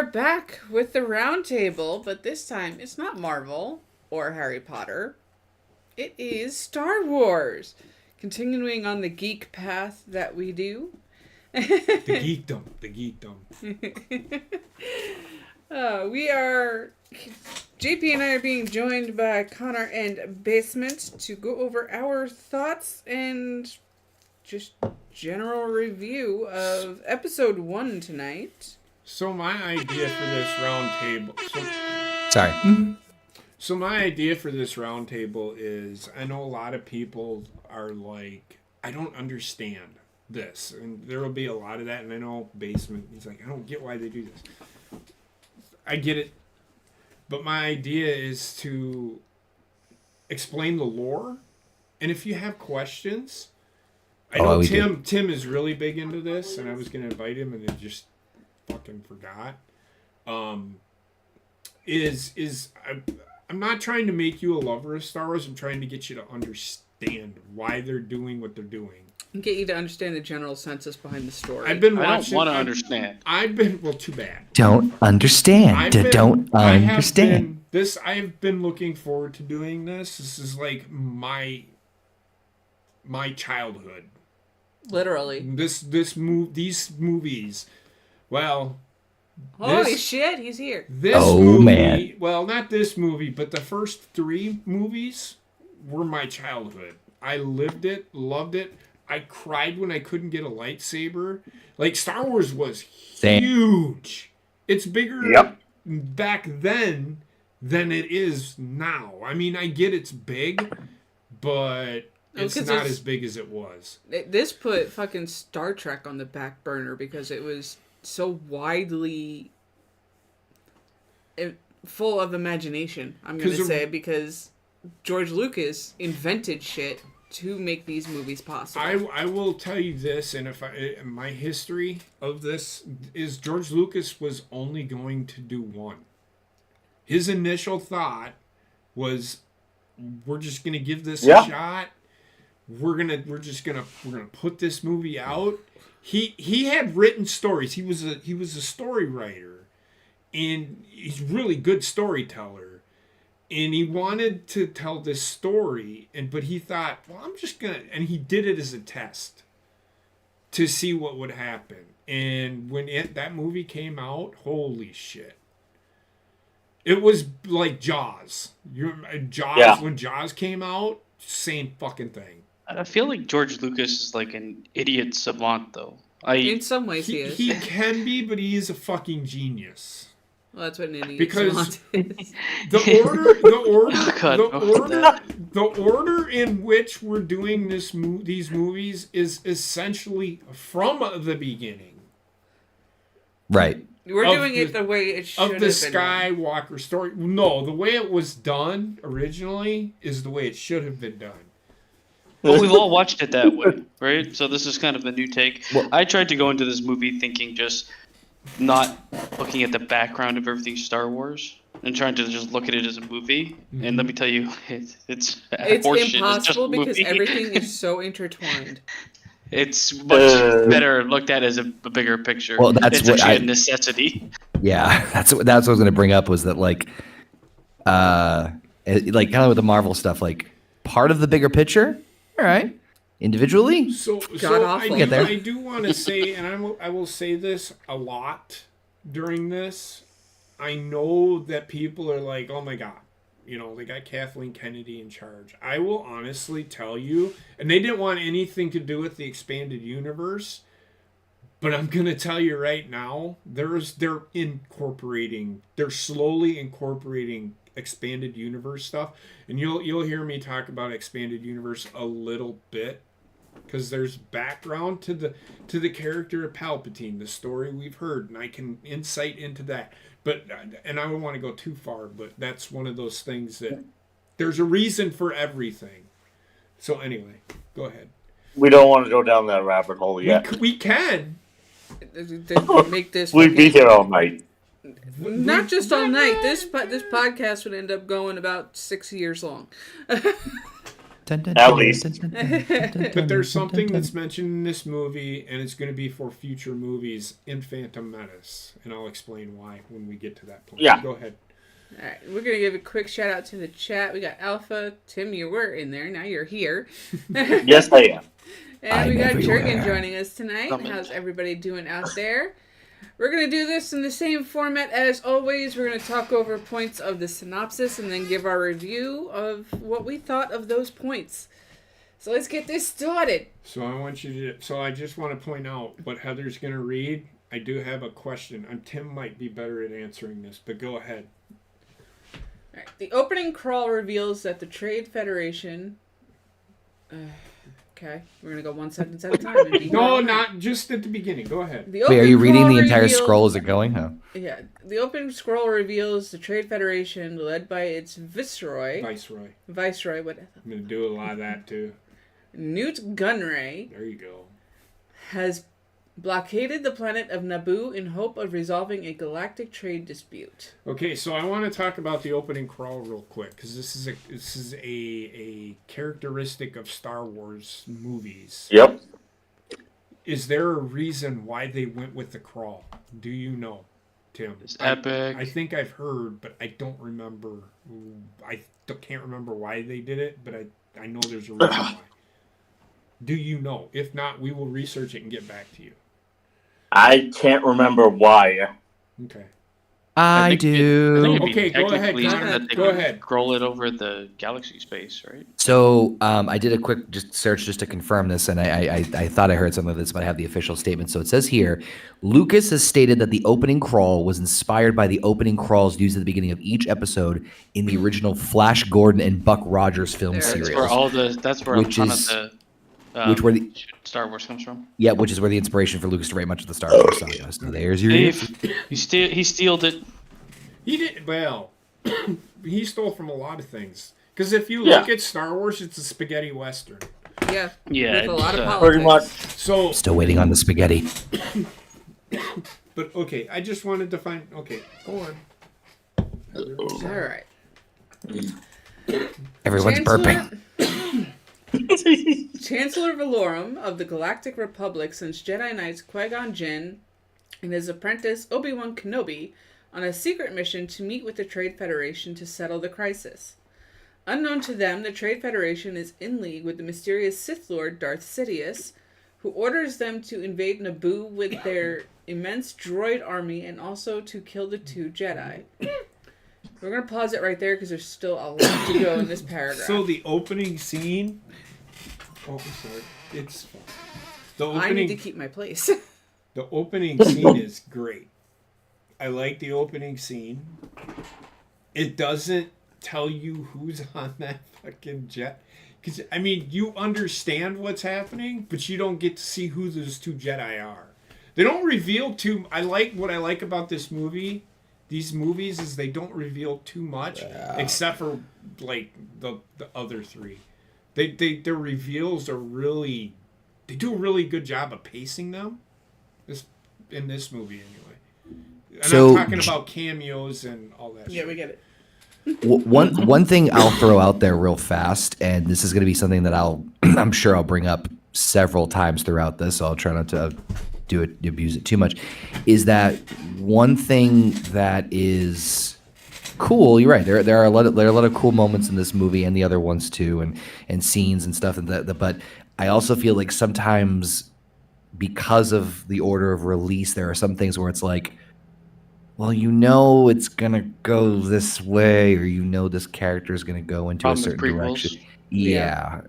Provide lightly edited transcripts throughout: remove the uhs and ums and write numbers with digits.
are back with the roundtable, but this time it's not Marvel or Harry Potter. It is Star Wars. Continuing on the geek path that we do. The geekdom. JP and I are being joined by Connor and Basement to go over our thoughts and just general review of episode 1 tonight. So my idea for this roundtable... So my idea for this roundtable is, I know a lot of people are like, I don't understand this. And there will be a lot of that, and I know Basement, he's like, I don't get why they do this. I get it. But my idea is to explain the lore. And if you have questions... I know Tim is really big into this, and I was going to invite him, and I just fucking forgot. I'm not trying to make you a lover of Star Wars. I'm trying to get you to understand why they're doing what they're doing. And get you to understand the general census behind the story. I don't want to understand. Too bad. Don't understand. I've been looking forward to doing this. This is like my childhood. Literally. These movies. Well, holy shit, he's here. Man. Well, not this movie, but the first 3 movies were my childhood. I lived it, loved it. I cried when I couldn't get a lightsaber. Like, Star Wars was huge. It's bigger back then than it is now. I mean, I get it's big, but it's not as big as it was. This put fucking Star Trek on the back burner because it was so widely full of imagination, I'm going to say, because George Lucas invented shit to make these movies possible. I will tell you this, and my history of this is George Lucas was only going to do one. His initial thought was, we're just going to give this a shot. We're gonna put this movie out. He had written stories. He was a story writer, and he's a really good storyteller. And he wanted to tell this story, but he thought, well, I'm just gonna, and he did it as a test to see what would happen. And when that movie came out, holy shit! It was like Jaws. When Jaws came out, same fucking thing. I feel like George Lucas is like an idiot savant, though. In some ways, he is. He can be, but he is a fucking genius. Well, that's what an idiot savant is. The order in which we're doing these movies is essentially from the beginning. Right. We're doing it the way it should have been. Of the Skywalker story. No, the way it was done originally is the way it should have been done. Well, we've all watched it that way, right? So this is kind of a new take. Well, I tried to go into this movie thinking just not looking at the background of everything Star Wars and trying to just look at it as a movie. Mm-hmm. And let me tell you, it's impossible because everything is so intertwined. It's much better looked at as a bigger picture. Well, that's a necessity. Yeah, that's what I was going to bring up was that like kind of with the Marvel stuff, like part of the bigger picture. All right, individually. So I do want to say, and I will say this a lot during this. I know that people are like, oh my God, they got Kathleen Kennedy in charge. I will honestly tell you, and they didn't want anything to do with the expanded universe, but I'm going to tell you right now, they're slowly incorporating expanded universe stuff, and you'll hear me talk about expanded universe a little bit because there's background to the character of Palpatine, the story we've heard, and I can insight into that. But and I don't want to go too far, but that's one of those things that there's a reason for everything. So anyway, go ahead. We don't want to go down that rabbit hole yet. We can. Make this. We'd be here all night. Not just all night. This podcast would end up going about 6 years long. At least. But there's something that's mentioned in this movie, and it's going to be for future movies in Phantom Menace, and I'll explain why when we get to that point. Yeah. Go ahead. All right, we're going to give a quick shout out to the chat. We got Alpha. Tim, you were in there. Now you're here. Yes, I am. And we got everywhere. Jurgen joining us tonight. How's everybody doing out there? We're going to do this in the same format as always. We're going to talk over points of the synopsis and then give our review of what we thought of those points. So let's get this started. So I just want to point out what Heather's going to read. I do have a question, and Tim might be better at answering this, but go ahead. All right. The opening crawl reveals that the Trade Federation... okay, we're going to go one sentence at a time. No, not just at the beginning. Go ahead. The Wait, are you reading crawl the entire reveals- scroll as it going? Huh? Yeah. The open scroll reveals the Trade Federation, led by its Viceroy, Viceroy. what? I'm going to do a lot of that, too. Newt Gunray, There you go. has blockaded the planet of Naboo in hope of resolving a galactic trade dispute. Okay, so I want to talk about the opening crawl real quick, because this is a characteristic of Star Wars movies. Yep. Is there a reason why they went with the crawl? Do you know, Tim? It's epic. I think I've heard, but I don't remember. Can't remember why they did it, but I know there's a reason why. Do you know? If not, we will research it and get back to you. I can't remember why. Okay. I think do. it'd be Okay, go ahead, technically Connor. that they Go could ahead. Scroll it over the galaxy space, right? So I did a quick search just to confirm this, and I thought I heard some of this, but I have the official statement. So it says here, Lucas has stated that the opening crawl was inspired by the opening crawls used at the beginning of each episode in the original Flash Gordon and Buck Rogers film There it is. series. That's where Which a ton is- of the which were the- Star Wars comes from. Yeah, which is where the inspiration for Lucas to write much of the Star Wars saga. So there's your. He stealed it. He did well. He stole from a lot of things. Because if you look at Star Wars, it's a spaghetti western. Yeah. Yeah, With a lot of it's, politics. Pretty much. So, Still waiting on the spaghetti. but okay, I just wanted to find. Okay, go on. All right. Everyone's burping. Chancellor Valorum of the Galactic Republic sends Jedi Knights Qui-Gon Jinn and his apprentice Obi-Wan Kenobi on a secret mission to meet with the Trade Federation to settle the crisis. Unknown to them, the Trade Federation is in league with the mysterious Sith Lord Darth Sidious, who orders them to invade Naboo with their immense droid army and also to kill the two Jedi. We're going to pause it right there because there's still a lot to go in this paragraph. So the opening scene. Oh, I'm sorry. It's fine. The I need opening. to keep my place. The opening scene is great. I like the opening scene. It doesn't tell you who's on that fucking jet. Because, I mean, you understand what's happening, but you don't get to see who those two Jedi are. They don't reveal too... what I like about this movie, these movies, is they don't reveal too much, except for, like, the other three. Their reveals are really... They do a really good job of pacing them. In this movie, anyway. And So- I'm talking about cameos and all that Yeah, shit. we get it. One thing I'll throw out there real fast, and this is going to be something that I'm sure I'll bring up several times throughout this, so I'll try not to abuse it too much, is that one thing that is cool. You're right. There are a lot of cool moments in this movie and the other ones too, and scenes and stuff. But I also feel like sometimes because of the order of release, there are some things where it's like, well, it's gonna go this way, or this character is gonna go into a certain direction. Yeah.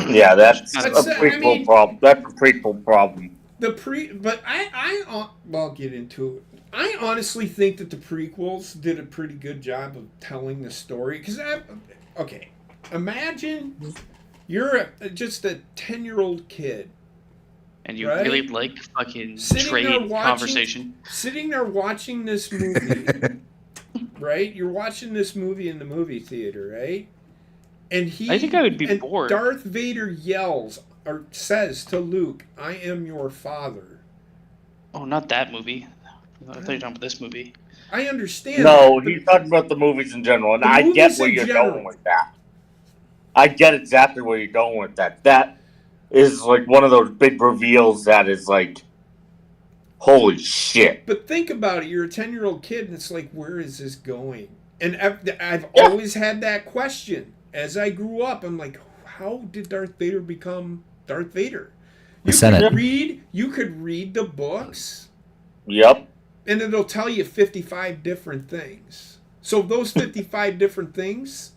Yeah, that's a That's- I prequel mean- problem. That's a prequel problem. But I'll get into it. I honestly think that the prequels did a pretty good job of telling the story. Because, okay, imagine you're just a 10-year-old kid. And you Right? really like fucking Sitting there trade watching- conversation. Sitting there watching this movie, right? You're watching this movie in the movie theater, right? And I think I would be bored. Darth Vader yells or says to Luke, "I am your father." Oh, not that movie. I thought you were talking about this movie. I understand. No, that, he's talking about the movies in general, and The I get movies where in you're general. going with that. I get exactly where you're going with that. That is like one of those big reveals that is like, holy shit. But think about it. You're a 10-year-old kid, and it's like, where is this going? And I've always had that question. As I grew up, I'm like, how did Darth Vader become Darth Vader? The Senate. You could read the books. Yep. And it'll tell you 55 different things. So those 55 different things,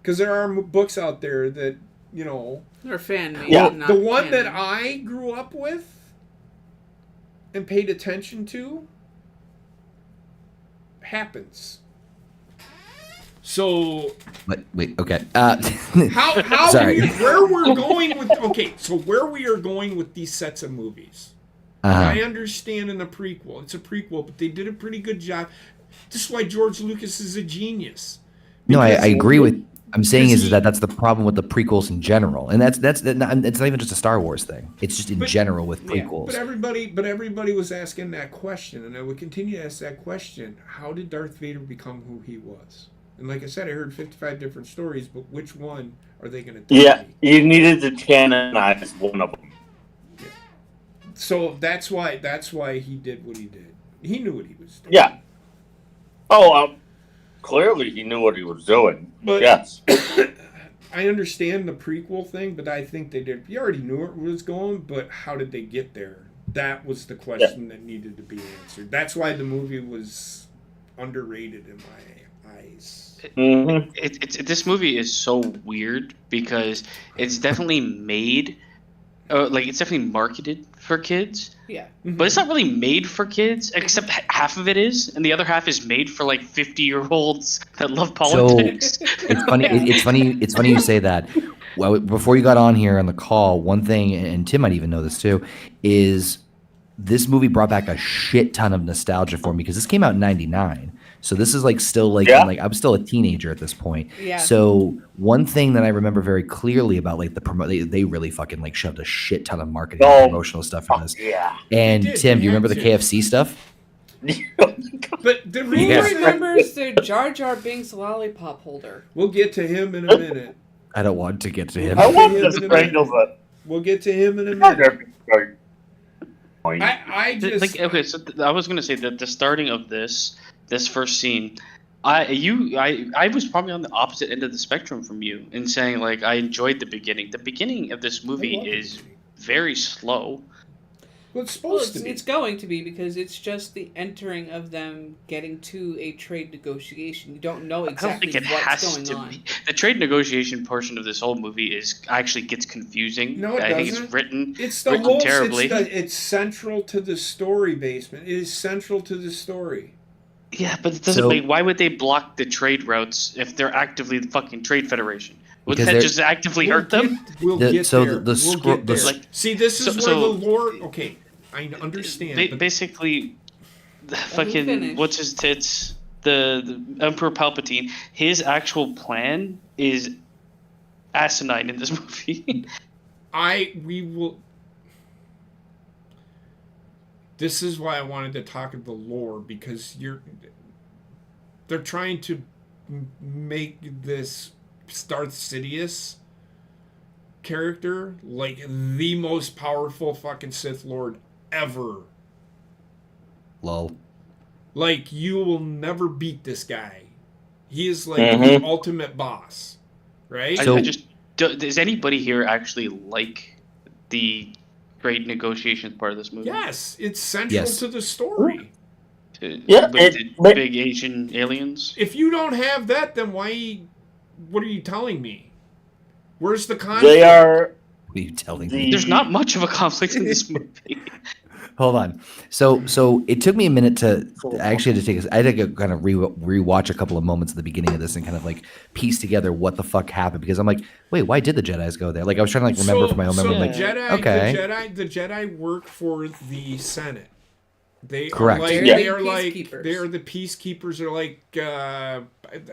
because there are books out there that, you know. They're fan-made. Yeah. Not The one canon. that I grew up with and paid attention to happens. So Wait, okay. how Sorry. where we're going with where we are going with these sets of movies. I understand in the prequel. It's a prequel, but they did a pretty good job. This is why George Lucas is a genius. No, I Because- agree with. I'm saying because is that that's the problem with the prequels in general, and it's not even just a Star Wars thing. It's just in general with prequels. But everybody was asking that question, and I would continue to ask that question: how did Darth Vader become who he was? And like I said, I heard 55 different stories, but which one are they going to tell Yeah, me? you needed to canonize one of them. So that's why he did what he did. He knew what he was doing. Yeah. Oh, clearly he knew what he was doing. But- yes. I understand the prequel thing, but I think they did. You already knew where it was going, but how did they get there? That was the question that needed to be answered. That's why the movie was underrated in my eyes. Mm-hmm. This movie is so weird because it's definitely made, it's definitely marketed for kids, Yeah. but it's not really made for kids. Except half of it is, and the other half is made for like 50-year-olds that love politics. It's funny. It's funny you say that. Well, before you got on here on the call, one thing, and Tim might even know this too, is this movie brought back a shit ton of nostalgia for me because this came out in '99. So this is still I'm still a teenager at this point. Yeah. So one thing that I remember very clearly about they really fucking shoved a shit ton of marketing and promotional stuff in this. Yeah. And They did, Tim, they do you remember the had to. KFC stuff? But the Who reason remembers the Jar Jar Binks lollipop holder? we'll get to him in a minute. I don't want to get to him. I want to strangle the. We'll get to him in a minute. I just I was gonna say that the starting of this first scene, I was probably on the opposite end of the spectrum from you in saying I enjoyed the beginning. The beginning of this movie love the is beginning. very slow. well, it's Well, supposed to be. it's going to be because it's just the entering of them getting to a trade negotiation. You don't know I don't exactly think it what's has going to on. be. The trade negotiation portion of this whole movie actually gets confusing. No, it I think doesn't. it's written. It's the written whole. terribly. It's central to the story. Basement. It is central to the story. Yeah, but it doesn't So- make. Why would they block the trade routes if they're actively the fucking trade federation? Would Because that they're- just actively hurt them? We'll The- get so there. the We'll scro- get the there. s- See, this is so- where the lore. Okay, I understand. but Basically, the finish. fucking what's his tits? The Emperor Palpatine. His actual plan is asinine in this movie. we will. This is why I wanted to talk of the lore because they're trying to make this Darth Sidious character the most powerful fucking Sith Lord ever. Lol. You will never beat this guy. He is Mhm. the ultimate boss, right? So- Does anybody here actually like the trade negotiations part of this movie? Yes, it's central Yes. to the story. Yeah, With it- the but- big Asian aliens. If you don't have that, then why? What are you telling me? Where's the conflict? They are. What are you telling The- me? There's not much of a conflict in this movie. Hold on. So it took me a minute to I actually had to take. I had to kind of rewatch a couple of moments at the beginning of this and kind of piece together what the fuck happened because I'm like, wait, why did the Jedis go there? I was trying to remember from my own memory. So I'm the like, Jedi, okay. the Jedi work for the Senate. They Correct. are They're they the are peacekeepers. they are the peacekeepers. They're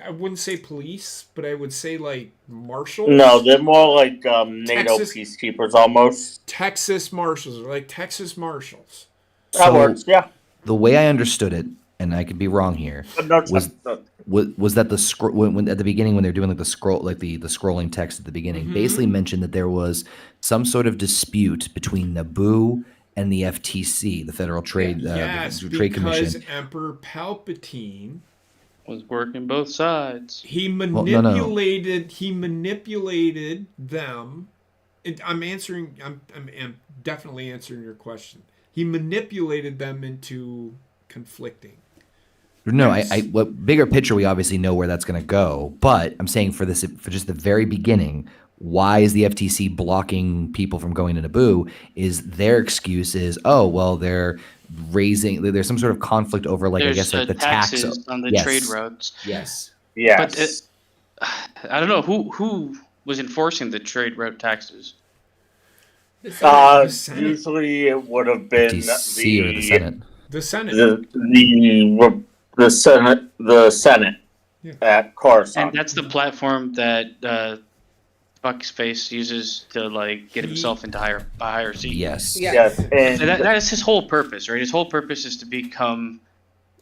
I wouldn't say police, but I would say marshals. No, they're more like NATO Texas- peacekeepers almost. Texas marshals. They're like Texas marshals. That So- works, yeah. the way I understood it, and I could be wrong here, But no, Was- no, was that the scroll when at the beginning when they're doing like the scroll like the scrolling text at the beginning basically mentioned that there was some sort of dispute between Naboo and the FTC, the Federal Trade yes, Trade because Commission. Emperor Palpatine Was working both sides. he no. manipulated them. I'm definitely answering your question. He manipulated them into conflicting. No, Yes. what bigger picture, we obviously know where that's going to go. But I'm saying for just the very beginning, why is the FTC blocking people from going to Naboo? Is their excuse is, oh, well, there's some sort of conflict over like, There's I guess like the taxes on the Yes. trade routes. Yes. Yes. I don't know who was enforcing the trade route taxes. The Senate. Senate. Usually it would have been FTC or the Senate. The Senate. the Senate Yeah. at Coruscant. And that's the platform that Fuckspace uses to like get himself into a higher seat. Yes. Yeah. Yes, And and that is his whole purpose, right? His whole purpose is to become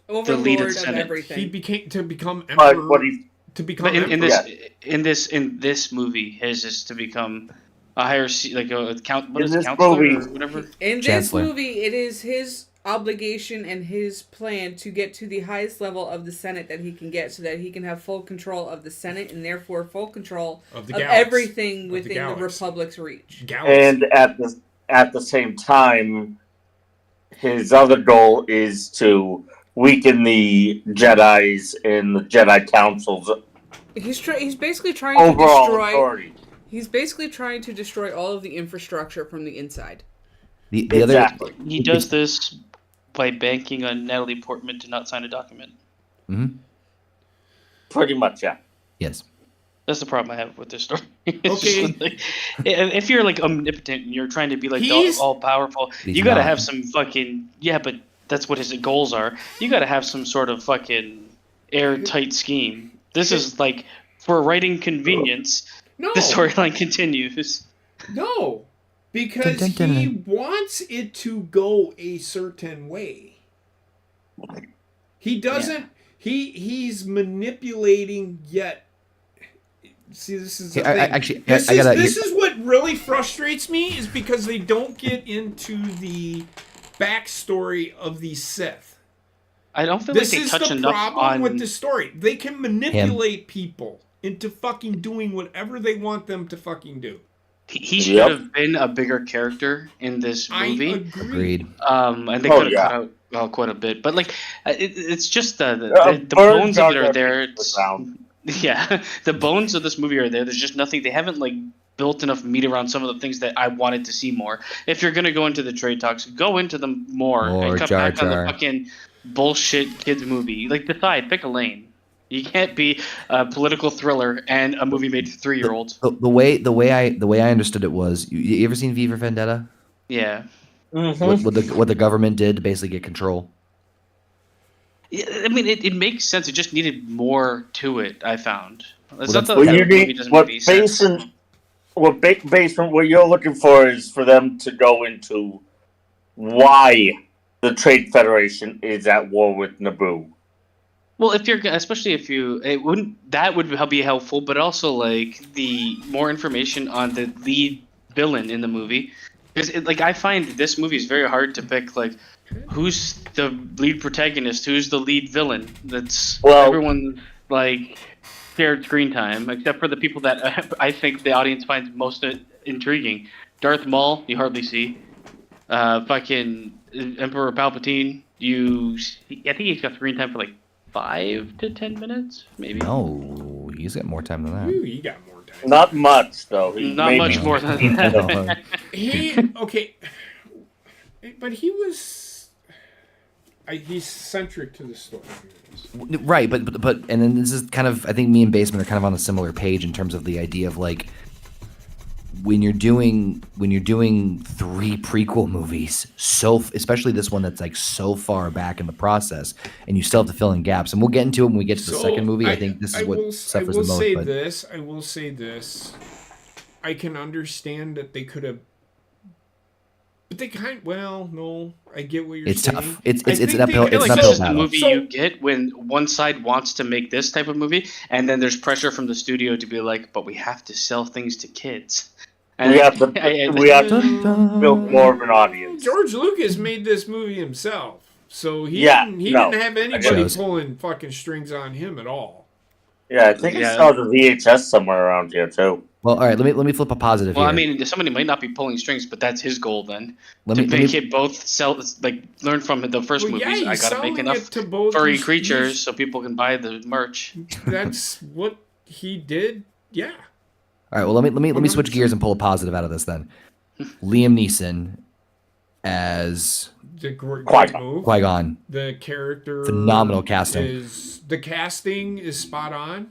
the lead of Overlord the of Senate. everything. He become but emperor. what he To become But in emperor. this movie, his is to become a higher seat, like a count. What In is it, this counselor movie- or whatever? In this Chancellor. movie, it is his obligation and his plan to get to the highest level of the Senate that he can get so that he can have full control of the Senate and therefore full control Of of the galaxy. everything Of the within the galaxy. Republic's reach. Galaxy. and at the same time, his other goal is to weaken the Jedi's and the Jedi Council's He's basically trying to overall destroy. authority. He's basically trying to destroy all of the infrastructure from the inside. The other Exactly. He does this by banking on Natalie Portman to not sign a document. Pretty much, yeah. yes. That's the problem I have with this story. It's Okay. just like, if you're like omnipotent and you're trying to be like He's- all powerful, He's you gotta not. have some fucking but that's what his goals are. You gotta have some sort of fucking airtight scheme. This is like for writing convenience. No. The storyline continues. No. Because Dun, dun, dun, he dun. wants it to go a certain way. He doesn't he's manipulating yet. See, this is the Hey, thing. actually, this I gotta- is what really frustrates me is because they don't get into the backstory of the Sith. I don't feel This like they is touch the enough problem on. with the story. They can manipulate people into fucking doing whatever they want them to fucking do. He should Yep. have been a bigger character in this I movie. agree. Agreed. And they Oh, could have yeah. cut out quite a bit, but like it's just the Bird bones of it Jar are Jar there. Binks was around. Yeah, the bones of this movie are there. There's just nothing. They haven't like built enough meat around some of the things that I wanted to see more. If you're gonna go into the trade talks, go into them more More and cut Jar back on Jar. the fucking bullshit kids movie. Like decide, pick a lane. You can't be a political thriller and a movie made for 3-year-olds. The way I understood it was, you ever seen V for Vendetta? Yeah. What the government did to basically get control. Yeah, I mean, it makes sense. It just needed more to it. I found. It's Well, not that Well, the you movie need doesn't what make any sense. basement. What you're looking for is for them to go into why the Trade Federation is at war with Naboo. Well, especially if you, that would be helpful, but also like the more information on the lead villain in the movie, because like I find this movie is very hard to pick. Like, who's the lead protagonist? Who's the lead villain? That's Well- everyone like shared screen time, except for the people that I think the audience finds most intriguing. Darth Maul, you hardly see. Fucking Emperor Palpatine, I think he's got screen time for like 5 to 10 minutes, maybe. No, he's got more time than that. Ooh, you got more time. Not much, though. He Not made- much more than that. Okay, but he was. He's centric to the story. Right, but and then this is kind of, I think me and Basement are kind of on a similar page in terms of the idea of like when you're doing 3 prequel movies, especially this one that's like so far back in the process, and you still have to fill in gaps, and we'll get into it when we get to the second movie. I think this is what suffers the most. I will say this. I can understand that they could have But they no, I get what you're It's saying. tough. It's I an think uphill. I feel It's like an this uphill is the battle. movie you get when one side wants to make this type of movie, and then there's pressure from the studio to be like, but we have to sell things to kids. And We have to build more of an audience. George Lucas made this movie himself, so he Yeah, didn't have anybody Shows. pulling fucking strings on him at all. Yeah, I think I Yeah. saw the VHS somewhere around here too. Well, all right. Let me flip a positive Well, here. I mean, somebody might not be pulling strings, but that's his goal then. let To me make it both sell, like learn from the first Well, movies. yeah, I he's gotta make selling enough it to both. furry creatures so people can buy the merch. That's what he did. Yeah. All right. Well, let me switch gears and pull a positive out of this then. Liam Neeson as The great Qui-Gon. move. Qui-Gon. The character Phenomenal casting. The casting is spot on.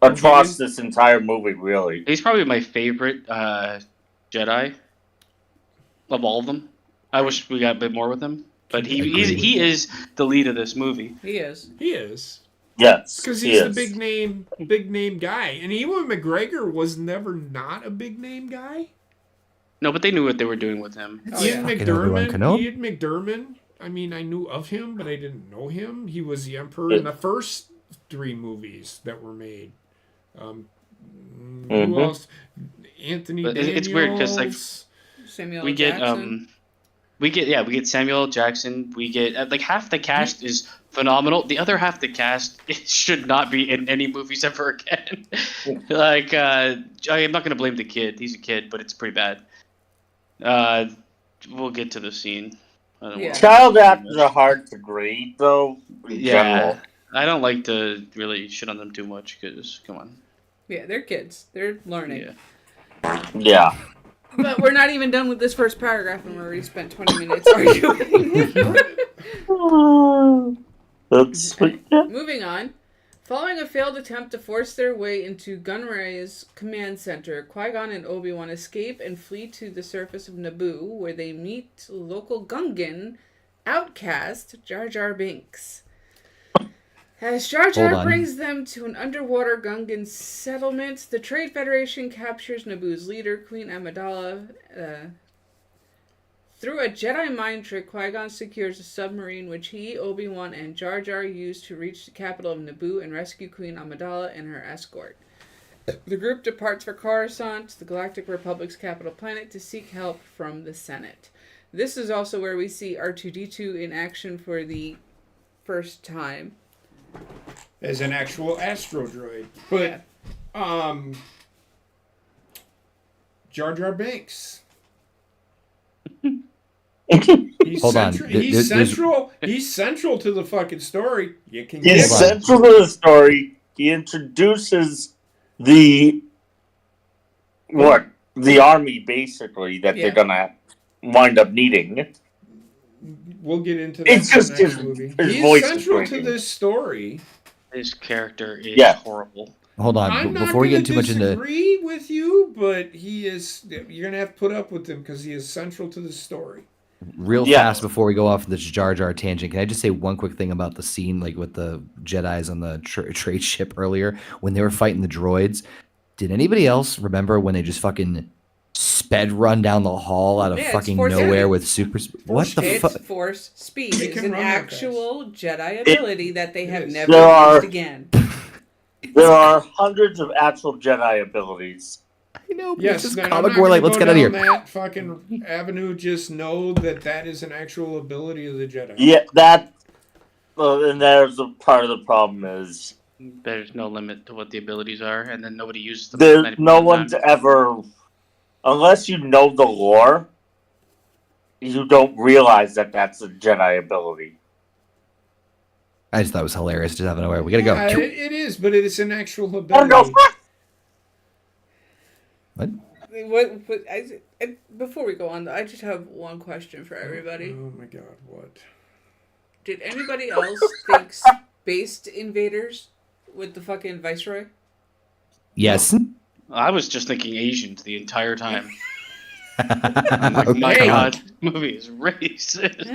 Across this entire movie, really. He's probably my favorite Jedi of all of them. I wish we got a bit more with him, but he is the lead of this movie. He is. He is. Yes, Because he he's the is. big name guy. And Ewan McGregor was never not a big name guy. No, but they knew what they were doing with him. Oh, Ian yeah. Obi-Wan Kenobi. Ian McDermott. I mean, I knew of him, but I didn't know him. He was the Emperor in the first 3 movies that were made. Who else? Anthony But Daniels. it's weird 'cause, like, Samuel We get Jackson. we get Samuel L. Jackson. We get like half the cast is phenomenal. The other half the cast should not be in any movies ever again. Like I'm not gonna blame the kid. He's a kid, but it's pretty bad. We'll get to the scene. I don't Yeah. wanna- Child actors are hard to grade, though. In Yeah, general. I don't like to really shit on them too much because come on. Yeah, they're kids. They're learning. Yeah. Yeah. But we're not even done with this first paragraph, and we already spent 20 minutes arguing. That's Moving on. Following a failed attempt to force their way into Gunray's command center, Qui-Gon and Obi-Wan escape and flee to the surface of Naboo, where they meet local Gungan outcast Jar Jar Binks. As Jar Hold Jar on. brings them to an underwater Gungan settlement, the Trade Federation captures Naboo's leader, Queen Amidala. Through a Jedi mind trick, Qui-Gon secures a submarine which he, Obi-Wan, and Jar Jar use to reach the capital of Naboo and rescue Queen Amidala and her escort. The group departs for Coruscant, the Galactic Republic's capital planet, to seek help from the Senate. This is also where we see R2-D2 in action for the first time. As an actual astro droid. But, Jar Jar Binks. He's Hold on. He's There's- central. He's central to the fucking story. You can He's Hold on. central to the story. He introduces the army basically that Yeah. they're gonna wind up needing. We'll get into that. It's in the just next his movie. voice He's is central to breaking. this story. His character is Yeah. horrible. Hold on. I'm not Before we gonna get too much into disagree with you, but he is. You're gonna have to put up with him because he is central to the story. real Yeah. fast before we go off this Jar Jar tangent, can I just say one quick thing about the scene, like with the Jedis on the trade ship earlier when they were fighting the droids? Did anybody else remember when they just fucking sped run down the hall out of Yeah, it's fucking Force nowhere Speed. with super? What the It's fuck? Force speed. They It's can an run that actual Jedi ability that they have Yes. never There are- used again. There are hundreds of actual Jedi abilities. I know, but Yes, it's just then I'm comic not war. Like, gonna let's go get out of down here. that fucking avenue. Just know that that is an actual ability of the Jedi. Yeah, that. And there's a part of the problem is There's no limit to what the abilities are, and then nobody uses them. there's 90% no of the one's time. ever, unless you know the lore, you don't realize that that's a Jedi ability. I just thought it was hilarious. Just having aware. We gotta Yeah, go. it is, but it is an actual Oh, ability. no, fuck! What? Before we go on, I just have one question for everybody. Oh my god, what? Did anybody else think Space Invaders with the fucking Viceroy? Yes. I was just thinking Asians the entire time. I'm like, Okay, my come on. god, this movie is racist.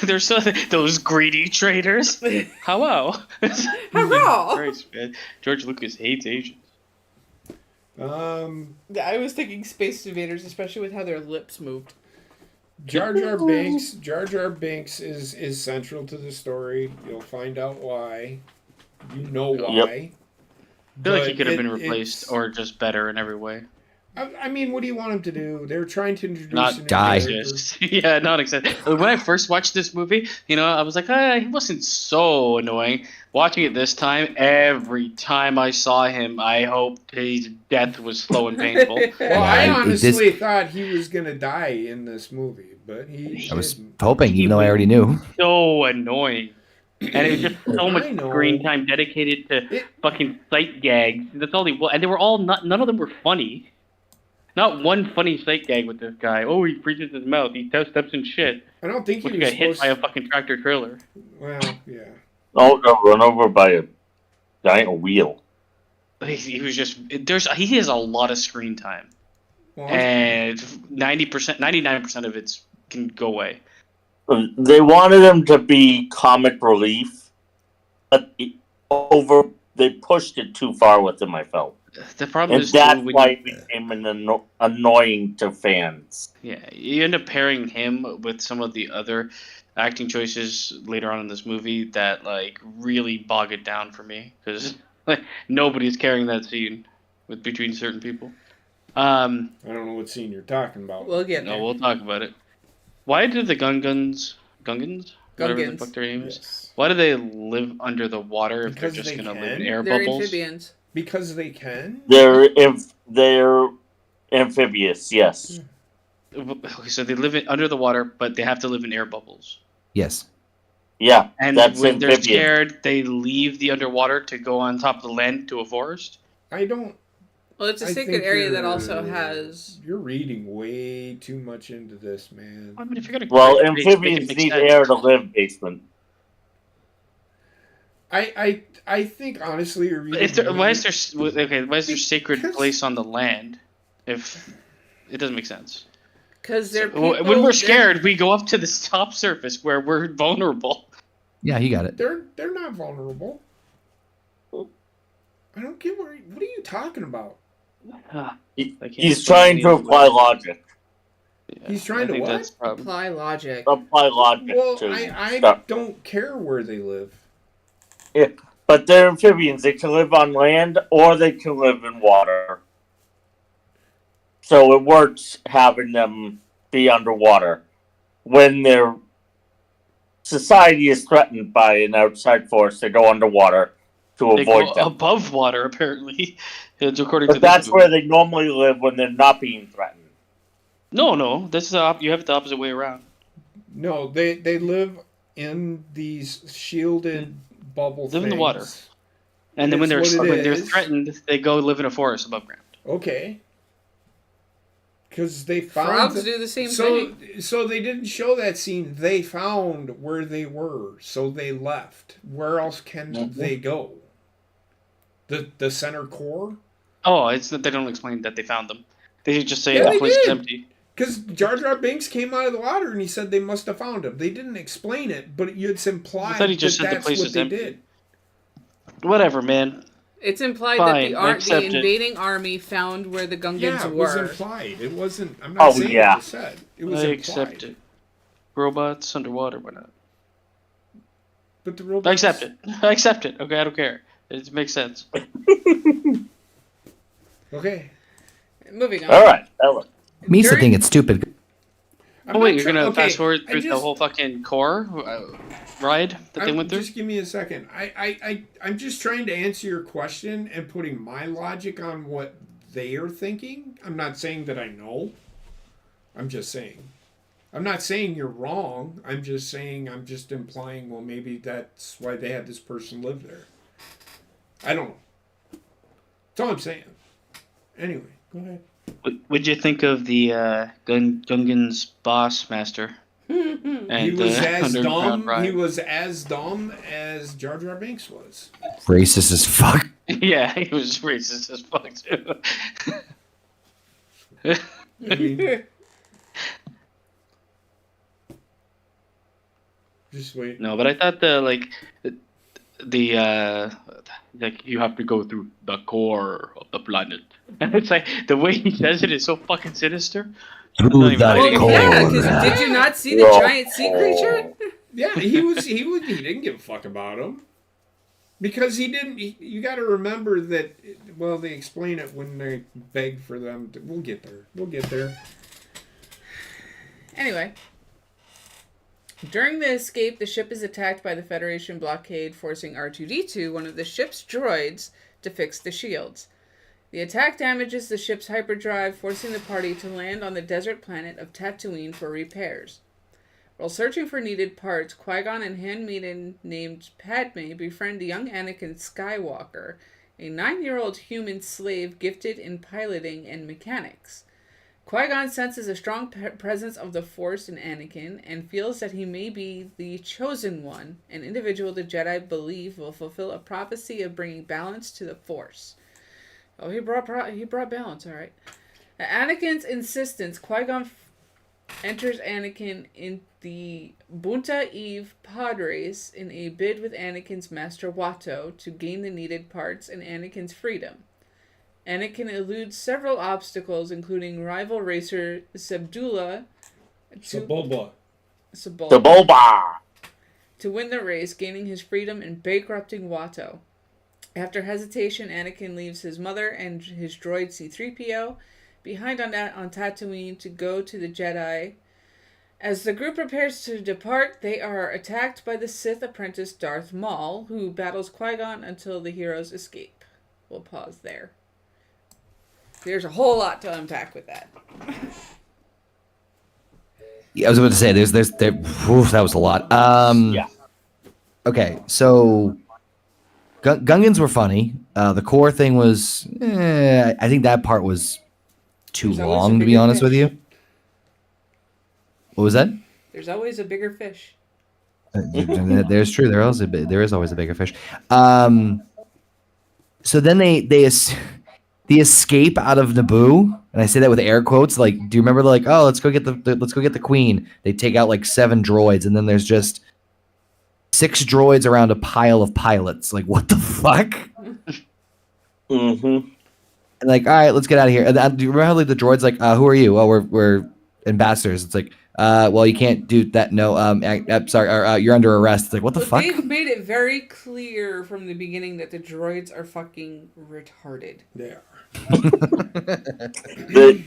There's those greedy traitors. Hello. Hello. Christ, man. George Lucas hates Asians. I was thinking Space Invaders, especially with how their lips moved. Jar Jar Binks. Jar Jar Binks is central to the story. You'll find out why. You know why. I feel like he could have been replaced or just better in every way. I mean, what do you want him to do? They're trying to introduce Not a new die. character. Yeah, not exist. When I first watched this movie, I was like, he wasn't so annoying. Watching it this time, every time I saw him, I hoped his death was slow and painful. Well, I honestly thought he was gonna die in this movie, but I was hoping, even though I already knew. So annoying. And it was just so much screen time dedicated to fucking sight gags. That's all he was. And they were all none of them were funny. Not one funny sight gag with this guy. Oh, he freezes his mouth. He steps in shit. I don't think he was got hit by a fucking tractor trailer. Well, yeah. Oh no, run over by a giant wheel. He was just he has a lot of screen time, and 99% of it can go away. They wanted him to be comic relief, but they pushed it too far with him, I felt. The problem and is that's why it became annoying to fans. Yeah, you end up pairing him with some of the other acting choices later on in this movie that really bog it down for me because nobody's carrying that scene between certain people. I don't know what scene you're talking about. We'll get there. No, we'll talk about it. Why did the Gungans, whatever the fuck their name is, why do they live under the water if they're just gonna live in air They're bubbles? amphibians. Because they can? They're amphibious, yes. Okay, so they live under the water, but they have to live in air bubbles. Yes. Yeah, and that's when they're amphibian. scared, they leave the underwater to go on top of the land to a forest. I don't. Well, it's a sacred area that also has. You're reading way too much into this, man. I mean, if you're gonna amphibians need air to live, basement. I think honestly, you're reading. Why is there sacred place on the land? If it doesn't make sense. Because when we're scared, we go up to the top surface where we're vulnerable. Yeah, you got it. They're not vulnerable. I don't get what are you talking about? He's trying to apply logic. Yeah, He's trying to what? Apply logic. Apply logic. Well, to I stuff. don't care where they live. Yeah, but they're amphibians. They can live on land or they can live in water. So it works having them be underwater when their society is threatened by an outside force. They go underwater to avoid them. Above water, apparently. It's according but to that's this where they normally live when they're not being threatened. No. This is you have it the opposite way around. No, they live in these shielded bubble live things. in the water, and then when they're threatened, they go live in a forest above ground. Okay. Because they found frogs do the same thing. So they didn't show that scene. They found where they were, so they left. Where else can they go? The center core. Oh, it's that they don't explain that they found them. They just say the place is empty. Because Jar Jar Binks came out of the water and he said they must have found him. They didn't explain it, but it's implied that said that's what they empty. did. Whatever, man. It's implied Fine, that the invading army found where the Gungans Yeah, it were. was implied. It wasn't. I'm not saying what it said. It was implied. Accept it. Robots underwater, why not? But the robots. I accept it. I accept it. Okay, I don't care. It makes sense. Okay. Moving on. All right. Misa think it's stupid. Wait, you're gonna fast forward through the whole fucking core ride that they went through? Just give me a second. I'm just trying to answer your question and putting my logic on what they are thinking. I'm not saying that I know. I'm just saying. I'm not saying you're wrong. I'm just implying, well, maybe that's why they had this person live there. I don't know. That's all I'm saying. Anyway, go ahead. What'd you think of the Gungan's boss master? And he was as dumb as Jar Jar Binks was. Racist as fuck. Yeah, he was racist as fuck too. I mean, just wait. No, but I thought like you have to go through the core of the planet, and it's like the way he says it is so fucking sinister. I'm not Through even the kidding. Well, yeah, core. because did you not see the giant sea creature? Yeah, he didn't give a fuck about him. Because he didn't. You got to remember that. Well, they explain it when they beg for them. We'll get there. We'll get there. Anyway. During the escape, the ship is attacked by the Federation blockade, forcing R2-D2, one of the ship's droids, to fix the shields. The attack damages the ship's hyperdrive, forcing the party to land on the desert planet of Tatooine for repairs. While searching for needed parts, Qui-Gon and handmaiden named Padme befriend the young Anakin Skywalker, a 9-year-old human slave gifted in piloting and mechanics. Qui-Gon senses a strong presence of the Force in Anakin and feels that he may be the chosen one, an individual the Jedi believe will fulfill a prophecy of bringing balance to the Force. Oh, he brought balance, all right. At Anakin's insistence, Qui-Gon enters Anakin in the Bunta Eve pod race in a bid with Anakin's master Watto to gain the needed parts and Anakin's freedom. Anakin eludes several obstacles, including rival racer Sebulba to win the race, gaining his freedom and bankrupting Watto. After hesitation, Anakin leaves his mother and his droid C-3PO behind on Tatooine to go to the Jedi. As the group prepares to depart, they are attacked by the Sith apprentice Darth Maul, who battles Qui-Gon until the heroes escape. We'll pause there. There's a whole lot to unpack with that. Yeah, I was about to say, that was a lot. Yeah. Okay, so Gungans were funny. The core thing was, I think that part was too There's always long, a to be bigger honest with fish. you. What was that? There's always a bigger fish. There's true. There is always a bigger fish. So then the escape out of Naboo, and I say that with air quotes. Like, do you remember? Like, oh, let's go get the queen. They take out like 7 droids, and then there's just 6 droids around a pile of pilots. Like, what the fuck? Mm-hmm. And like, all right, let's get out of here. And do you remember how like the droids like, who are you? Oh, we're ambassadors. It's like, well, you can't do that. No, sorry, you're under arrest. It's like, what the fuck? They've made it very clear from the beginning that the droids are fucking retarded. They are. They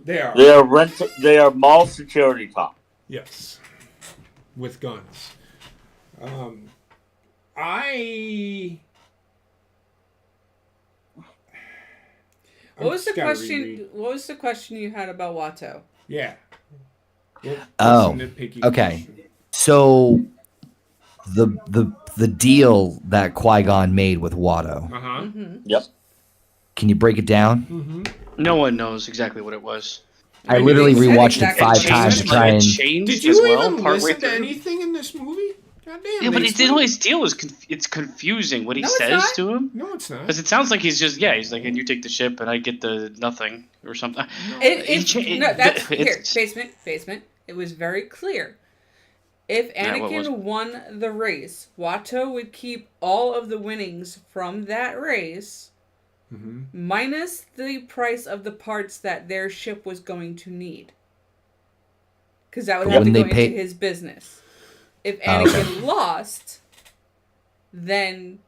They are. They are mall security cops. Yes. With guns. What was the question? What was the question you had about Watto? Yeah. Oh, okay. So the deal that Qui-Gon made with Watto. Uh-huh. Mm-hmm. Yep. Can you break it down? Mm-hmm. No one knows exactly what it was. I literally they said rewatched it exactly 5 what times to it try and. changed Did you as well, even partway listen to through. anything in this movie? God damn. Yeah, but they it's the only deal is it's confusing what he No, it's says not. to him. No, it's not. Because it sounds like he's like, and you take the ship, and I get the nothing or something. Basement. It was very clear. If Yeah, what was Anakin it? won the race, Watto would keep all of the winnings from that race, Mm-hmm. minus the price of the parts that their ship was going to need. Because that would have to go into his business. If Anakin lost, then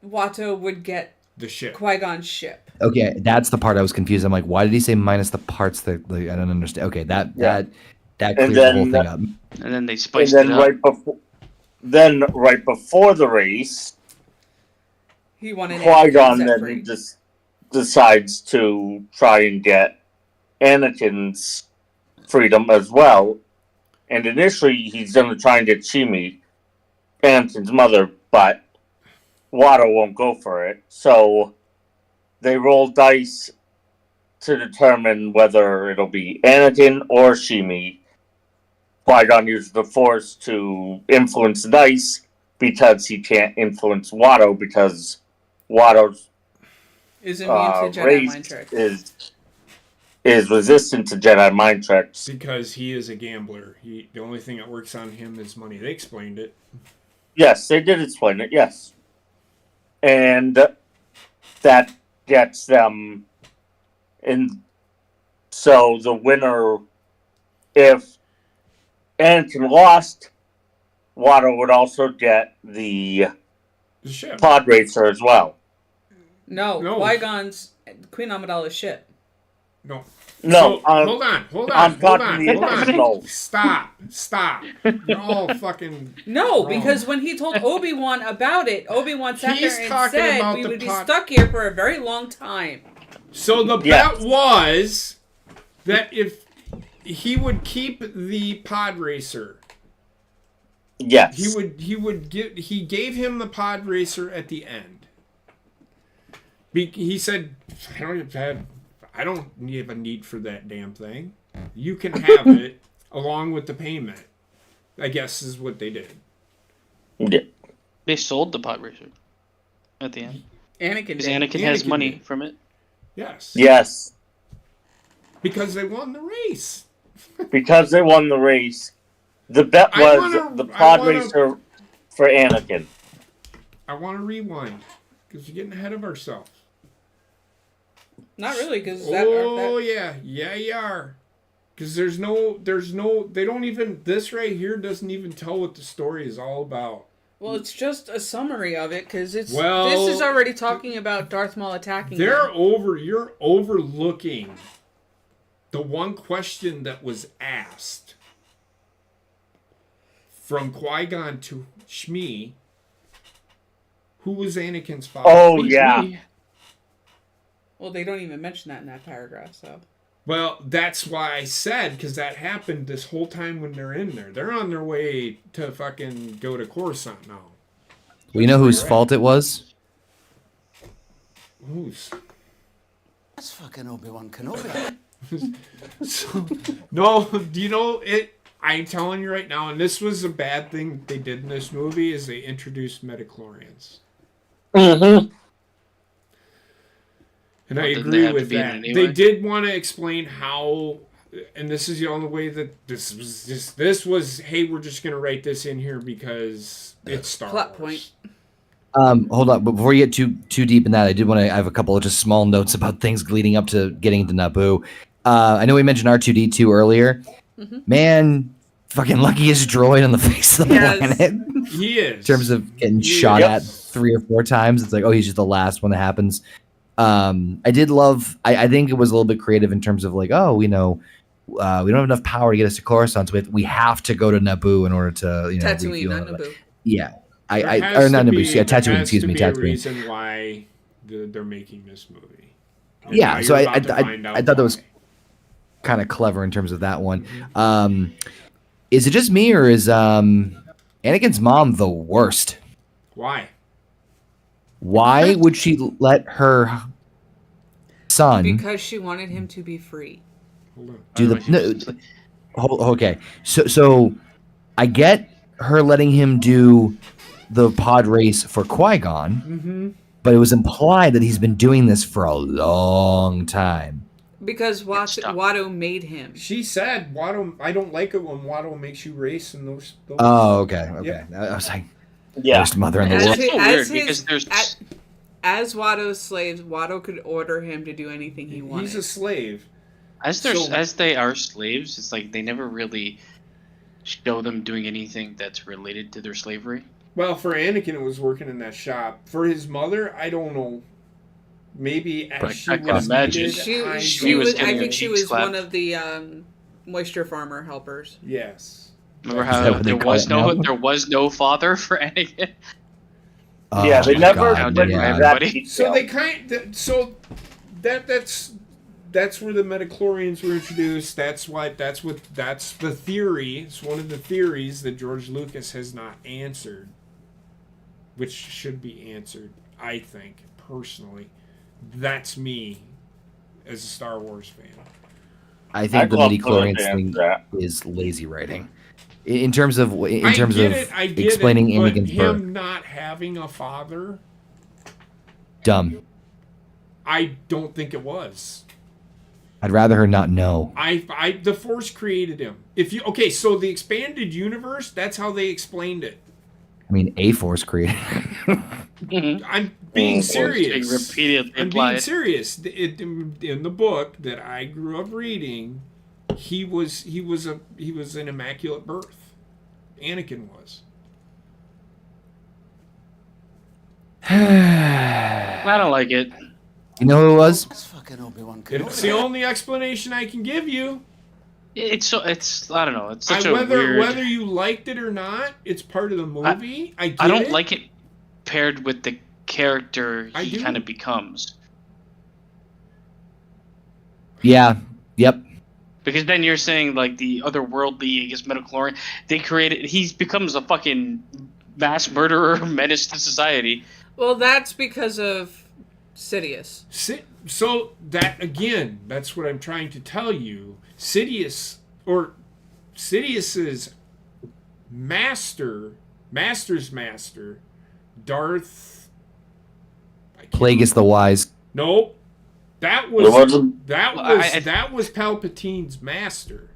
Watto would get The ship. Qui-Gon's ship. Okay, that's the part I was confused. I'm like, why did he say minus the parts that I don't understand? Okay, that clears the whole thing up. And then they spiced it up. Right before the race, He wanted Qui-Gon Anakin set then free. just decides to try and get Anakin's freedom as well. And initially, he's going to try and get Shimi, Anakin's mother, but Watto won't go for it. So they roll dice to determine whether it'll be Anakin or Shimi. Qui-Gon uses the Force to influence the dice because he can't influence Watto because Watto's Is immune to Jedi mind race tricks. is resistant to Jedi mind tricks. Because he is a gambler. The only thing that works on him is money. They explained it. Yes, they did explain it, yes. And that gets them in. So the winner, if Anakin lost, Watto would also get the The ship. pod racer as well. No, No. Qui-Gon's Queen Amidala's ship. No. No, So, hold on. I'm talking the original. Stop. You're all fucking. No, wrong. because when he told Obi-Wan about it, Obi-Wan sat He's there and talking said about we the would be pod- stuck here for a very long time. So the Yeah. bet was that if he would keep the pod racer, Yes. he gave him the pod racer at the end. He said, I don't have a need for that damn thing. You can have it along with the payment. I guess is what they did. Yeah. They sold the pod racer at the end. Anakin Because did. Anakin has Anakin money did. from it. Yes. Yes. Because they won the race. Because they won the race. The bet was the pod racer for Anakin. I want to rewind because we're getting ahead of ourselves. Not really, because Yeah, you are. Because there's no, they don't even, this right here doesn't even tell what the story is all about. well, it's just a summary of it, because this Well, is already talking about Darth Maul attacking You're them. overlooking the one question that was asked from Qui-Gon to Shmi. Who was Anakin's father? Oh, yeah. Well, they don't even mention that in that paragraph, so. Well, that's why I said, because that happened this whole time when they're in there. They're on their way to fucking go to Coruscant now. Well, you know whose fault it was? Who's? That's fucking Obi-Wan Kenobi. So, no, do you know it? I'm telling you right now, and this was a bad thing they did in this movie, is they introduced midichlorians. Mm-hmm. And I Well, didn't agree they have to with be in that. it anyway? They did want to explain how, and this is the only way that this was. Hey, we're just gonna write this in here because it's Star Plot Wars. point. Hold on, but before you get too deep in that, I did want to. I have a couple of just small notes about things leading up to getting into Naboo. I know we mentioned R2D2 earlier. Mm-hmm. Man, fucking luckiest droid on the face of the Yes. planet. He is. In terms of getting shot Yep. at 3 or 4 times, it's like, oh, he's just the last one that happens. I did love. I think it was a little bit creative in terms of like, oh, we know. We don't have enough power to get us to Coruscant, so we have to go to Naboo in order to, you know, Tatooine, refuel not and- Naboo. Yeah, There or has not to Naboo. be- Yeah, there Tatooine. has Excuse to me, be a Tatooine. reason why they're making this movie. And Yeah, now so you're I about to find out thought that was why. kind of clever in terms of that one. Is it just me, or is Anakin's mom the worst? Why? Why would she let her son Because she wanted him to be free. Hold on. do the? No, okay, so I get her letting him do the pod race for Qui-Gon, but it was implied that he's been doing this for a long time. Because stop. Watto made him. She said, "Watto, I don't like it when Watto makes you race in those." Oh, okay. Yeah. I was like, Yeah. worst mother in the As world. That's so weird, because as Watto's slaves, Watto could order him to do anything he wanted. He's a slave. As So- they are slaves, it's like they never really show them doing anything that's related to their slavery. Well, for Anakin, it was working in that shop. For his mother, I don't know. Maybe as But she I can was imagine. needed, She I was. don't I know. think she cheeks was clapped. one of the moisture farmer helpers. Yes. Remember Is that how what they there call was it now? no father for Anakin? Yeah, they my never God, went yeah. into that Everybody. So detail. that's where the midichlorians were introduced. That's the theory. It's one of the theories that George Lucas has not answered, which should be answered, I think, personally. That's me as a Star Wars fan. I think the I'd love midi-chlorians to thing answer that. is lazy writing. In terms of I get explaining it, but Anakin's him birth, not having a father, dumb. I don't think it was. I'd rather her not know. The Force created him. So the expanded universe, that's how they explained it. I mean, A-Force created. I'm being serious. Repeatedly I'm being implied. serious. In the book that I grew up reading, he was an immaculate birth. Anakin was. I don't like it. You know who it was? That's fucking Obi-Wan It's the Kenobi. only explanation I can give you. It's I don't know. It's such a whether weird. whether you liked it or not, it's part of the movie. I get I don't it. like it paired with the character I he do. kind of becomes. Yeah. Yep. Because then you're saying like the otherworldly, I guess, midichlorian, he becomes a fucking mass murderer, menace to society. Well, that's because of Sidious. So that again, that's what I'm trying to tell you. Sidious's master's master, Darth. Plagueis the Wise. Nope. That It was wasn't. that was Palpatine's master.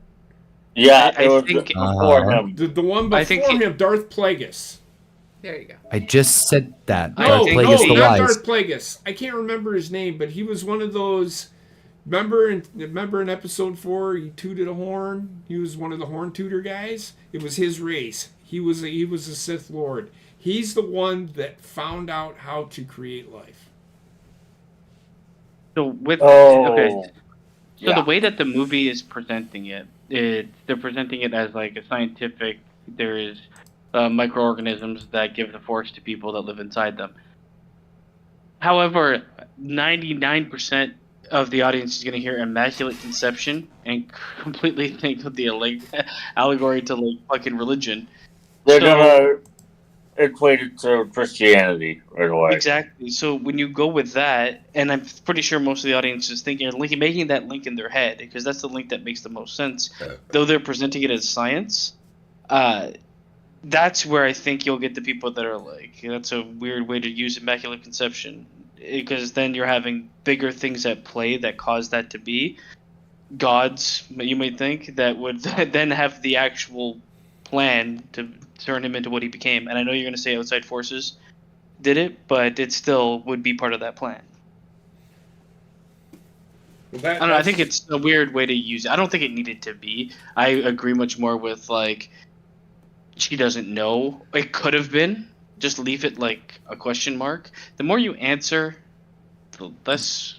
Yeah, I it was think- before him. The one before I think him, Darth Plagueis. There you go. I just said that. I Darth think- Plagueis no, the not Wise. Darth Plagueis. I can't remember his name, but he was one of those. Remember in episode 4, he tooted a horn. He was one of the horn tutor guys. It was his race. He was a Sith Lord. He's the one that found out how to create life. So with Oh. okay, so Yeah. the way that the movie is presenting it, they're presenting it as like a scientific. There is microorganisms that give the Force to people that live inside them. However, 99% of the audience is going to hear Immaculate Conception and completely think of the allegory to like fucking religion. They're So- gonna equate it to Christianity right away. Exactly. So when you go with that, and I'm pretty sure most of the audience is making that link in their head because that's the link that makes the most sense. Though they're presenting it as science, that's where I think you'll get the people that are like, that's a weird way to use Immaculate Conception, because then you're having bigger things at play that cause that to be gods. You might think that would then have the actual plan to turn him into what he became. And I know you're going to say outside forces did it, but it still would be part of that plan. I don't know. I think it's a weird way to use it. I don't think it needed to be. I agree much more with like she doesn't know. It could have been. Just leave it like a question mark. The more you answer, the less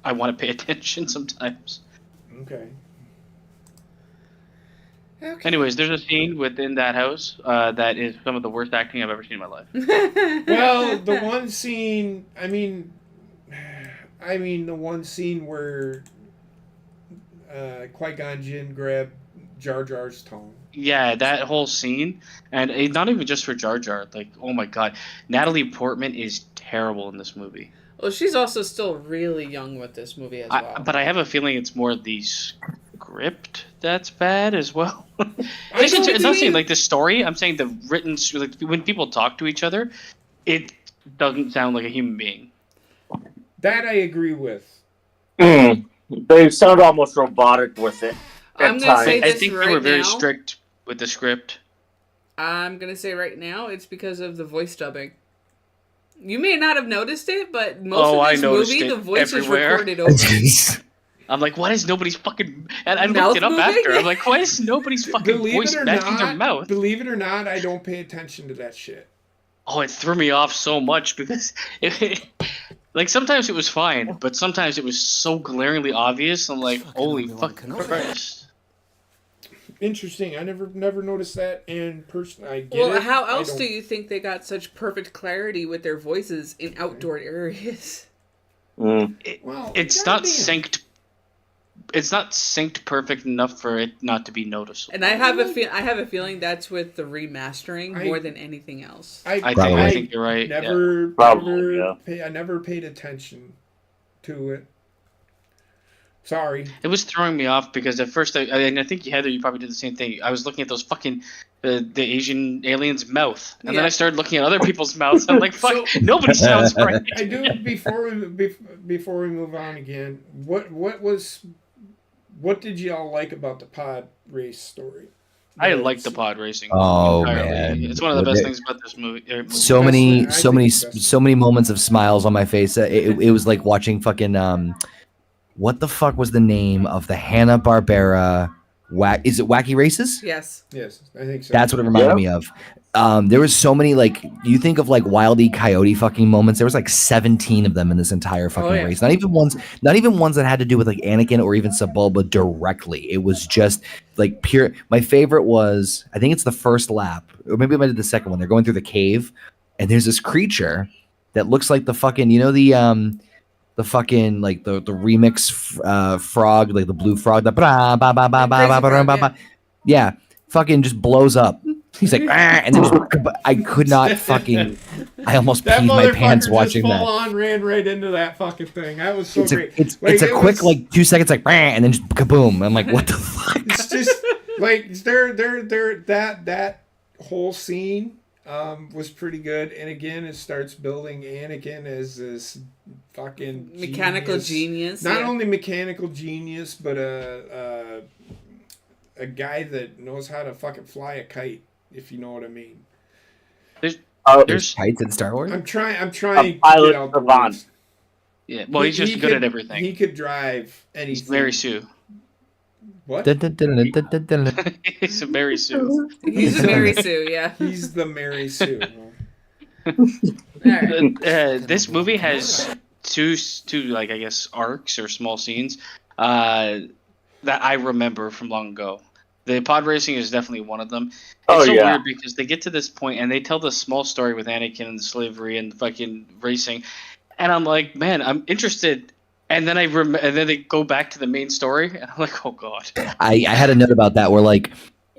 I want to pay attention sometimes. Okay. Okay. Anyways, there's a scene within that house that is some of the worst acting I've ever seen in my life. Well, the one scene, I mean, the one scene where Qui-Gon Jinn grabbed Jar Jar's tongue. Yeah, that whole scene, and not even just for Jar Jar. Like, oh my god, Natalie Portman is terrible in this movie. Well, she's also still really young with this movie as well. But I have a feeling it's more the script that's bad as well. I know It's what you not saying mean. like the story. I'm saying the written, like when people talk to each other, it doesn't sound like a human being. That I agree with. They sound almost robotic with it. I'm at gonna say times. I this think right they were very now. strict with the script. I'm gonna say right now it's because of the voice dubbing. You may not have noticed it, but most I of this noticed movie, it the voice everywhere. is recorded over. I'm like, why is nobody's fucking? And I Mouth looked it up moving? after. I'm like, why is nobody's fucking voice matching their mouth? believe it or not, I don't pay attention to that shit. Oh, it threw me off so much because, like, sometimes it was fine, but sometimes it was so glaringly obvious. I'm like, Fucking holy Obi-Wan fuck Kenobi. Christ! Interesting. I never noticed that in person. I get Well, it. how I else don't- do you think they got such perfect clarity with their voices in outdoor areas? Mm. Well, It's not goddamn. synced. It's not synced perfect enough for it not to be noticeable. And I have a feeling that's with the remastering more than anything else. I Probably. think you're right. Yeah. Probably, I never paid attention to it. Sorry. It was throwing me off because at first, and I think Heather, you probably did the same thing. I was looking at those fucking the Asian alien's mouth, and then Yeah. I started looking at other people's mouths. I'm like, fuck, So- nobody sounds right. I do before we move on again. What did y'all like about the pod race story? I like the pod racing. Oh, entirely. man. It's one of the best things about this movie. So Best many, thing- I so think many, it's best so many moments of smiles on my face. It was like watching fucking what the fuck was the name of the Hanna-Barbera is it Wacky Races? Yes. Yes, I think so. That's what it reminded me of. There was so many, like, you think of like Wile E. Coyote fucking moments. There was like 17 of them in this entire fucking yeah. race. Not even ones that had to do with like Anakin or even Sebulba directly. It was just like pure. My favorite was, I think it's the first lap, or maybe I might have the second one. They're going through the cave, and there's this creature that looks like the fucking, the fucking like the remix frog, like the blue frog, the yeah, fucking just blows up. He's like, and then I could not fucking. I almost That peed my pants motherfucker watching just that. full on ran right into that fucking thing. That was so It's a, great. it's Like, a it quick was- like 2 seconds, like, and then just kaboom. I'm like, what the fuck? It's just like they're that whole scene was pretty good. And again, it starts building Anakin as this fucking Mechanical genius. Not yeah. only mechanical genius, but a guy that knows how to fucking fly a kite, if you know what I mean. There's Kites in Star Wars. I'm trying A to pilot get out the savant. words. yeah. Well, he's just He good could- at everything. He could drive anything. He's Mary Sue. What? He's a Mary Sue. He's a Mary Sue, yeah. He's the Mary Sue. All right. This movie has two like I guess arcs or small scenes that I remember from long ago. The pod racing is definitely one of them. It's Oh, so yeah. weird because they get to this point and they tell this small story with Anakin and the slavery and fucking racing, and I'm like, man, I'm interested. And then and then they go back to the main story, and I'm like, oh god. I had a note about that where like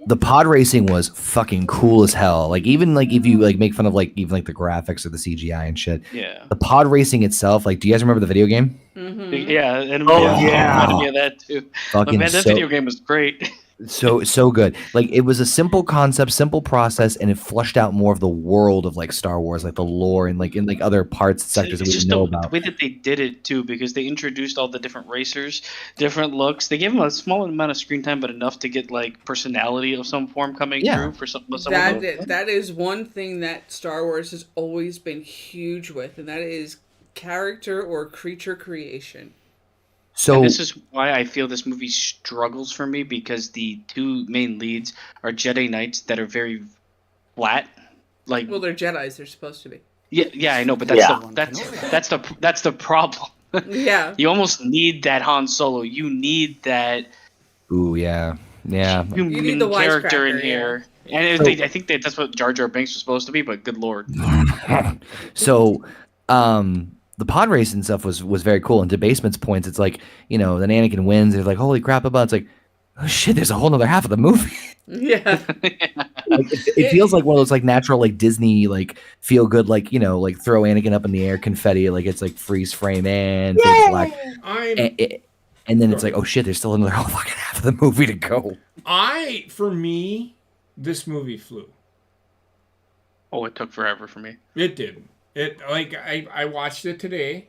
the pod racing was fucking cool as hell. Like even like if you like make fun of like even like the graphics or the CGI and shit. Yeah. The pod racing itself, like, do you guys remember the video game? Mm-hmm. Yeah. And Oh, yeah. yeah. Reminded me of that too. Fucking But man, that so- video game was great. So good. Like it was a simple concept, simple process, and it flushed out more of the world of like Star Wars, like the lore and like in like other parts and sectors that It's we just didn't know the about. way that they did it too, because they introduced all the different racers, different looks. They gave them a small amount of screen time, but enough to get like personality of some form coming Yeah. through for some of them. That is one thing that Star Wars has always been huge with, and that is character or creature creation. So And this is why I feel this movie struggles for me, because the two main leads are Jedi Knights that are very flat. Like, Well, they're Jedis. They're supposed to be. yeah, I know, but that's Yeah. that's the problem. Yeah. You almost need that Han Solo. You need that ooh, yeah. human need the character in wisecracker, here. And I think that's what Jar Jar Binks was supposed to be, but good lord. So, the pod race and stuff was very cool. And to Basement's points, it's like, then Anakin wins. They're like, holy crap! About it's like, oh shit! There's a whole other half of the movie. Yeah. Like, it feels like one of those like natural like Disney like feel good like throw Anakin up in the air, confetti, like it's like freeze frame and fade black, and then it's like, oh shit! There's still another whole fucking half of the movie to go. For me, this movie flew. Oh, it took forever for me. It did. I watched it today.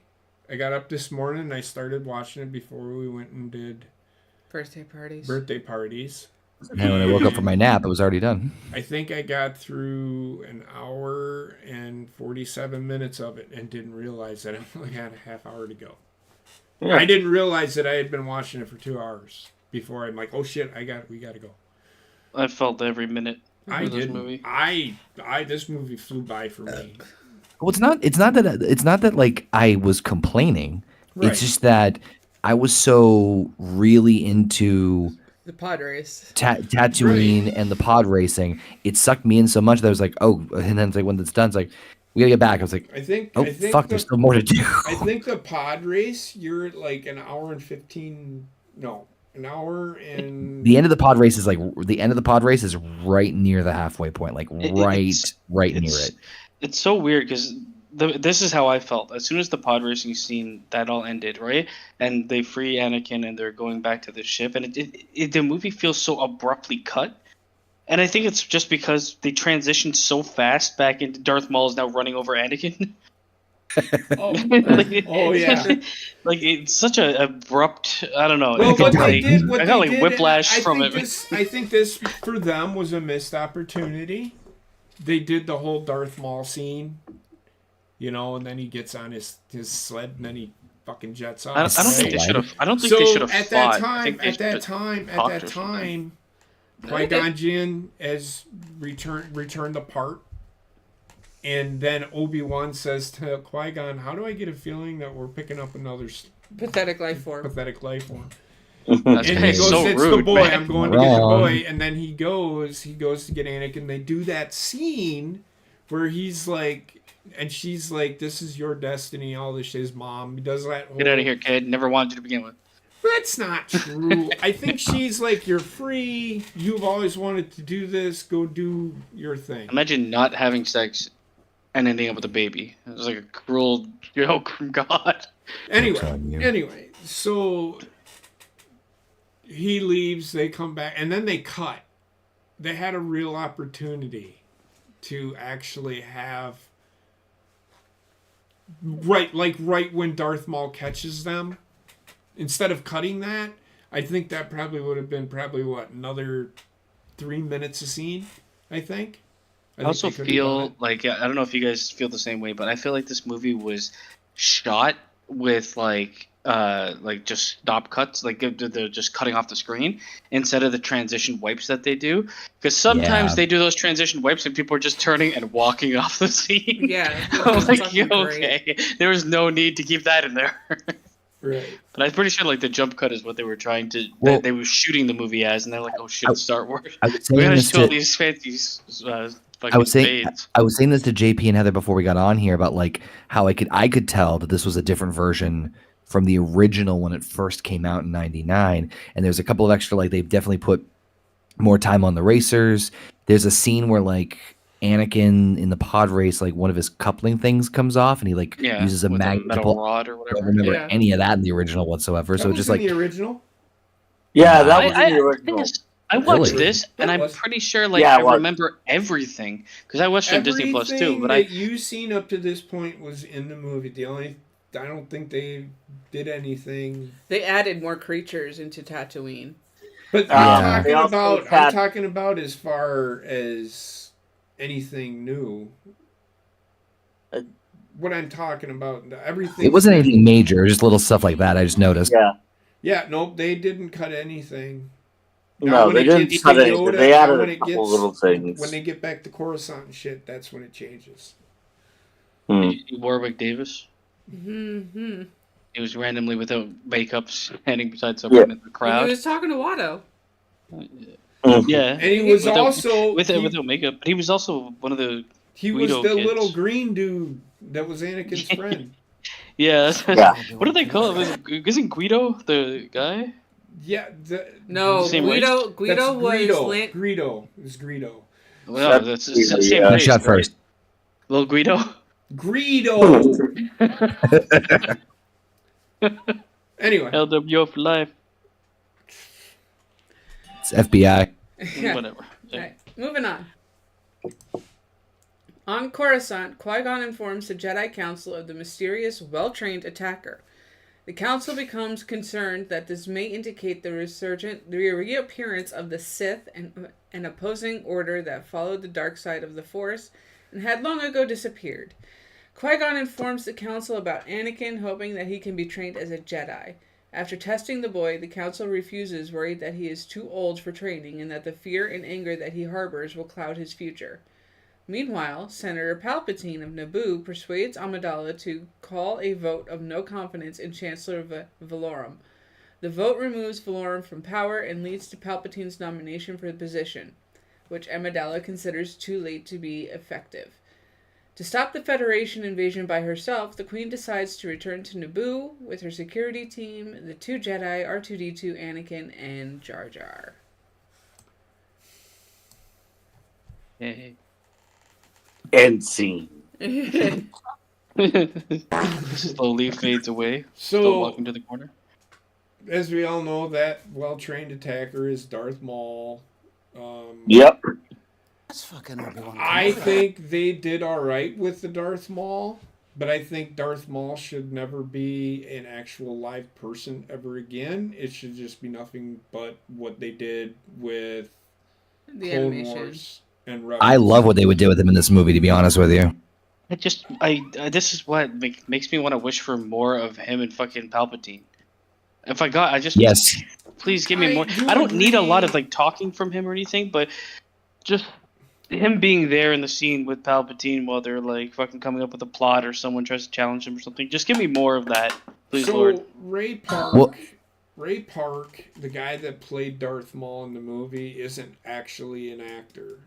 I got up this morning and I started watching it before we went and did Birthday parties. birthday parties. And when I woke up from my nap, it was already done. I think I got through an hour and 47 minutes of it and didn't realize that I only had a half hour to go. Yeah. I didn't realize that I had been watching it for 2 hours before I'm like, oh shit, we got to go. I felt every minute I of this didn't. movie. This movie flew by for me. Well, it's not that like I was complaining. Right. It's just that I was so really into The pod race. Tatooine and the pod racing. It sucked me in so much that I was like, oh, and then it's like when it's done, it's like we gotta get back. I was like, I think fuck, there's still more to do. I think the pod race, you're at like an hour and 15. No, an hour and. The end of the pod race is right near the halfway point, like right near it. It's so weird because this is how I felt. As soon as the pod racing scene, that all ended, right? And they free Anakin and they're going back to the ship. And the movie feels so abruptly cut. And I think it's just because they transitioned so fast back into Darth Maul is now running over Anakin. Oh, Like, oh yeah. like it's such a abrupt. I don't know. Well, I got what they like, did, I got like whiplash I from think it. I think this for them was a missed opportunity. They did the whole Darth Maul scene, and then he gets on his sled and then he fucking jets off. I don't think they right? should have. I don't think So they should have at fought. that I think time, they should have talked or something. Qui-Gon Jinn has returned the part, and then Obi-Wan says to Qui-Gon, "How do I get a feeling that we're picking up another Pathetic life form. pathetic life form?" That's And he goes, so "It's rude, the boy. man. I'm going to get the Wrong. boy." And then he goes to get Anakin. They do that scene where he's like, and she's like, "This is your destiny." All this shit. His mom. He does that. Whole, Get out of here, kid. Never wanted you to begin with. That's not true. I think she's like, "You're free. You've always wanted to do this. Go do your thing." Imagine not having sex and ending up with a baby. It was like a cruel, God. Anyway, so he leaves. They come back, and then they cut. They had a real opportunity to actually have right when Darth Maul catches them. Instead of cutting that, I think that probably would have been another 3 minutes a scene. I think. I also feel like, I don't know if you guys feel the same way, but I feel like this movie was shot with like just stop cuts, like they're just cutting off the screen instead of the transition wipes that they do. Because sometimes they do those transition wipes and people are just turning and walking off the scene. Yeah. I'm like, fucking okay, there was no need to keep that in there. Right. But I'm pretty sure like the jump cut is what they were trying to. Well- they were shooting the movie as, and they're like, "Oh shit, it's Star Wars. I was We saying gotta this show all to, these fancy fucking I was saying fades." I was saying this to JP and Heather before we got on here about like how I could tell that this was a different version from the original when it first came out in '99. And there's a couple of extra, like they've definitely put more time on the racers. There's a scene where like Anakin in the pod race, like one of his coupling things comes off, and he like uses a with magnet to metal pull. rod or I whatever. don't remember Yeah. any of that in the original whatsoever. So That just was like in the original. Yeah, that was in the the original. thing is, I watched Really? this, and That I'm was- pretty sure like Yeah, I it was. remember everything because I watched it on Disney Plus too. Everything But that you've seen up to this point was in the movie. I don't think they did anything. They added more creatures into Tatooine. But Yeah. I'm They also I'm had- talking about as far as anything new. What I'm talking about, everything. it wasn't anything major, it was just little stuff like that. I just noticed. Yeah. Yeah, nope, they didn't cut anything. No, when they it didn't gets cut to anything. Yoda, They now added when a it couple gets- little things. When they get back to Coruscant and shit, that's when it changes. Warwick Davis, Mm-hmm. he was randomly without makeup, standing beside someone in the He crowd. was talking to Watto. Yeah, And he was Without- also without makeup, but he was also one of the. he was Guido the kids. little green dude that was Anakin's friend. Yeah, Yeah. what do they call it? Isn't Guido the guy? Yeah, No, Same Guido. race? Guido that's was Greedo. Lan- Greedo. It was Greedo. Well, that's the same Yeah. race, Shot right? first. Little Guido. Greedo. Anyway, LWO for life. It's FBI. Yeah. Whatever. Alright, moving on. On Coruscant, Qui-Gon informs the Jedi Council of the mysterious, well-trained attacker. The Council becomes concerned that this may indicate the reappearance of the Sith and an opposing order that followed the dark side of the Force and had long ago disappeared. Qui-Gon informs the Council about Anakin, hoping that he can be trained as a Jedi. After testing the boy, the Council refuses, worried that he is too old for training and that the fear and anger that he harbors will cloud his future. Meanwhile, Senator Palpatine of Naboo persuades Amidala to call a vote of no confidence in Chancellor Valorum. The vote removes Valorum from power and leads to Palpatine's nomination for the position, which Amidala considers too late to be effective. To stop the Federation invasion by herself, the Queen decides to return to Naboo with her security team, the two Jedi, R2-D2, Anakin, and Jar Jar. Hey. End scene. Slowly fades away. Still so walking to the corner. as we all know, that well-trained attacker is Darth Maul. Yep. That's fucking Obi-Wan. I think they did all right with the Darth Maul. But I think Darth Maul should never be an actual live person ever again. It should just be nothing but what they did with The Clone animation. Wars and Rebels. I love what they would do with him in this movie, to be honest with you. This is what makes me want to wish for more of him and fucking Palpatine. Yes. Please give me I more. do I don't need a lot agree. of like talking from him or anything, but just him being there in the scene with Palpatine while they're like fucking coming up with a plot or someone tries to challenge him or something. Just give me more of that, please, So Lord. Ray Park, Well- the guy that played Darth Maul in the movie, isn't actually an actor.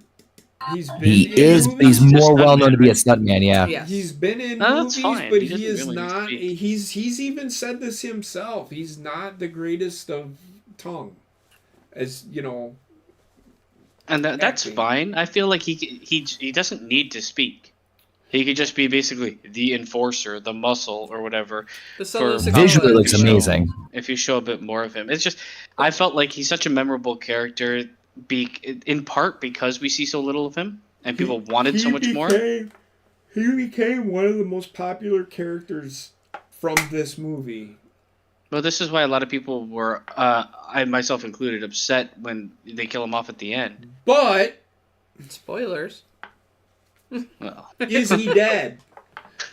He's been He in is, but he's movies. Just more well known to be a stuntman, stuntman, yeah. Yes. He's been in No, that's movies, fine. but He he doesn't is really not. speak. He's even said this himself. He's not the greatest of tongue, as you know. And that's acting. fine. I feel like he doesn't need to speak. He could just be basically the enforcer, the muscle, or whatever. The solo for- six Visually bullet. looks amazing. If you show a bit more of him, it's just I felt like he's such a memorable character, in part because we see so little of him and people wanted so much more. He became one of the most popular characters from this movie. But this is why a lot of people were, I myself included, upset when they kill him off at the end. But Spoilers. Well, is he dead?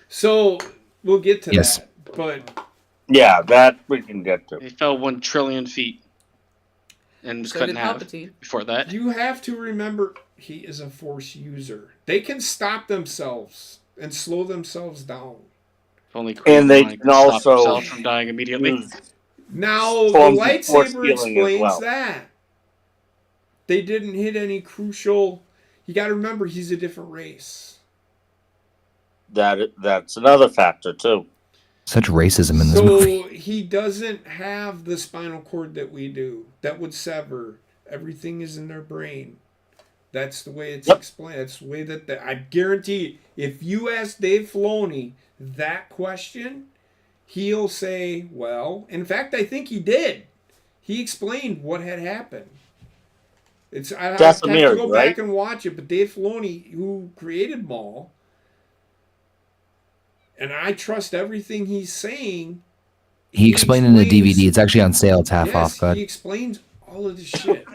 So we'll get to Yes. that. But Yeah, that we can get to. he fell 1 trillion feet and was So cut did in half Palpatine. before that. you have to remember, he is a Force user. They can stop themselves and slow themselves down. If only And they Qui-Gon can could stop also himself from dying immediately. Use Now, the Forms of force lightsaber healing as explains well. that. They didn't hit any crucial... You got to remember, he's a different race. that's another factor too. Such racism in this movie. So he doesn't have the spinal cord that we do. That would sever. Everything is in their brain. That's the way it's Yep. explained. That's the way that I guarantee, if you ask Dave Filoni that question, he'll say, well, in fact, I think he did. He explained what had happened. I have to Dathomir, go right? back and watch it, but Dave Filoni, who created Maul, and I trust everything he's saying. He explained in the explains- DVD. It's actually on sale. It's half off. Go He ahead. explains all of this shit.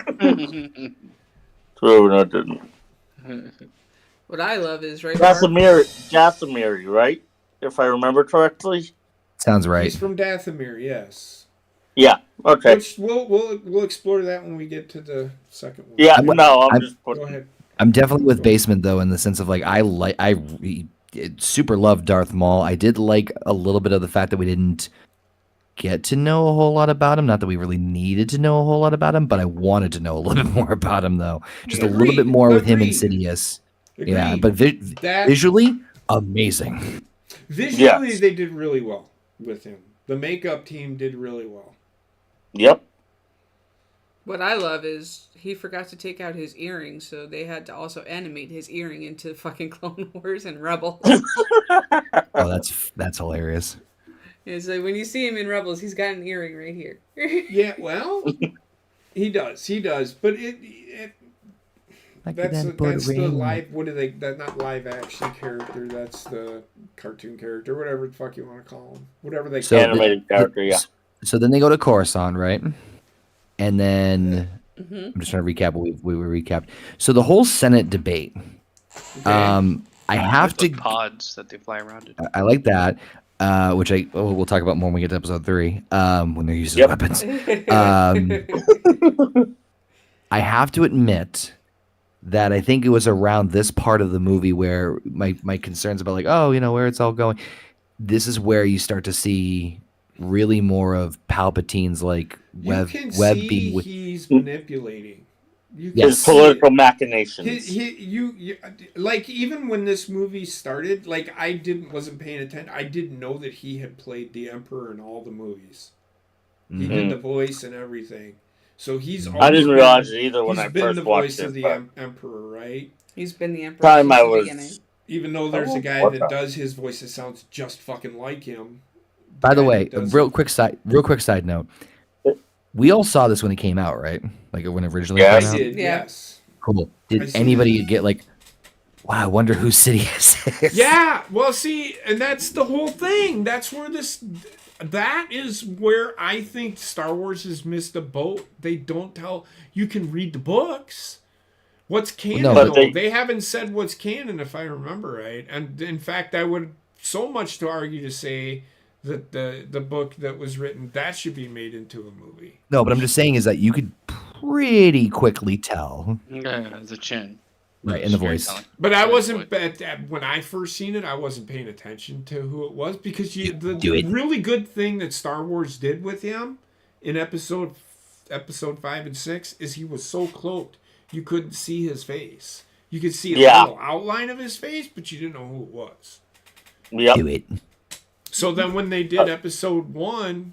True, no, didn't. What I love is right Mark, Dathomir, right? If I remember correctly. Sounds right. He's from Dathomir, yes. Yeah. Okay. Which we'll explore that when we get to the second one. Yeah. I'm- No, I'm I'm- just Go putting. ahead. I'm definitely with Basement though, in the sense of like I super love Darth Maul. I did like a little bit of the fact that we didn't get to know a whole lot about him. Not that we really needed to know a whole lot about him, but I wanted to know a little bit more about him though. Just a little bit more with him and Agreed. Sidious. Yeah, Agreed. but That visually amazing. visually Yes. they did really well with him. The makeup team did really well. Yep. what I love is he forgot to take out his earring, so they had to also animate his earring into fucking Clone Wars and Rebels. Oh, that's hilarious. It's like when you see him in Rebels, he's got an earring right here. Yeah, well, he does, but Like that's that the ring. live. What are they? That's not live action character. That's the cartoon character, whatever the fuck you want to call him. Whatever they So call him. Animated character, yeah. So then they go to Coruscant, right? And then Mhm. I'm just trying to recap what we recapped. So the whole Senate debate. I have The to. pods that they fly around in. I like that, which we'll talk about more when we get to episode 3. When they're using Yep. weapons. I have to admit that I think it was around this part of the movie where my concerns about like, oh, where it's all going. This is where you start to see really more of Palpatine's like web you can web see being. he's manipulating. You can Yes. His see political it. machinations. You like even when this movie started, like I wasn't paying attention. I didn't know that he had played the Emperor in all the movies. He Mhm. did the voice and everything. So he's. I always didn't been- realize it either when he's I been first the watched voice of it. the But Emperor, right? He's been the Emperor time since I the was. beginning. Even though there's a guy what that the- does his voice that sounds just fucking like him. By the guy way, that does real it- quick side note. We all saw this when it came out, right? Like when it originally Yes. I came out. did, Yeah. yes. Cool. I Did see anybody get like, wow, I wonder who Sidious 6. Yeah, well, see, and that's the whole thing. That is where I think Star Wars has missed a boat. They don't tell. You can read the books. What's canon, No, but though? They haven't said what's canon, if I remember right. And in fact, I would so much to argue to say that the book that was written, that should be made into a movie. No, but I'm just saying is that you could pretty quickly tell, The chin. right, in the voice. But I wasn't when I first seen it. I wasn't paying attention to who it was because the really good thing that Star Wars did with him in episode 5 and 6 is he was so cloaked you couldn't see his face. You could see a little outline of his face, but you didn't know who it was. Yep. Do it. So then when they did episode 1,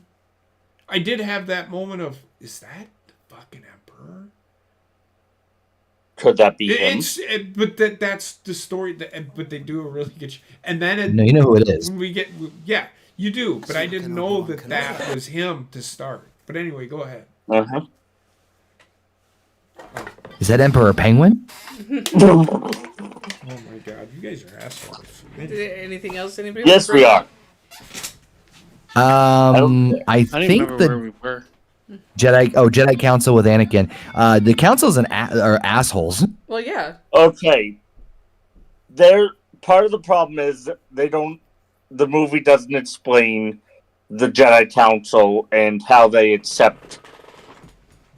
I did have that moment of, is that the fucking Emperor? Could that be him? But that's the story. But they do a really good. And then No, you know who it is. Yeah, you do. But I didn't know that was him to start. But anyway, go ahead. Uh-huh. Is that Emperor Penguin? Oh my god, you guys are assholes. Anything else? Anybody? Yes, we are. I I didn't think remember the where we were. Jedi Council with Anakin. The Council's are assholes. Well, yeah. Okay. Part of the problem is the movie doesn't explain the Jedi Council and how they accept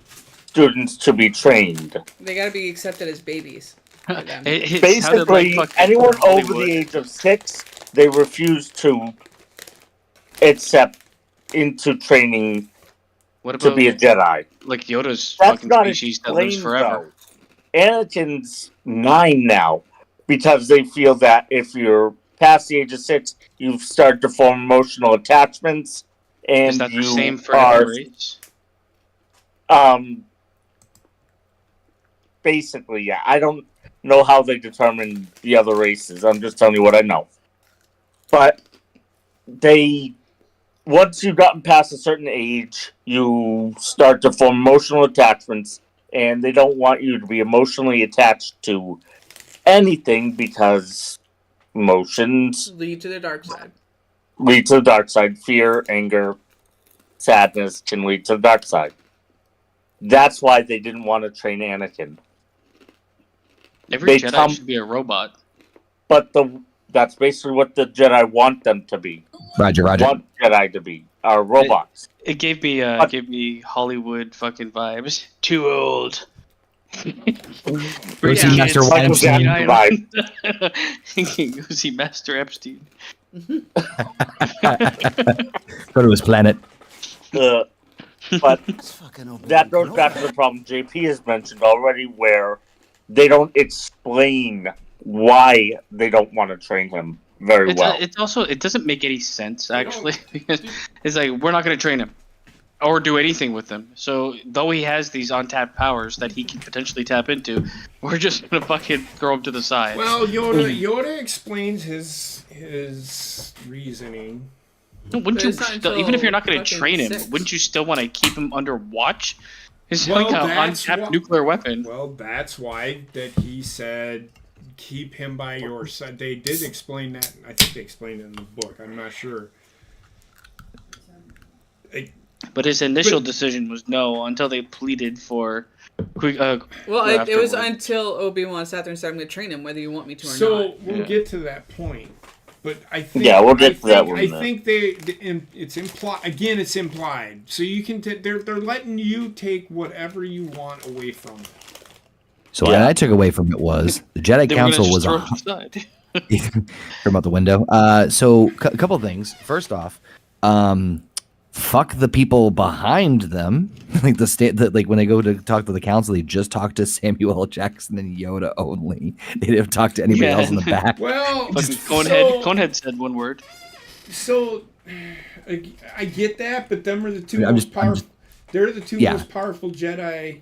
students to be trained. They gotta be accepted as babies. for them. It sounded Basically, like fucking anyone over Hollywood. the age of 6, they refuse to accept into training What to about be a Jedi. like Yoda's That's fucking not species that lives explained, forever? though. Anakin's 9 now because they feel that if you're past the age of 6, you start to form emotional attachments, and Is that you the same for are every race? basically, yeah. I don't know how they determine the other races. I'm just telling you what I know. But once you've gotten past a certain age, you start to form emotional attachments, and they don't want you to be emotionally attached to anything because emotions Lead to the dark side. lead to the dark side. Fear, anger, sadness can lead to the dark side. That's why they didn't want to train Anakin. Every they Jedi come- should be a robot. But that's basically what the Jedi want them to be. Roger. Want Jedi to be are robots. It gave me Hollywood fucking vibes. Too old. Go see Master Michael Weinstein. Jackson vibe. Go see Master Epstein. Go to his planet. But It's fucking Obi-Wan that goes back to Kenobi. the problem JP has mentioned already, where they don't explain why they don't want to train him very well. It's also, it doesn't make any sense actually, because it's like we're not going to train him or do anything with him. So though he has these untapped powers that he can potentially tap into, we're just gonna fucking throw him to the side. Well, Yoda explains his reasoning. No, wouldn't But you it's not still, even if you're not going to until train him, 6. wouldn't you still want to keep him under watch? He's Well, like an that's untapped what- nuclear weapon. Well, that's why that he said keep him by your side. They did explain that. I think they explained it in the book. I'm not sure. But his initial decision was no until they pleaded for. Well, Or it was afterward. until Obi-Wan sat there and said, "I'm going to train him, whether you want me to or So not." we'll Yeah. get to that point. But I think Yeah, we'll get to that one I then. think it's implied. Again, it's implied. So you can they're letting you take whatever you want away from it. So what I took away from it was the Jedi They were gonna Council just was throw a him aside. from out the window. So a couple of things. First off, fuck the people behind them. Like like when they go to talk to the council, they just talk to Samuel L. Jackson and Yoda only. They didn't talk to anybody Yeah. else in the back. Well, Fucking so, Conehead said one word. So I get that, but them are the two I'm most just- powerful. They're the two Yeah. most powerful Jedi.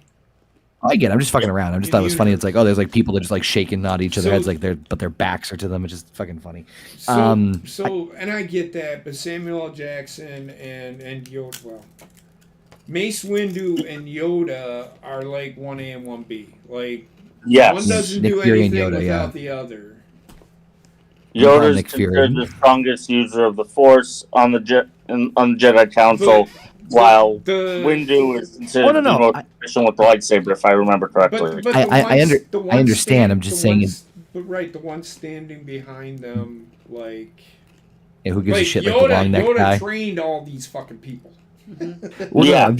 I get it. I'm just fucking around. I just thought it was funny. It's like, oh, there's like people that just like shaking, nod each other So- heads, like but their backs are to them. It's just fucking funny. So, and I get that, but Samuel L. Jackson and Yoda, well, Mace Windu and Yoda are like 1A and 1B. Like, Yes. one doesn't Nick do Fury and anything Yoda, without yeah. the other. Yoda is Nick Fury. considered the strongest user of the Force on the Jedi Council, while Windu is considered the most efficient with the lightsaber, if I remember correctly. But I understand. I'm just saying. But the one standing behind them, like. Yeah, who gives a shit? Yoda, Like the long neck Yoda guy. trained all these fucking people. Well, yeah. No,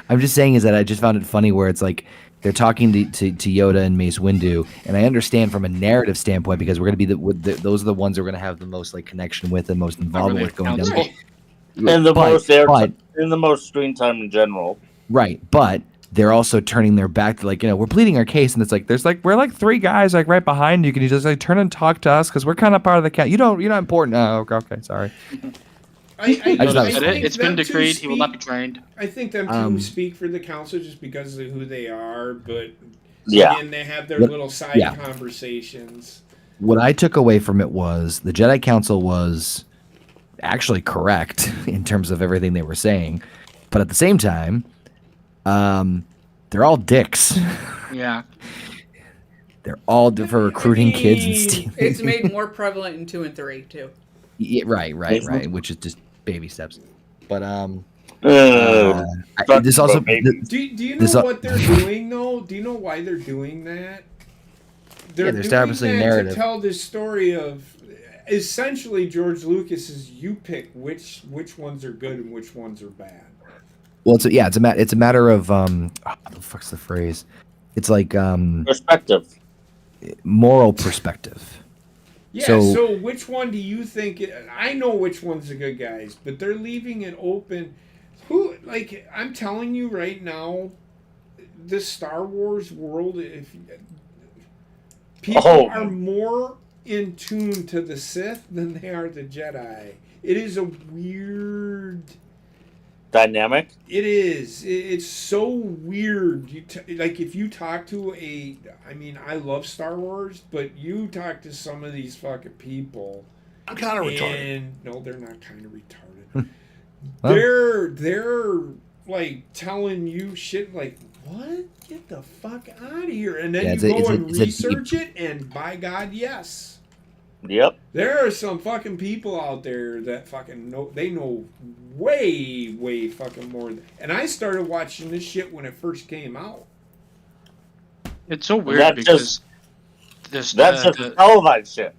I'm just saying is that I just found it funny where it's like they're talking to Yoda and Mace Windu, and I understand from a narrative standpoint because we're going to be those are the ones we're going to have the most like connection with and most involvement with going down. And the most screen time in general. Right, but they're also turning their back to like, we're pleading our case, and it's like we're like three guys like right behind you. Can you just like turn and talk to us because we're kind of part of the count? You're not important. Oh, okay, sorry. It's been decreed. He will not be trained. I think them two speak for the council just because of who they are, but yeah, again, they have their little side conversations. What I took away from it was the Jedi Council was actually correct in terms of everything they were saying, but at the same time, they're all dicks. Yeah. They're all for recruiting kids and stealing. It's made more prevalent in 2 and 3 too. Yeah, right. Which is just baby steps. But this also. Do you know what they're doing though? Do you know why they're doing that? They're establishing a narrative to tell this story of essentially George Lucas's. You pick which ones are good and which ones are bad. Well, it's a matter of what the fuck's the phrase? It's like perspective, moral perspective. Yeah. So which one do you think? I know which one's the good guys, but they're leaving it open. Who I'm telling you right now, this Star Wars world, if people are more in tune to the Sith than they are the Jedi. It is a weird dynamic. It is. It's so weird. If you talk to I love Star Wars, but you talk to some of these fucking people. I'm kind of retarded. No, they're not kind of retarded. They're like telling you shit like, what? Get the fuck out of here. And then you go and research it, and by God, yes. Yep. There are some fucking people out there that fucking know. They know way, way fucking more. And I started watching this shit when it first came out. It's so weird because that's just televised shit.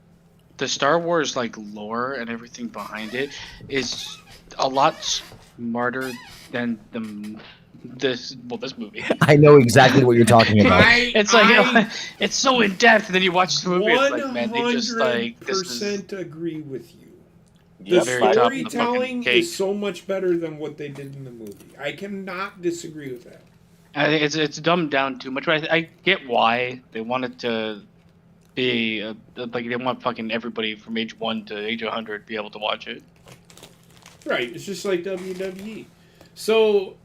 The Star Wars lore and everything behind it is a lot smarter than this movie. I know exactly what you're talking about. It's so in depth, and then you watch the movie. It's like, man, they just this is agree with you. The storytelling is so much better than what they did in the movie. I cannot disagree with that. I think it's dumbed down too much, but I get why they wanted to be they want fucking everybody from age 1 to age 100 be able to watch it. Right, it's just like WWE. So,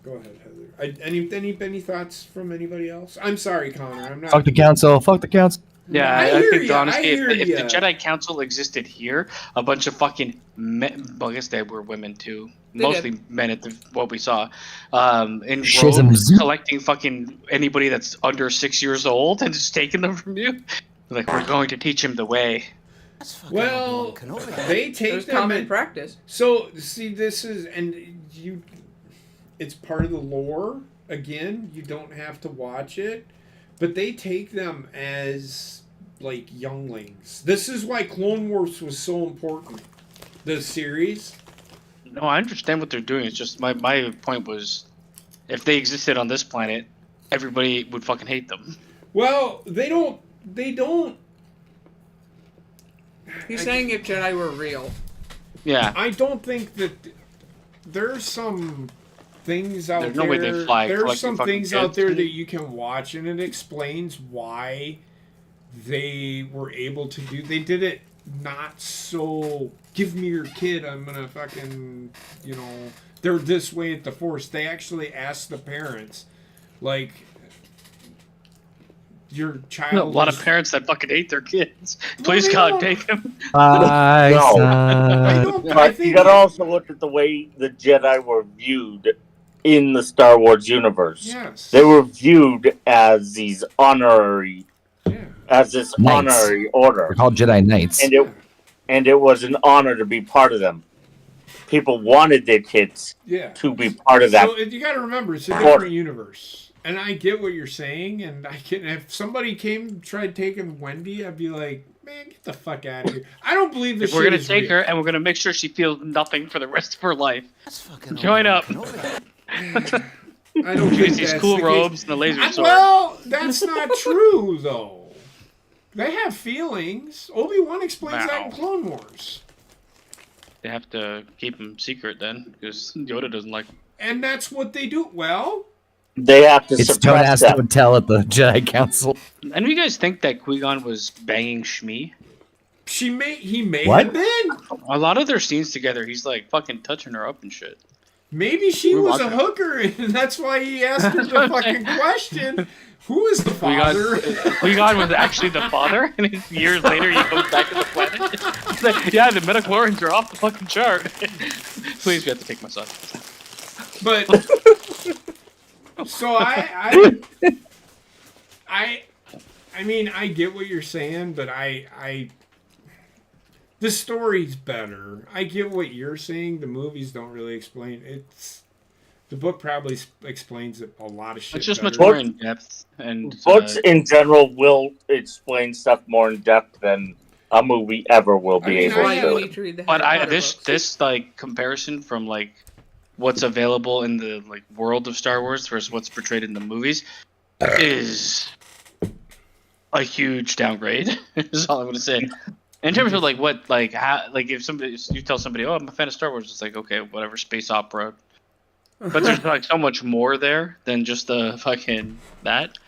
go ahead, Heather. Any thoughts from anybody else? I'm sorry, Connor. I'm not. Fuck the council. Fuck the council. Yeah, I think honestly, if the Jedi Council existed here, a bunch of fucking men, well, I guess they were women too, mostly men at what we saw, in robes, collecting fucking anybody that's under 6 years old and just taking them from you. Like, we're going to teach him the way. Well, they take them common practice. So, see, this is, it's part of the lore. Again, you don't have to watch it. But they take them as, younglings. This is why Clone Wars was so important. The series. No, I understand what they're doing. It's just my point was, if they existed on this planet, everybody would fucking hate them. Well, they don't. He's saying if Jedi were real. Yeah. I don't think that there's some things out there. There's no way they fly. There's some things out there that you can watch, and it explains why they were able to do. They did it not so. Give me your kid. I'm gonna fucking. They're this way at the Force. They actually asked the parents, your child. A lot of parents that fucking hate their kids. Please, God, take him. I think you gotta also look at the way the Jedi were viewed in the Star Wars universe. Yes. They were viewed as these honorary as this Knights. honorary order, They're called Jedi Knights. and it was an honor to be part of them. People wanted their kids to be part of that. So you got to remember, it's a different universe, and I get what you're saying. And I can, if somebody tried taking Wendy, I'd be like, man, get the fuck out of here. I don't believe this. We're gonna take her, and we're gonna make sure she feels nothing for the rest of her life. Join up. I don't think these that's cool the robes case. and the laser sword. Well, that's not true, though. They have feelings. Obi-Wan explains that in Clone Wars. They have to keep them secret then, because Yoda doesn't like them. And that's what they do. Well, they have to It's suppress Tona's them. tell at the Jedi Council. And do you guys think that Qui-Gon was banging Shmi? he may What? have been. A lot of their scenes together, he's like fucking touching her up and shit. Maybe she We're was a watching. hooker, and that's why he asked her the fucking question. Who is the father? Qui-Gon was actually the father, and years later he goes back to the planet. He's like, yeah, the midichlorians are off the fucking chart. Please, we have to take my son. But so I mean, I get what you're saying, but the story's better. I get what you're saying. The movies don't really explain it. The book probably explains it a lot of shit. It's just better. much more in depth, and Books in general will explain stuff more in depth than a movie ever will be able Why do we to. need to read the But Harry Potter this books? like comparison from like what's available in the like world of Star Wars versus what's portrayed in the movies is a huge downgrade. Is all I'm gonna say. In terms of like what like how like if you tell somebody, oh, I'm a fan of Star Wars, it's like, okay, whatever, space opera. But there's like so much more there than just the fucking that.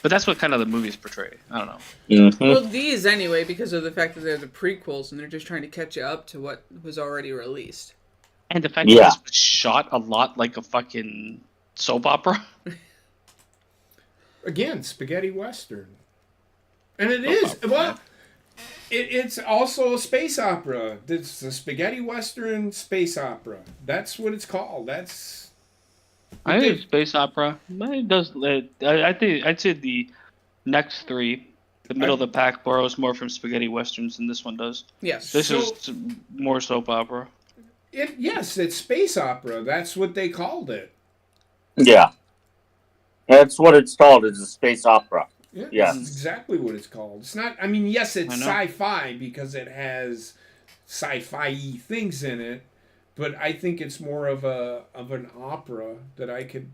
But that's what kind of the movies portray. I don't know. Mhm. Well, these anyway, because of the fact that they're the prequels and they're just trying to catch you up to what was already released. And the fact that this was shot a lot like a fucking soap opera. Again, spaghetti western, and it is well. It's also a space opera. It's a spaghetti western space opera. That's what it's called. I think space opera. It does. I think I'd say the next three, the middle of the pack, borrows more from spaghetti westerns than this one does. Yes. This is more soap opera. Yes, it's space opera. That's what they called it. Yeah. That's what it's called, is a space opera. Yeah, Yes. That's exactly what it's called. It's not. I mean, yes, it's I know. sci-fi because it has sci-fi things in it, but I think it's more of an opera that I could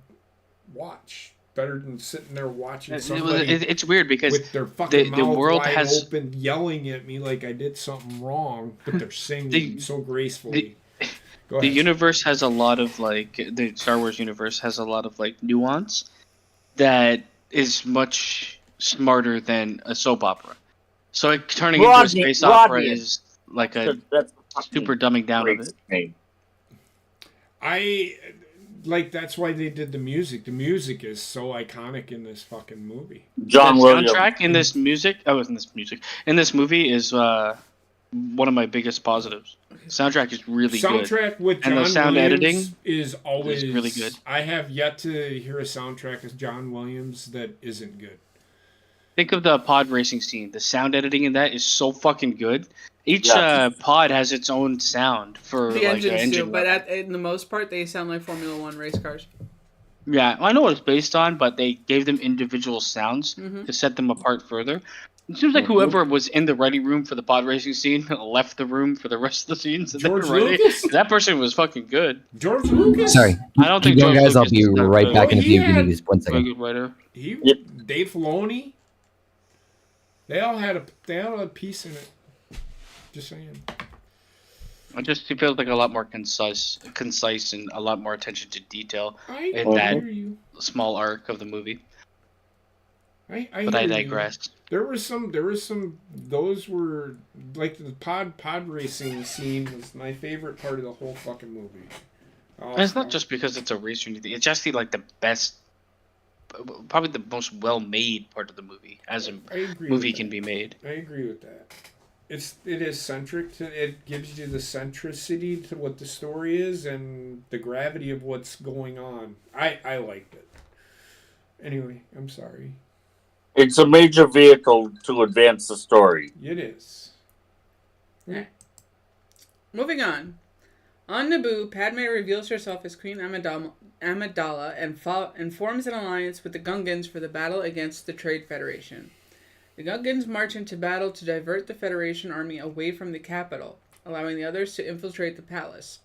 watch better than sitting there watching somebody It's weird because with their fucking the mouth world wide has open, yelling at me like I did something wrong, but they're singing so gracefully. Go the ahead. universe has a lot of like the Star Wars universe has a lot of like nuance that is much smarter than a soap opera. So like, turning into a space opera is like a That's super dumbing down of great it. name. I like that's why they did the music. The music is so iconic in this fucking movie. John The Williams. soundtrack in this movie is one of my biggest positives. Soundtrack is really good. Soundtrack with John And the sound Williams editing is always really good. I have yet to hear a soundtrack of John Williams that isn't good. Think of the pod racing scene. The sound editing in that is so fucking good. Each Yeah. pod has its own sound for The like engines an engine. do, but in the most part, they sound like Formula One race cars. Yeah, I know what it's based on, but they gave them individual sounds Mhm. to set them apart further. It seems like whoever was in the writing room for the pod racing scene left the room for the rest of the scenes. And they George were writing. Lucas? That person was fucking good. George Lucas? Sorry. I don't think Keep going, George guys. I'll Lucas be is that right good. back in a Well, few. he Give me had- just one Very second. good writer. Yep. Dave Filoni. They all had a piece in it. Just saying. He feels like a lot more concise, and a lot more attention to detail. I In that- hear you. Small arc of the movie. I But I hear you. digress. There was some. Those were like the pod racing scene was my favorite part of the whole fucking movie. And it's not just because it's a race or anything. It's just like the best, probably the most well-made part of the movie, as a I agree movie with can that. be made. I agree with that. It is centric to it gives you the centricity to what the story is and the gravity of what's going on. I liked it. Anyway, I'm sorry. It's a major vehicle to advance the story. It is. Moving on. On Naboo, Padme reveals herself as Queen Amidala and forms an alliance with the Gungans for the battle against the Trade Federation. The Gungans march into battle to divert the Federation army away from the capital, allowing the others to infiltrate the palace.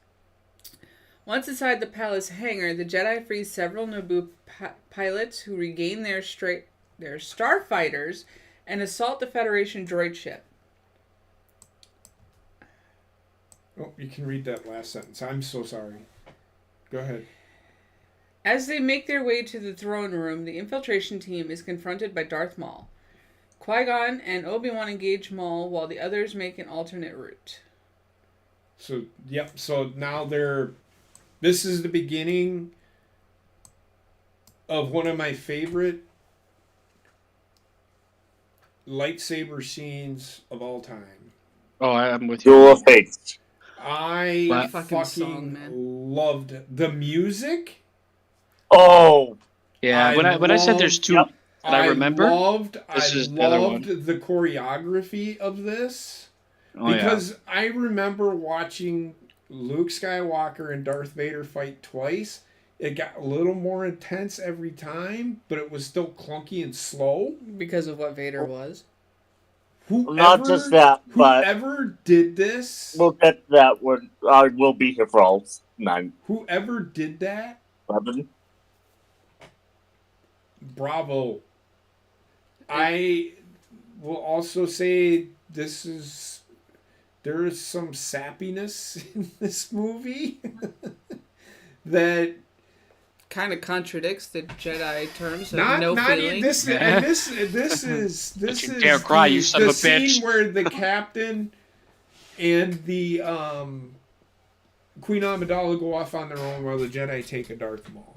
Once inside the palace hangar, the Jedi free several Naboo pilots who regain their starfighters and assault the Federation droid ship. Oh, you can read that last sentence. I'm so sorry. Go ahead. As they make their way to the throne room, the infiltration team is confronted by Darth Maul. Qui-Gon and Obi-Wan engage Maul while the others make an alternate route. So, yep. So now this is the beginning of one of my favorite lightsaber scenes of all time. Oh, I'm with you. Duel of Fates. I Fucking fucking song, man. loved the music. Oh, Yeah, when I said there's two Yep. that I remember, I loved the other one. the choreography of this Oh, because I remember watching Luke Skywalker and Darth Vader fight twice. It got a little more intense every time, but it was still clunky and slow. Because of what Vader was. not just that, but whoever did this, we'll get to that when I will be here for all 9, whoever did that, 11. bravo. I will also say there is some sappiness in this movie that Kind of contradicts the Jedi terms of not no feeling. this is you dare cry, you son the of a bitch. scene where the captain and the Queen Amidala go off on their own while the Jedi take a Darth Maul.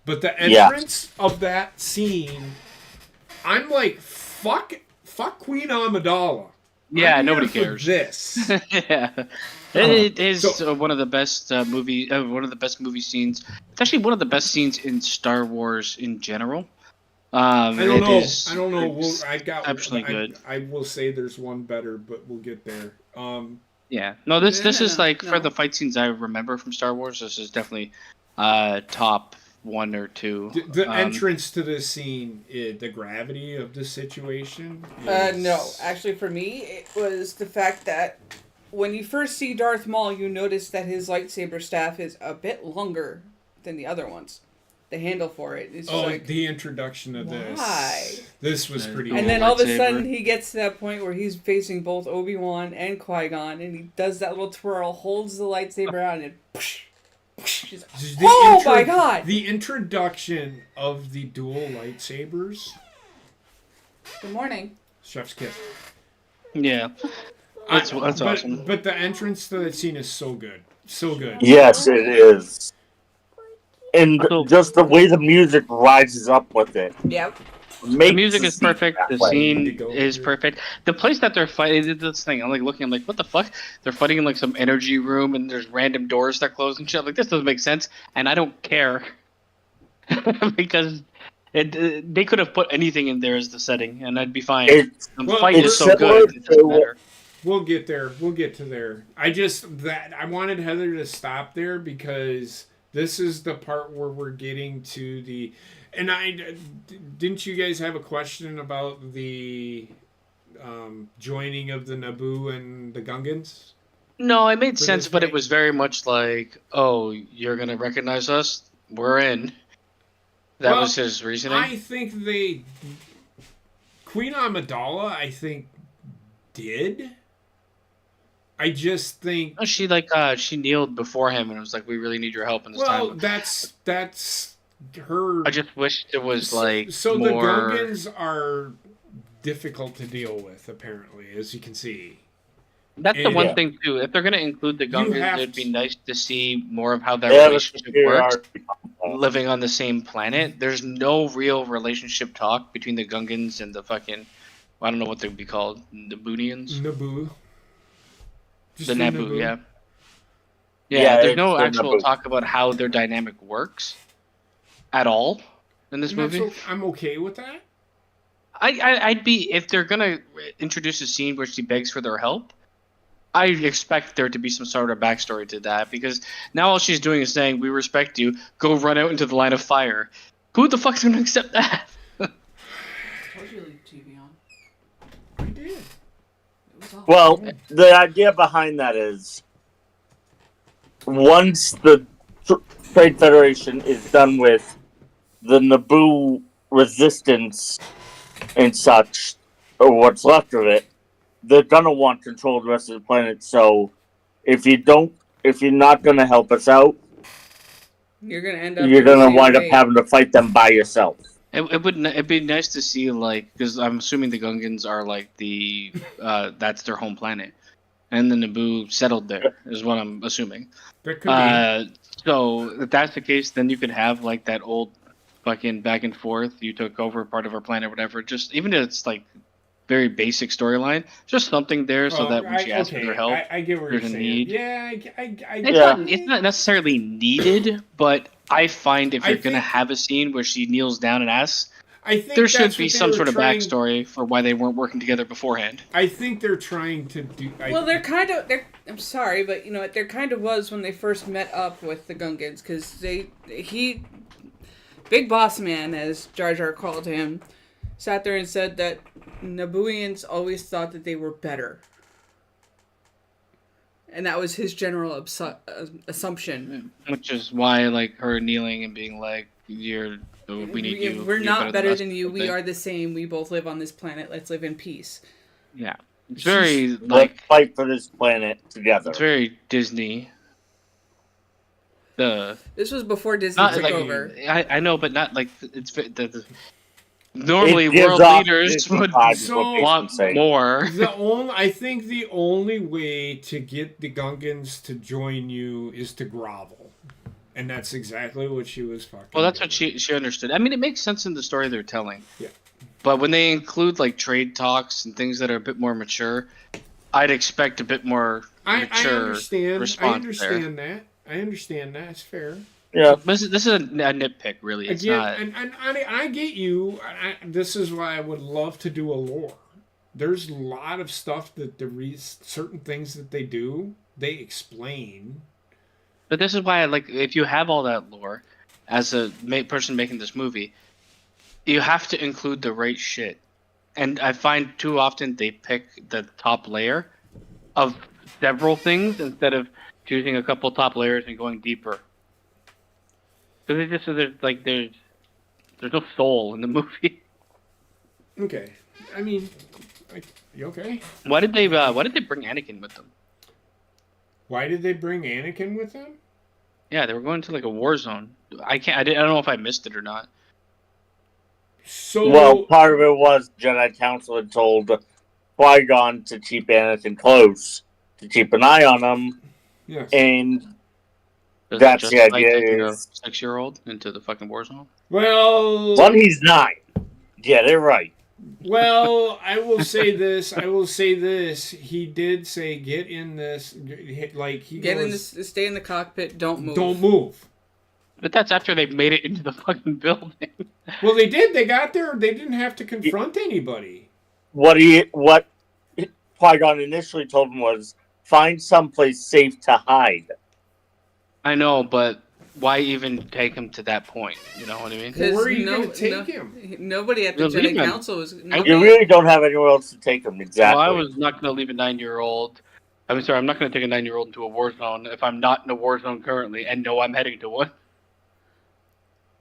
But the entrance of that scene, I'm like, fuck Queen Amidala. Yeah, I'm nobody here for cares. This. yeah, it is one of the best one of the best movie scenes. It's actually one of the best scenes in Star Wars in general. I don't know. It's I got absolutely good. I will say there's one better, but we'll get there. Yeah, no, this is like No. for the fight scenes I remember from Star Wars. This is definitely top 1 or 2. The entrance to this scene, the gravity of the situation. No. Actually, for me, it was the fact that when you first see Darth Maul, you notice that his lightsaber staff is a bit longer than the other ones. The handle for it is like... the introduction of why? This was pretty. And then all of a lightsaber. sudden, he gets to that point where he's facing both Obi-Wan and Qui-Gon, and he does that little twirl, holds the lightsaber out, and poosh, poosh, he's like, my god! The introduction of the dual lightsabers. Good morning. Chef's kiss. Yeah, that's awesome. But the entrance to that scene is so good. So good. Yes, it is. And just the way the music rises up with it. Yep. The music is scene perfect. that The way. scene is perfect. The place that they're fighting, this thing, I'm like looking, I'm like, what the fuck? They're fighting in like some energy room, and there's random doors that close and shit. I'm like, this doesn't make sense, and I don't care because they could have put anything in there as the setting, and I'd be fine. The fight is so good. It doesn't matter. We'll get there. We'll get to there. I wanted Heather to stop there because this is the part where we're getting to the. And didn't you guys have a question about the joining of the Naboo and the Gungans? No, it made For sense, this but fight? it was very much like, oh, you're gonna recognize us? We're in. That was his reasoning. I think Queen Amidala, I think, did. I just think. No, she kneeled before him and was like, "We really need your help in this time." That's her. I just wish it was like so more. the Gungans are difficult to deal with, apparently, as you can see. That's the and- one thing too. If they're gonna include the Gungans, have it'd be to- nice to see more of how that Yeah, relationship works. works. Living on the same planet, there's no real relationship talk between the Gungans and the fucking. I don't know what they'd be called. The Boonians. Naboo. Just The the Naboo, yeah. Yeah, Yeah, there's it's no the actual Naboo. talk about how their dynamic works at all in this And movie. I'm okay with that. I'd be, if they're gonna introduce a scene where she begs for their help, I expect there to be some sort of backstory to that, because now all she's doing is saying, "We respect you. Go run out into the line of fire." Who the fuck's gonna accept that? I told you to leave TV on. I did. It was off. Well, the idea behind that is once the Trade Federation is done with the Naboo resistance and such, or what's left of it, they're gonna want control of the rest of the planet. So if you're not gonna help us out, You're gonna end up. you're gonna losing wind up weight. having to fight them by yourself. It'd be nice to see, like, because I'm assuming the Gungans are like the that's their home planet, and the Naboo settled there is what I'm assuming. That could be. So if that's the case, then you could have like that old fucking back and forth. You took over part of our planet, whatever. Just even if it's like very basic storyline, just something there so that when she asks for their help, I get what you're there's a saying. need. Yeah, It's not necessarily needed, but I find if you're gonna have a scene where she kneels down and asks, I think there should that's be what they some were sort of trying- backstory for why they weren't working together beforehand. I think they're trying to do. Well, they're I'm sorry, but you know what? There kind of was when they first met up with the Gungans, because Big Boss Man, as Jar Jar called him, sat there and said that Nabooians always thought that they were better. And that was his general assumption. Which is why, like, her kneeling and being like, we need you. We're you're not better us," than you. sort of We thing. are the same. We both live on this planet. Let's live in peace. Yeah. It's very, Let's like, fight for this planet together. it's very Disney. This was before Disney Not took like, over. I know, but not like, normally It gives world off leaders Disney would vibes, is what makes want them say. more. I think the only way to get the Gungans to join you is to grovel, and that's exactly what she was fucking. Well, that's what doing. she understood. I mean, it makes sense in the story they're telling. Yeah. But when they include like trade talks and things that are a bit more mature, I'd expect a bit more I mature understand. response there. I understand that. It's fair. Yeah. This is a nitpick, really. It's Again, not. and I get you. This is why I would love to do a lore. There's a lot of stuff that certain things that they do, they explain. But this is why, like, if you have all that lore, as a person making this movie, you have to include the right shit. And I find too often they pick the top layer of several things instead of choosing a couple top layers and going deeper. Because there's no soul in the movie. Okay, I mean, you okay? Why did they bring Anakin with them? Why did they bring Anakin with them? Yeah, they were going to like a war zone. I don't know if I missed it or not. So Well, part of it was Jedi Council had told Qui-Gon to keep Anakin close, to keep an eye on him, yes. and Does That's that the justify idea taking a is- 6-year-old into the fucking war zone? Well, one, he's 9. Yeah, they're right. Well, I will say this. He did say, "Get in this." Like he Get in goes, this, stay in the cockpit. Don't move. Don't move. But that's after they've made it into the fucking building. Well, they did. They got there. They didn't have to confront anybody. What Qui-Gon initially told him was, find someplace safe to hide. I know, but why even take him to that point? You know what I mean? Well, where are you gonna take him? Nobody at the You'll leave Jedi him. Council was. You nobody- really don't have anywhere else to take him, exactly. Well, I was not going to leave a 9-year-old. I'm sorry, I'm not going to take a 9-year-old into a war zone if I'm not in a war zone currently and know I'm heading to one.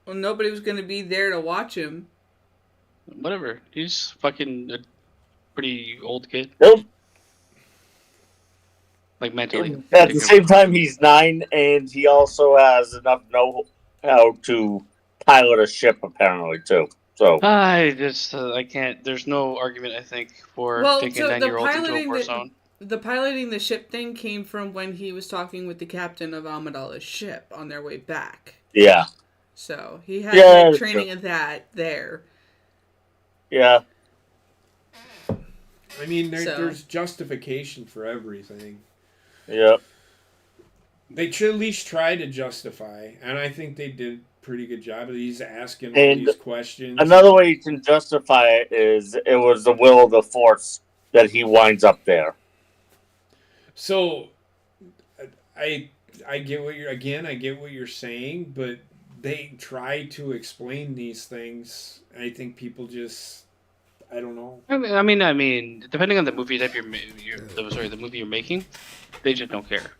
Well, nobody was going to be there to watch him. Whatever. He's fucking a pretty old kid. Nope. Like mentally. At the same time, he's 9, and he also has enough know-how to pilot a ship, apparently, too. So, I can't. There's no argument, I think, for Well, taking so a the 9-year-old into a piloting war the- zone. The piloting the ship thing came from when he was talking with the captain of Amidala's ship on their way back. yeah. So he had Yeah, like, that's training of that there. Yeah. I mean, So- there's justification for everything. Yeah. They should at least try to justify, and I think they did pretty good job. He's asking all And these questions. another way you can justify it is it was the will of the Force that he winds up there. So, I get what you're saying, but they try to explain these things. I think people just, I don't know. I mean, depending on the movie type the movie you're making, they just don't care.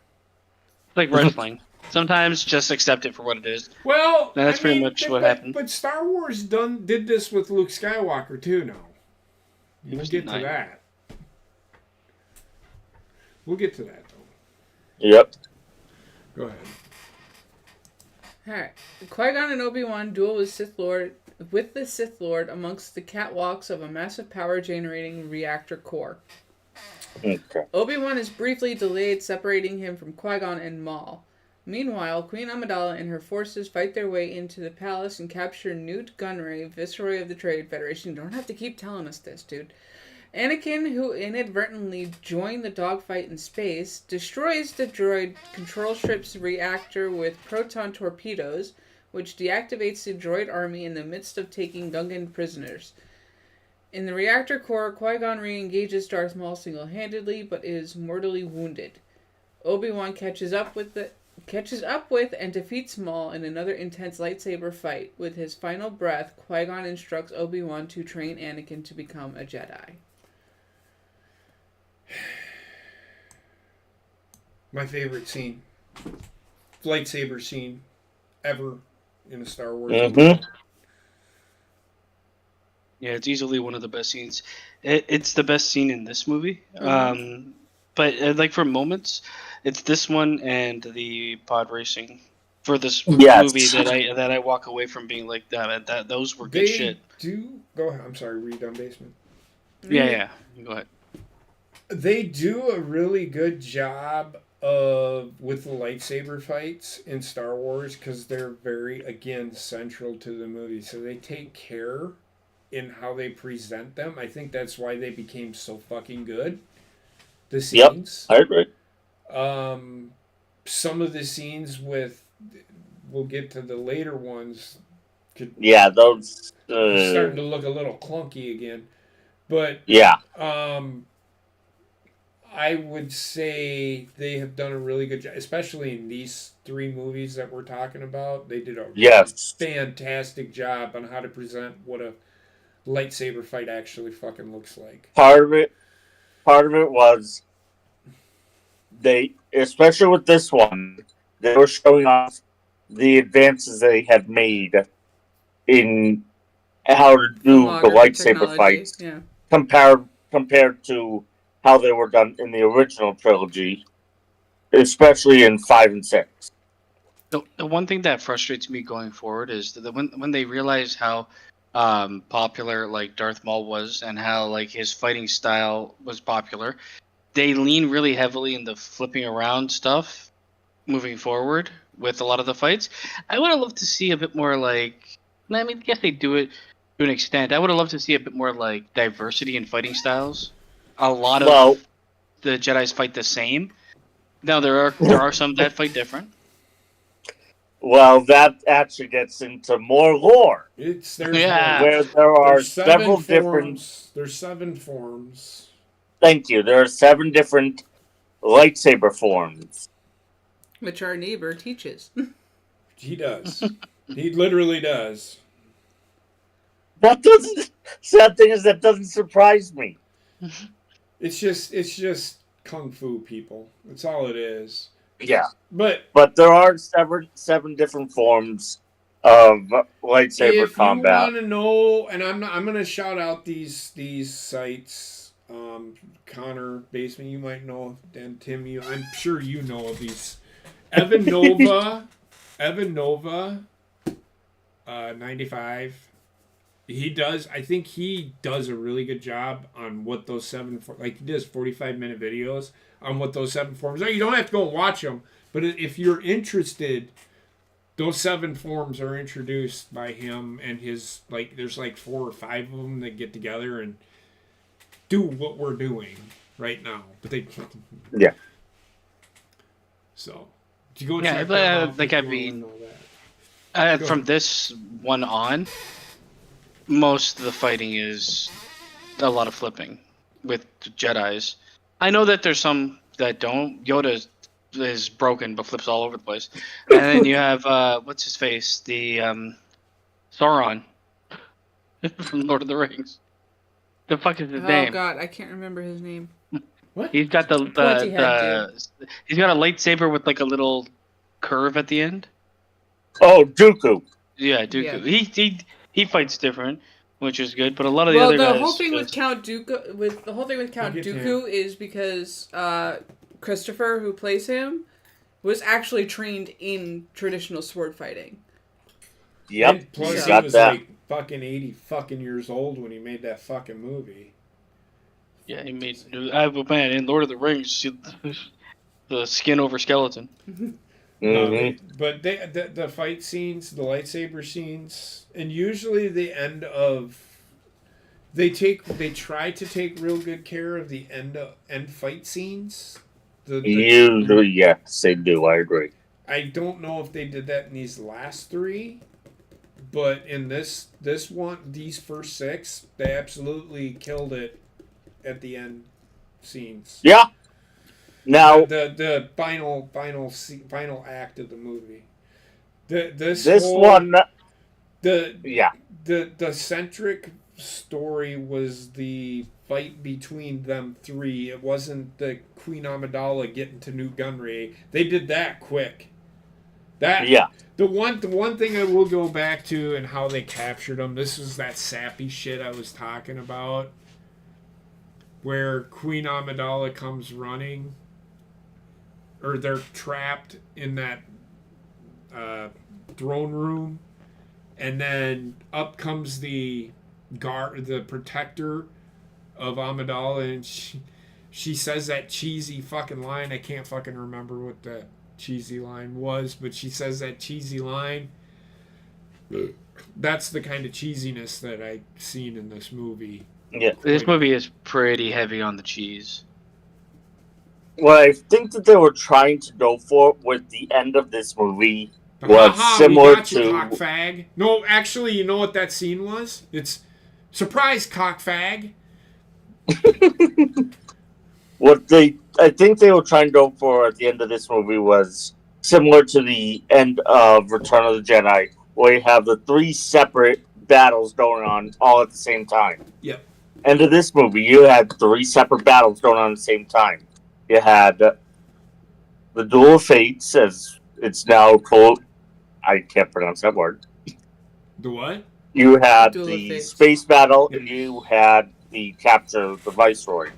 Like wrestling, sometimes just accept it for what it is. Well, And that's pretty much what happened. But Star Wars did this with Luke Skywalker too. Now, He was to 9. that. We'll get to that though. Yep. Go ahead. Alright. Qui-Gon and Obi-Wan duel with the Sith Lord amongst the catwalks of a massive power-generating reactor core. Okay. Obi-Wan is briefly delayed, separating him from Qui-Gon and Maul. Meanwhile, Queen Amidala and her forces fight their way into the palace and capture Newt Gunray, Viceroy of the Trade Federation. You don't have to keep telling us this, dude. Anakin, who inadvertently joined the dogfight in space, destroys the droid control ship's reactor with proton torpedoes, which deactivates the droid army in the midst of taking Gungan prisoners. In the reactor core, Qui-Gon re-engages Darth Maul single-handedly, but is mortally wounded. Obi-Wan catches up with and defeats Maul in another intense lightsaber fight. With his final breath, Qui-Gon instructs Obi-Wan to train Anakin to become a Jedi. My favorite scene, lightsaber scene, ever in a Star Wars movie. Yeah, it's easily one of the best scenes. It's the best scene in this movie. But like for moments, it's this one and the pod racing for this movie that I walk away from being like that those were good shit. Go ahead. I'm sorry. Were you done, Basement? Yeah. Go ahead. They do a really good job with the lightsaber fights in Star Wars because they're very, again, central to the movie. So they take care in how they present them. I think that's why they became so fucking good. The scenes. Yep, I agree. Some of the scenes we'll get to the later ones. Those starting to look a little clunky again. But yeah. I would say they have done a really good job, especially in these 3 movies that we're talking about. They did a fantastic job on how to present what a lightsaber fight actually fucking looks like. Part of it was they, especially with this one, they were showing off the advances they had made in how to do the lightsaber fights compared to how they were done in the original trilogy, especially in 5 and 6. The one thing that frustrates me going forward is that when they realize how popular like Darth Maul was and how like his fighting style was popular, they lean really heavily in the flipping around stuff moving forward with a lot of the fights. I would have loved to see a bit more like, I mean, I guess they do it to an extent. I would have loved to see a bit more like diversity in fighting styles. A lot of the Jedis fight the same. Now there are some that fight different. Well, that actually gets into more lore. Where there are several different. There's 7 forms. Thank you. There are 7 different lightsaber forms, which our neighbor teaches. He does. He literally does. That doesn't. Sad thing is that doesn't surprise me. It's just kung fu, people. That's all it is. Yeah, but there are 7 different forms of lightsaber combat. If you want to know, and I'm going to shout out these sites. Connor, Basement, you might know, and Tim, I'm sure you know of these. Evan Nova, 95. I think he does a really good job on what those 7, he does 45-minute videos on what those 7 forms are. You don't have to go and watch them, but if you're interested, those 7 forms are introduced by him and his, there's 4 or 5 of them that get together and do what we're doing right now. But they, yeah. So, you go check that out. I mean, From this one on, most of the fighting is a lot of flipping with Jedis. I know that there's some that don't. Yoda is broken but flips all over the place. And then you have what's his face? The Sauron from Lord of the Rings. The fuck is his name? Oh god, I can't remember his name. What? He's got Pointy head he's got a lightsaber with like a little curve at the end. Oh, Dooku. Yeah, Dooku. Yeah. He fights different, which is good. But a lot of the other Well, guys. the whole thing with just- Count Dooku, I'll get to Dooku is because Christopher, who plays him, was actually trained in traditional sword fighting. Yep. And plus, Yeah. he Got was that. like fucking 80 fucking years old when he made that fucking movie. Yeah, he made. Man, in Lord of the Rings, the skin over skeleton. But the fight scenes, the lightsaber scenes, and usually the end of they try to take real good care of the end fight scenes. Usually, yes, they do. I agree. I don't know if they did that in these last three, but in this one, these first six, they absolutely killed it at the end scenes. Yeah. Now, The final act of the movie. This whole, one, the yeah. the centric story was the fight between them three. It wasn't the Queen Amidala getting to New Gunray. They did that quick. Yeah. The one thing I will go back to and how they captured them. This is that sappy shit I was talking about, where Queen Amidala comes running, or they're trapped in that throne room, and then up comes the protector of Amidala, and she says that cheesy fucking line. I can't fucking remember what that cheesy line was, but she says that cheesy line. That's the kind of cheesiness that I've seen in this movie. Yeah. This movie is pretty heavy on the cheese. What I think that they were trying to go for with the end of this movie was Haha, similar we got you, to. cock fag. No, actually, you know what that scene was? It's surprise, cock fag. I think they were trying to go for at the end of this movie was similar to the end of Return of the Jedi, where you have the three separate battles going on all at the same time. Yep. End of this movie, you had three separate battles going on at the same time. You had the Duel of Fates, as it's now called. I can't pronounce that word. The what? You had Duel of the Fates. space battle, and you had the capture of the Viceroy.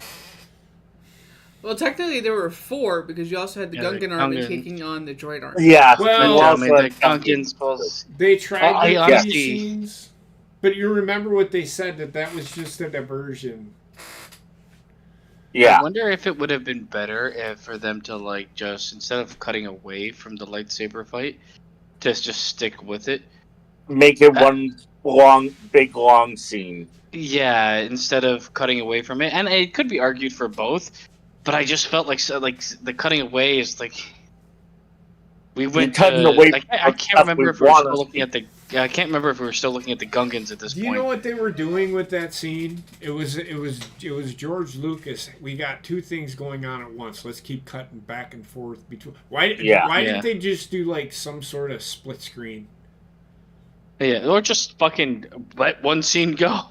Well, technically there were four because you also had the Yeah, the Gungan army Gungan. taking on the droid army. Yeah, Well, you But, also the had Gunkins was They tried I to honestly- these scenes, but you remember what they said, that was just a diversion. Yeah. I wonder if it would have been better for them to just instead of cutting away from the lightsaber fight, just stick with it. Make it one big long scene. Yeah, instead of cutting away from it, and it could be argued for both, but I just felt like the cutting away is like we went cutting to, away I from can't remember if we were want still us looking at the. I can't remember if we were still looking at the Gungans at this Do you point. know what they were doing with that scene? It was George Lucas. We got two things going on at once. Let's keep cutting back and forth between. Why didn't they just do some sort of split screen? Yeah, or just fucking let one scene go.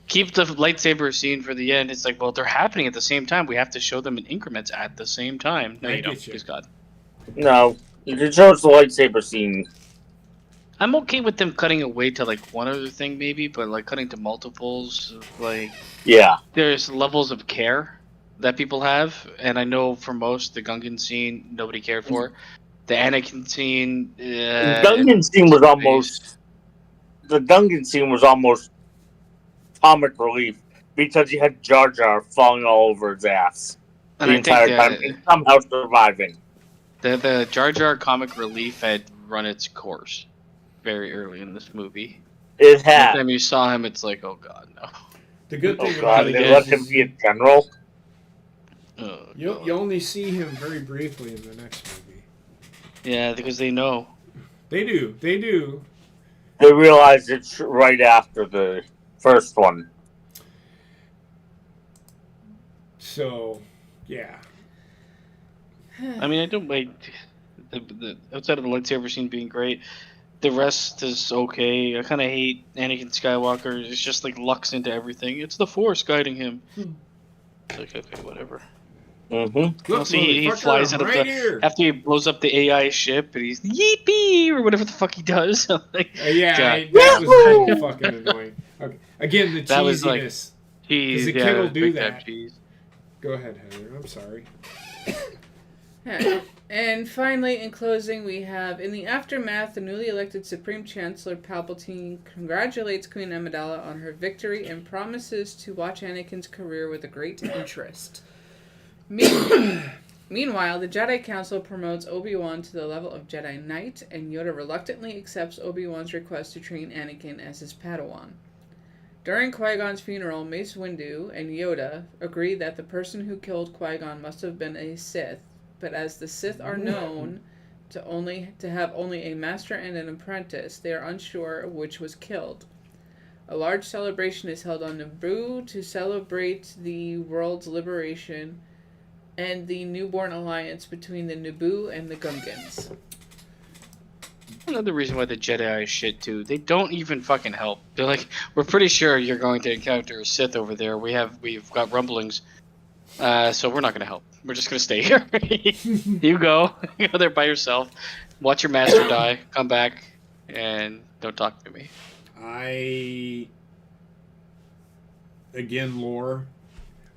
Keep the lightsaber scene for the end. It's like, well, they're happening at the same time. We have to show them in increments at the same time. No, I you don't. get you. Please God. No, you can show us the lightsaber scene. I'm okay with them cutting away to one other thing maybe, but cutting to multiples, Yeah. there's levels of care that people have, and I know for most the Gungan scene nobody cared for. The Anakin scene, The Gungan scene was almost comic relief because you had Jar Jar falling all over his ass and the I entire think time and somehow surviving. the Jar Jar comic relief had run its course very early in this movie. It Every had. time you saw him, it's like, oh god, no. The good Oh thing god, about it they is let him be a general. Oh, you only see him very briefly in the next movie. yeah, because they know. They do. They do. They realize it's right after the first one. So, yeah. I mean, I don't like the outside of the lightsaber scene being great. The rest is okay. I kind of hate Anakin Skywalker. It's just like lucks into everything. It's the Force guiding him. It's like, okay, whatever. Mm-hmm. Look, He motherfucker, flies out I'm of right the here. after he blows up the AI ship and he's yeepee or whatever the fuck he does. Like, That God. was fucking annoying. Okay. Again, the That was like cheesiness. cheese. the Yeah, kid it will was do big time that. cheese. Go ahead, Heather. I'm sorry. And finally, in closing, we have, in the aftermath, the newly elected Supreme Chancellor Palpatine congratulates Queen Amidala on her victory and promises to watch Anakin's career with a great interest. Meanwhile, the Jedi Council promotes Obi-Wan to the level of Jedi Knight, and Yoda reluctantly accepts Obi-Wan's request to train Anakin as his Padawan. During Qui-Gon's funeral, Mace Windu and Yoda agree that the person who killed Qui-Gon must have been a Sith, but as the Sith are known to have only a master and an apprentice, they are unsure which was killed. A large celebration is held on Naboo to celebrate the world's liberation and the newborn alliance between the Naboo and the Gungans. Another reason why the Jedi is shit too. They don't even fucking help. They're like, we're pretty sure you're going to encounter a Sith over there. We've got rumblings, so we're not gonna help. We're just gonna stay here. You go there by yourself. Watch your master die. Come back and don't talk to me. Again, lore.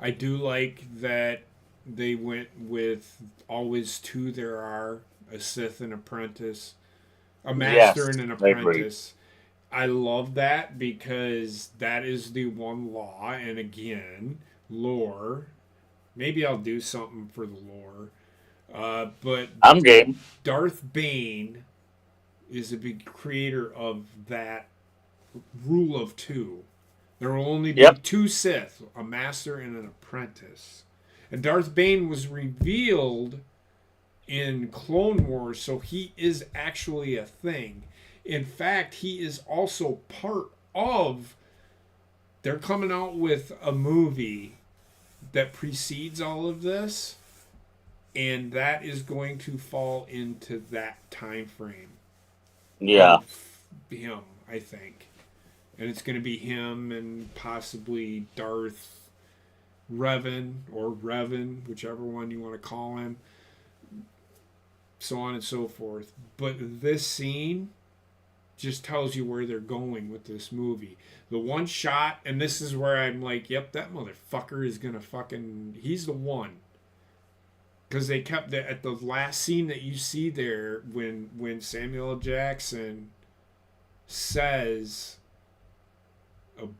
I do like that they went with always two there are, a Sith and apprentice, a master and an apprentice. I love that because that is the one law, and again, lore. Maybe I'll do something for the lore. But I'm game. Darth Bane is a big creator of that rule of two. There will only be two Sith, a master and an apprentice. And Darth Bane was revealed in Clone Wars, so he is actually a thing. In fact, he is also part of... They're coming out with a movie that precedes all of this, and that is going to fall into that time frame. Yeah. Him, I think. And it's going to be him and possibly Darth Revan, or Revan, whichever one you want to call him, so on and so forth. But this scene just tells you where they're going with this movie. The one shot, and this is where I'm like, yep, that motherfucker is going to fucking... He's the one. Because they kept... At the last scene that you see there, when Samuel L. Jackson says...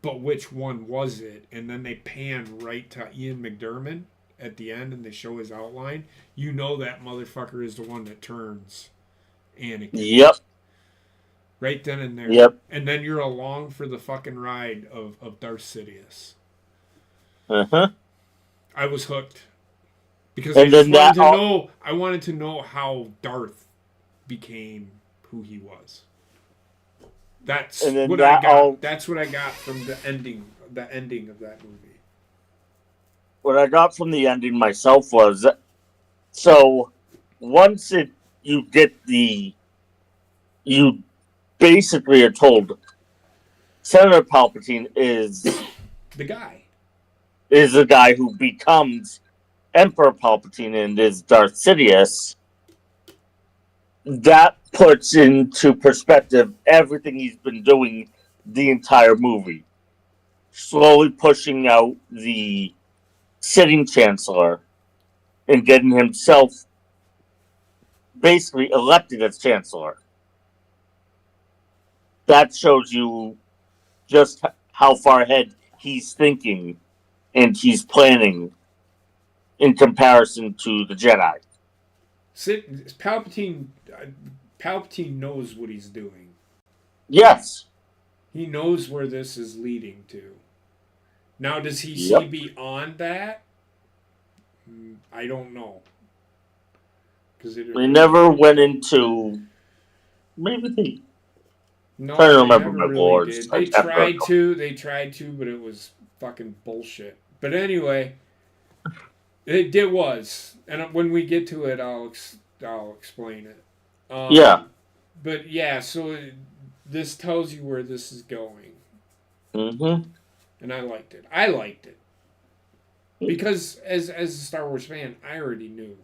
But which one was it? And then they pan right to Ian McDiarmid at the end and they show his outline. You know that motherfucker is the one that turns Anakin. Yep. Right then and there. Yep. And then you're along for the fucking ride of Darth Sidious. Uh-huh. I was hooked. Because I wanted to know how Darth became who he was. That's what I got. That's what I got from the ending of that movie. What I got from the ending myself was, so once you basically are told Senator Palpatine is the guy. Is the guy who becomes Emperor Palpatine and is Darth Sidious. That puts into perspective everything he's been doing the entire movie. Slowly pushing out the sitting chancellor and getting himself basically elected as chancellor. That shows you just how far ahead he's thinking and he's planning in comparison to the Jedi. Palpatine knows what he's doing. Yes. He knows where this is leading to. Now, does he see beyond that? I don't know. We never went into maybe they. No, Trying to they remember never my really boards. did. I They kept tried to. They tried to, but it was fucking bullshit. But anyway, it was, and when we get to it, I'll explain it. Yeah. But yeah, so this tells you where this is going, Mm-hmm. and I liked it. I liked it because as a Star Wars fan, I already knew.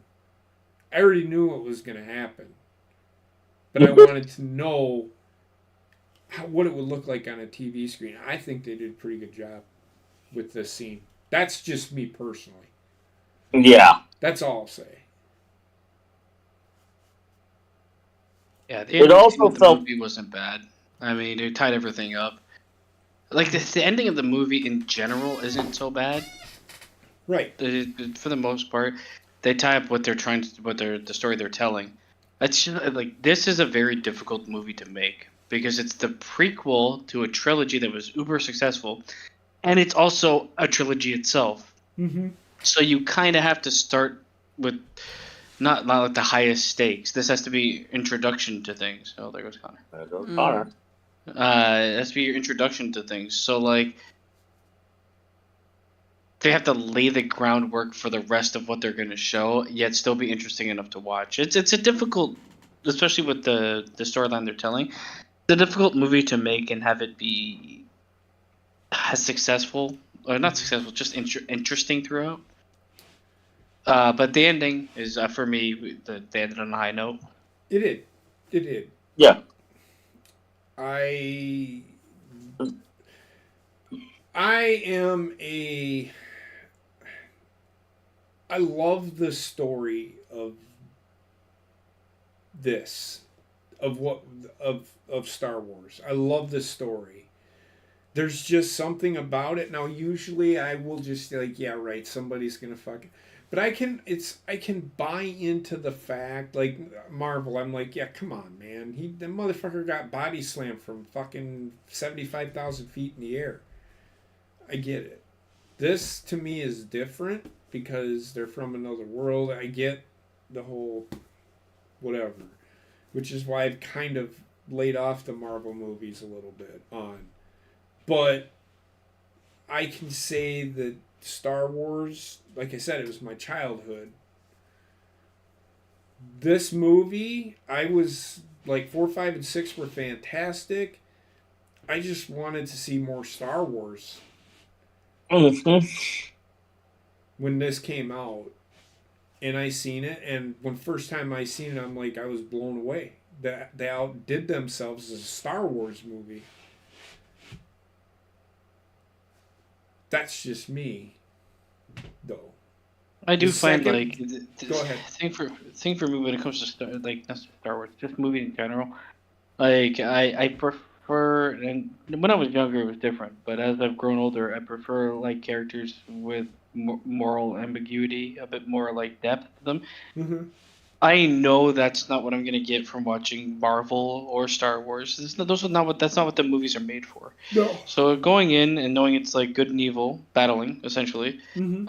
I already knew what was going to happen, but I wanted to know what it would look like on a TV screen. I think they did a pretty good job with this scene. That's just me personally. Yeah. That's all I'll say. Yeah, the It ending also of the felt. movie wasn't bad. I mean, it tied everything up. Like the ending of the movie in general isn't so bad. Right. For the most part, they tie up what they're trying to, the story they're telling. It's just, like this is a very difficult movie to make because it's the prequel to a trilogy that was uber successful, and it's also a trilogy itself. Mm-hmm. So you kind of have to start with not like the highest stakes. This has to be introduction to things. Oh, there goes Connor. There goes Connor. It has to be your introduction to things. So like they have to lay the groundwork for the rest of what they're going to show, yet still be interesting enough to watch. It's a difficult, especially with the storyline they're telling. It's a difficult movie to make and have it be as successful or not successful, just interesting throughout. But the ending is for me. They ended on a high note. It did. It did. Yeah. I am a. I love the story of this, of Star Wars. I love the story. There's just something about it. Now, usually I will just like, yeah, right, somebody's gonna fuck it. But I can buy into the fact, like Marvel. I'm like, yeah, come on, man. The motherfucker got body slammed from fucking 75,000 feet in the air. I get it. This to me is different because they're from another world. I get the whole whatever, which is why I've kind of laid off the Marvel movies a little bit on. But I can say that Star Wars, like I said, it was my childhood. This movie, I was like 4, 5, and 6 were fantastic. I just wanted to see more Star Wars. Mm-hmm. When this came out, and I seen it, and when first time I seen it, I'm like, I was blown away. That they outdid themselves as a Star Wars movie. That's just me, though. I do The find second- like Go ahead. thing for me when it comes to not Star Wars, just movies in general. Like I prefer, and when I was younger it was different, but as I've grown older, I prefer like characters with moral ambiguity, a bit more like depth to them. Mm-hmm. I know that's not what I'm gonna get from watching Marvel or Star Wars. That's not what the movies are made for. No. So going in and knowing it's like good and evil battling essentially, Mm-hmm.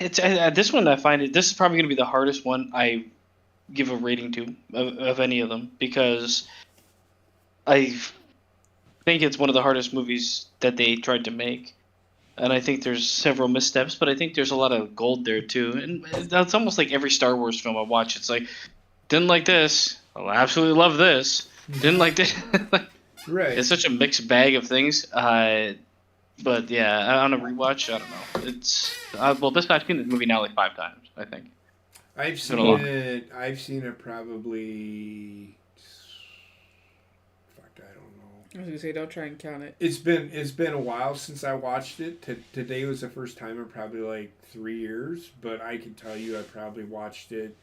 it's this one I find this is probably gonna be the hardest one I give a rating to of any of them because I think it's one of the hardest movies that they tried to make. And I think there's several missteps, but I think there's a lot of gold there too. And that's almost like every Star Wars film I watch. It's like, didn't like this. I'll absolutely love this. Didn't like this. Right. It's such a mixed bag of things. But yeah, on a rewatch, I don't know. It's I've seen this movie now like 5 times. I think. I've been a lot. seen it. I've seen it probably. Fuck, I don't know. I was gonna say, don't try and count it. It's been a while since I watched it. Today was the first time in probably like 3 years, but I can tell you I probably watched it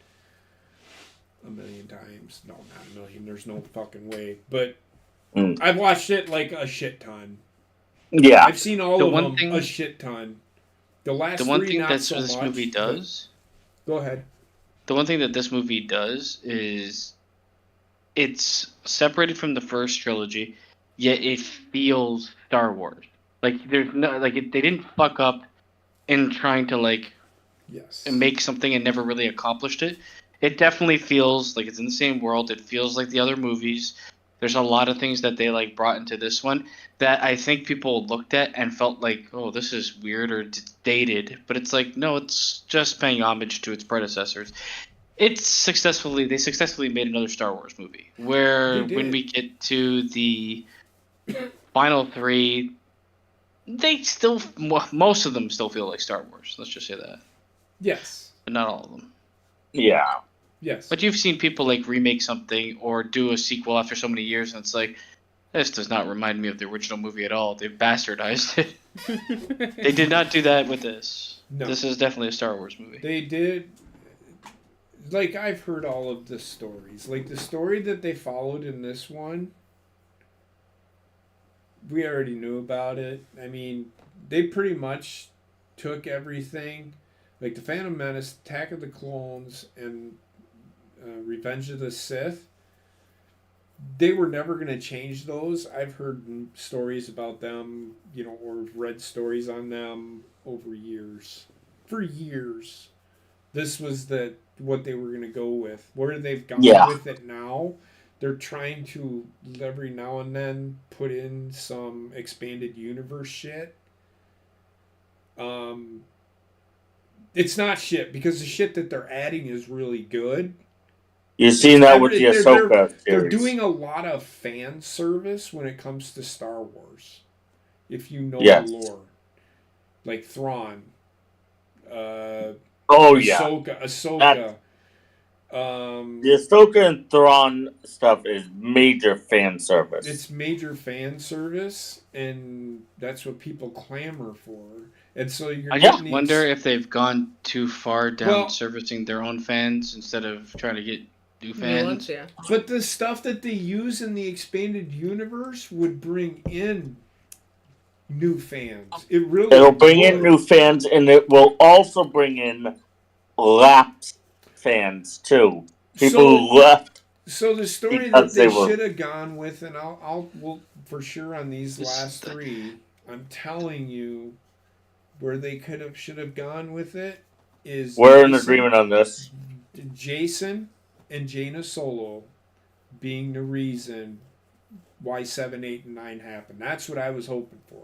a million times. No, not a million. There's no fucking way. But I've watched it like a shit ton. Yeah. I've seen all The of one them thing- a shit ton. The last The one three thing not that so this much, movie but- does. Go ahead. The one thing that this movie does is it's separated from the first trilogy, yet it feels Star Wars. Like there's no they didn't fuck up in trying to like Yes. make something and never really accomplished it. It definitely feels like it's in the same world. It feels like the other movies. There's a lot of things that they like brought into this one that I think people looked at and felt like, oh, this is weird or dated. But it's like, no, it's just paying homage to its predecessors. They successfully made another Star Wars movie where They when did. we get to the final three, most of them still feel like Star Wars. Let's just say that, Yes. but not all of them. Yeah. Yes. But you've seen people like remake something or do a sequel after so many years, and it's like, this does not remind me of the original movie at all. They've bastardized it. They did not do that with this. No. This is definitely a Star Wars movie. They did. Like, I've heard all of the stories. Like, the story that they followed in this one, we already knew about it. I mean, they pretty much took everything. Like, the Phantom Menace, Attack of the Clones, and Revenge of the Sith. They were never going to change those. I've heard stories about them, or read stories on them over years. For years. This was what they were going to go with. Where they've gone with it now, they're trying to, every now and then, put in some expanded universe shit. It's not shit, because the shit that they're adding is really good. You've seen that with the Ahsoka series. They're doing a lot of fan service when it comes to Star Wars. If you know the lore. Like Thrawn. Ahsoka. The Ahsoka and Thrawn stuff is major fan service. It's major fan service, and that's what people clamor for. And so I just wonder if they've gone too far down servicing their own fans instead of trying to get new fans. Yeah. But the stuff that they use in the expanded universe would bring in new fans. It'll bring in new fans, and it will also bring in lapsed fans too. People who left. So the story that they should have gone with, and we'll for sure on these last three, I'm telling you, where they should have gone with it is we're in agreement on this. Jason and Jaina Solo being the reason why 7, 8, and 9 happened. That's what I was hoping for.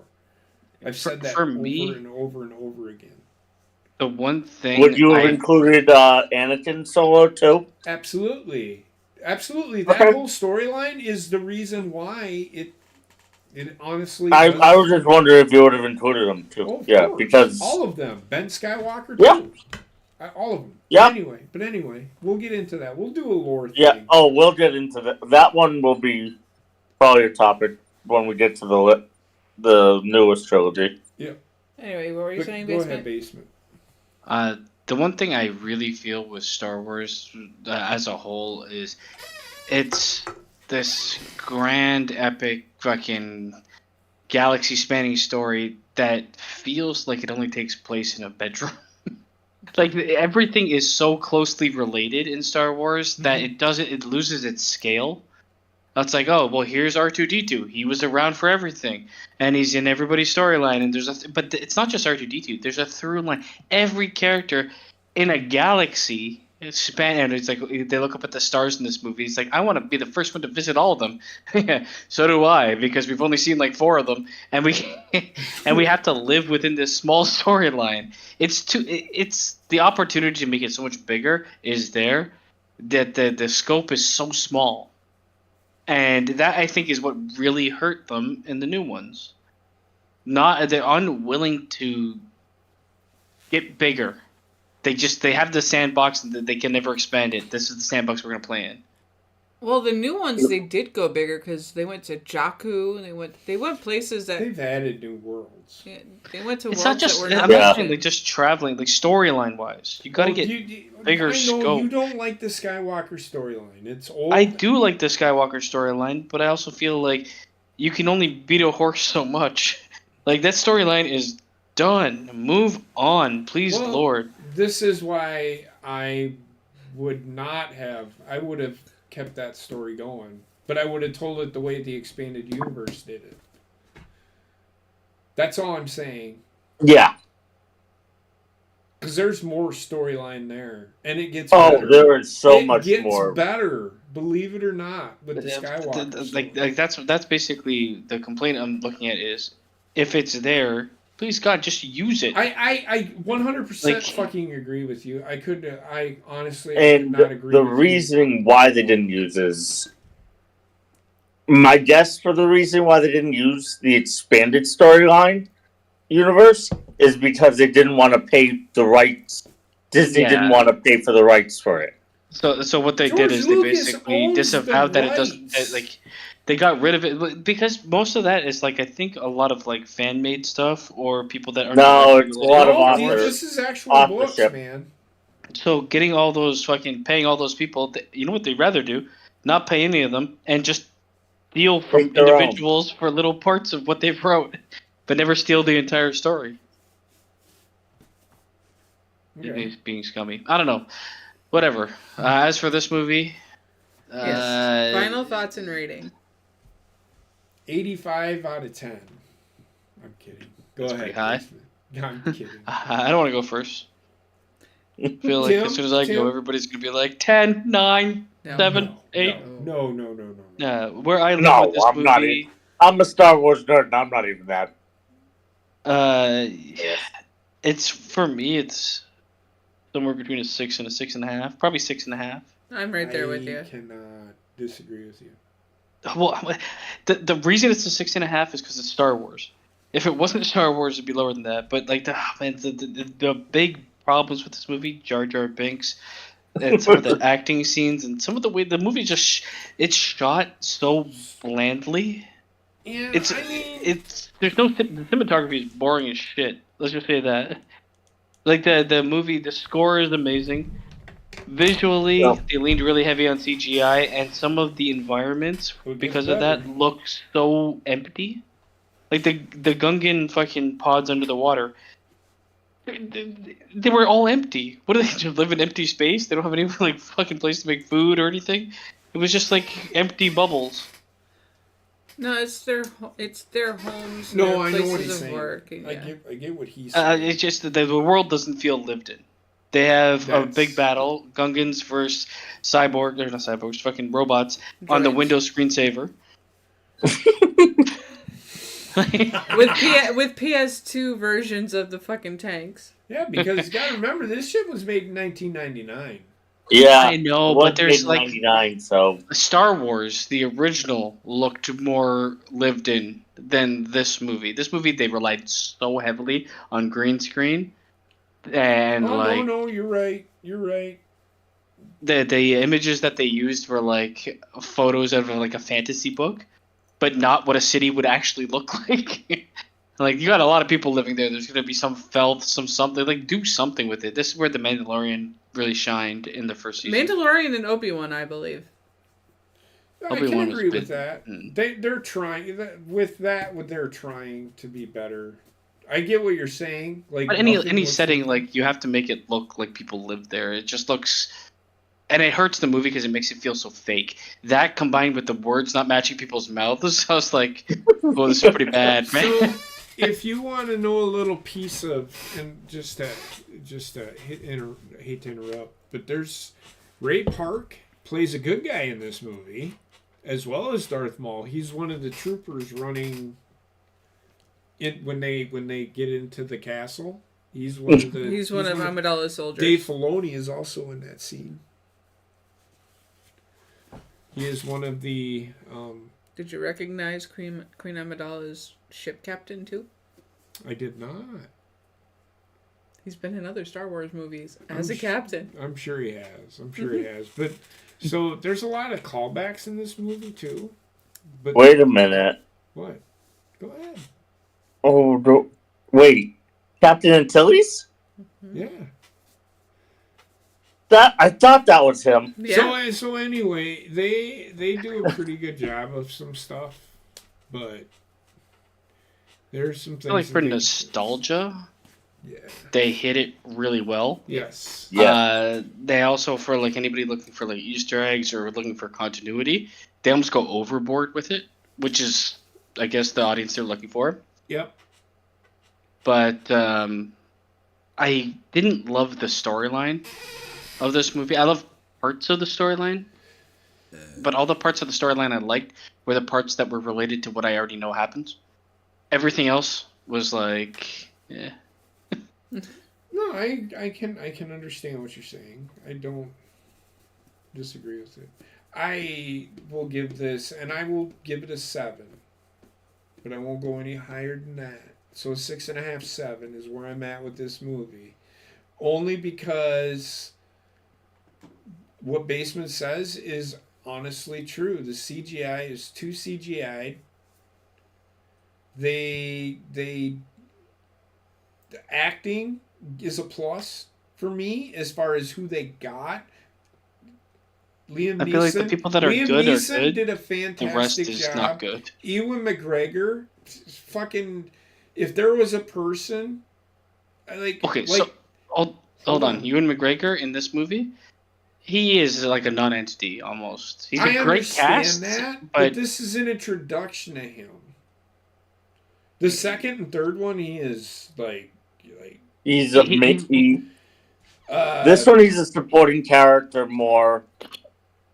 I've said that over and over and over again. The one thing would you have included Anakin Solo too? Absolutely. That whole storyline is the reason why it honestly. I was just wondering if you would have included them too. Course. Because all of them, Ben Skywalker too. All of them. Yeah. But anyway, we'll get into that. We'll do a lore thing. Yeah. Oh, we'll get into that. That one will be probably a topic when we get to the newest trilogy. Yeah. Anyway, what were you saying, Go Basement? ahead, Basement. The one thing I really feel with Star Wars as a whole is it's this grand, epic, fucking galaxy-spanning story that feels like it only takes place in a bedroom. Like, everything is so closely related in Star Wars that it loses its scale. It's like, oh, well, here's R2-D2. He was around for everything, and he's in everybody's storyline. And but it's not just R2-D2. There's a through line. Every character in a galaxy and it's like they look up at the stars in this movie. It's like, I want to be the first one to visit all of them. So do I, because we've only seen like 4 of them, and we have to live within this small storyline. It's the opportunity to make it so much bigger is there, that the scope is so small. And that, I think, is what really hurt them in the new ones. They're unwilling to get bigger. They have the sandbox and they can never expand it. This is the sandbox we're going to play in. Well, the new ones, they did go bigger because they went to Jakku. And they went places that they've added new worlds. Yeah, they went to it's worlds not just, that were I'm not saying like just traveling, like storyline wise. You got to get bigger scope. You don't like the Skywalker storyline. It's old. I do like the Skywalker storyline, but I also feel like you can only beat a horse so much. Like, that storyline is done. Move on, please, Lord. This is why I would have kept that story going, but I would have told it the way the expanded universe did it. That's all I'm saying. Yeah. Because there's more storyline there, and it gets Oh, better. there is so it much gets more. better, believe it or not, with the Skywalker Like that's basically the complaint I'm looking at is if it's there, please God, just use it. I 100% Like- fucking agree with you. I honestly could And not agree the with reasoning why they didn't use is my guess for the reason why they didn't use the expanded storyline universe is because they didn't want to pay the rights. Disney didn't Yeah. want to pay for the rights for it. So what they George did is they Lucas basically owns disavowed the that it doesn't rights. like they got rid of it because most of that is like I think a lot of like fan made stuff or people that are No, it's a lot of No, dude, authors. this is actual books, authorship. man. So getting all those fucking paying all those people, you know what they'd rather do? Not pay any of them and just steal from Make their own. individuals for little parts of what they've wrote, but never steal the entire story. Okay. He's being scummy. I don't know. Whatever. As for this movie, Yes. Final thoughts and rating. 85 out of 10. I'm kidding. Go That's ahead. pretty high. Basement. I'm kidding. I don't want to go first. I feel like Tim? as soon as I Tim? go, everybody's gonna be like 10, 9, No. 7, No, 8. No. Where I live No, with this I'm not movie, I'm a Star Wars nerd, and I'm not even that. it's for me. It's somewhere between a 6 and a 6.5. Probably 6.5. I'm right there with you. I cannot disagree with you. Well, the reason it's a 6.5 is because it's Star Wars. If it wasn't Star Wars, it'd be lower than that. But like the big problems with this movie, Jar Jar Binks, and some of the acting scenes, and some of the way the movie just it's shot so blandly. And It's I mean, there's no the cinematography is boring as shit. Let's just say that. Like the movie, the score is amazing. Visually, Yeah. they leaned really heavy on CGI, and some of the environments Well, it gets because of that better. look so empty. Like the Gungan fucking pods under the water. They were all empty. What do they just live in empty space? They don't have any like fucking place to make food or anything. It was just like empty bubbles. No, it's their homes. no, their I know places what he's of saying. work. And, yeah. I get what he's saying. It's just that the world doesn't feel lived in. They have a That's- big battle, Gungans versus cyborg. They're not cyborgs, fucking robots on the Droids. Windows screensaver. with PS2 versions of the fucking tanks. Yeah, because you gotta remember, this shit was made in 1999. Yeah, I know, it was but there's made like 99, so Star Wars, the original, looked more lived in than this movie. This movie, they relied so heavily on green screen, and like No, you're right. You're right. the images that they used were like photos of like a fantasy book, but not what a city would actually look like. Like you got a lot of people living there. There's gonna be some felt, some something. Like do something with it. This is where the Mandalorian really shined in the first season. Mandalorian and Obi-Wan, I believe. I Obi-Wan can was agree big. with that. Mm. They're trying they're trying to be better. I get what you're saying. Like, But nothing any looks setting, like- like you have to make it look like people live there. It just looks, and it hurts the movie because it makes it feel so fake. That combined with the words not matching people's mouths, I was like, "Oh, this is pretty bad, man." So, if you want to know a little piece of, and hate to interrupt, but there's Ray Park plays a good guy in this movie, as well as Darth Maul. He's one of the troopers running in when they get into the castle. He's one of the. He's one of Amidala's soldiers. Dave Filoni is also in that scene. He is one of the. Did you recognize Queen Amidala's ship captain too? I did not. He's been in other Star Wars movies as a captain. I'm sure he has. But so there's a lot of callbacks in this movie too. But wait a minute. what? Go ahead. Oh, wait, Captain Antilles? Yeah. I thought that was him. Yeah. So anyway, they do a pretty good job of some stuff, but there's some things Like for that they- nostalgia, Yeah. they hit it really well. Yes. Yeah. They also, for like anybody looking for like Easter eggs or looking for continuity, they almost go overboard with it, which is, I guess, the audience they're looking for. Yep. But I didn't love the storyline of this movie. I love parts of the storyline, but all the parts of the storyline I liked were the parts that were related to what I already know happens. Everything else was like, yeah. No, I can understand what you're saying. I don't disagree with it. I will give this, and I will give it a 7, but I won't go any higher than that. So 6.5, 7 is where I'm at with this movie, only because what Basement says is honestly true. The CGI is too CGI'd. The acting is a plus for me as far as who they got. Liam I feel like the Neeson. people that are Liam good are Neeson good. did a The fantastic rest is job. not good. Ewan McGregor, fucking. If there was a person, Okay, so hold on. Ewan McGregor in this movie, he is like a non-entity almost. He's a great cast, but this is an introduction to him. The second and third one, he is like he's a Mickey. This one, he's a supporting character more.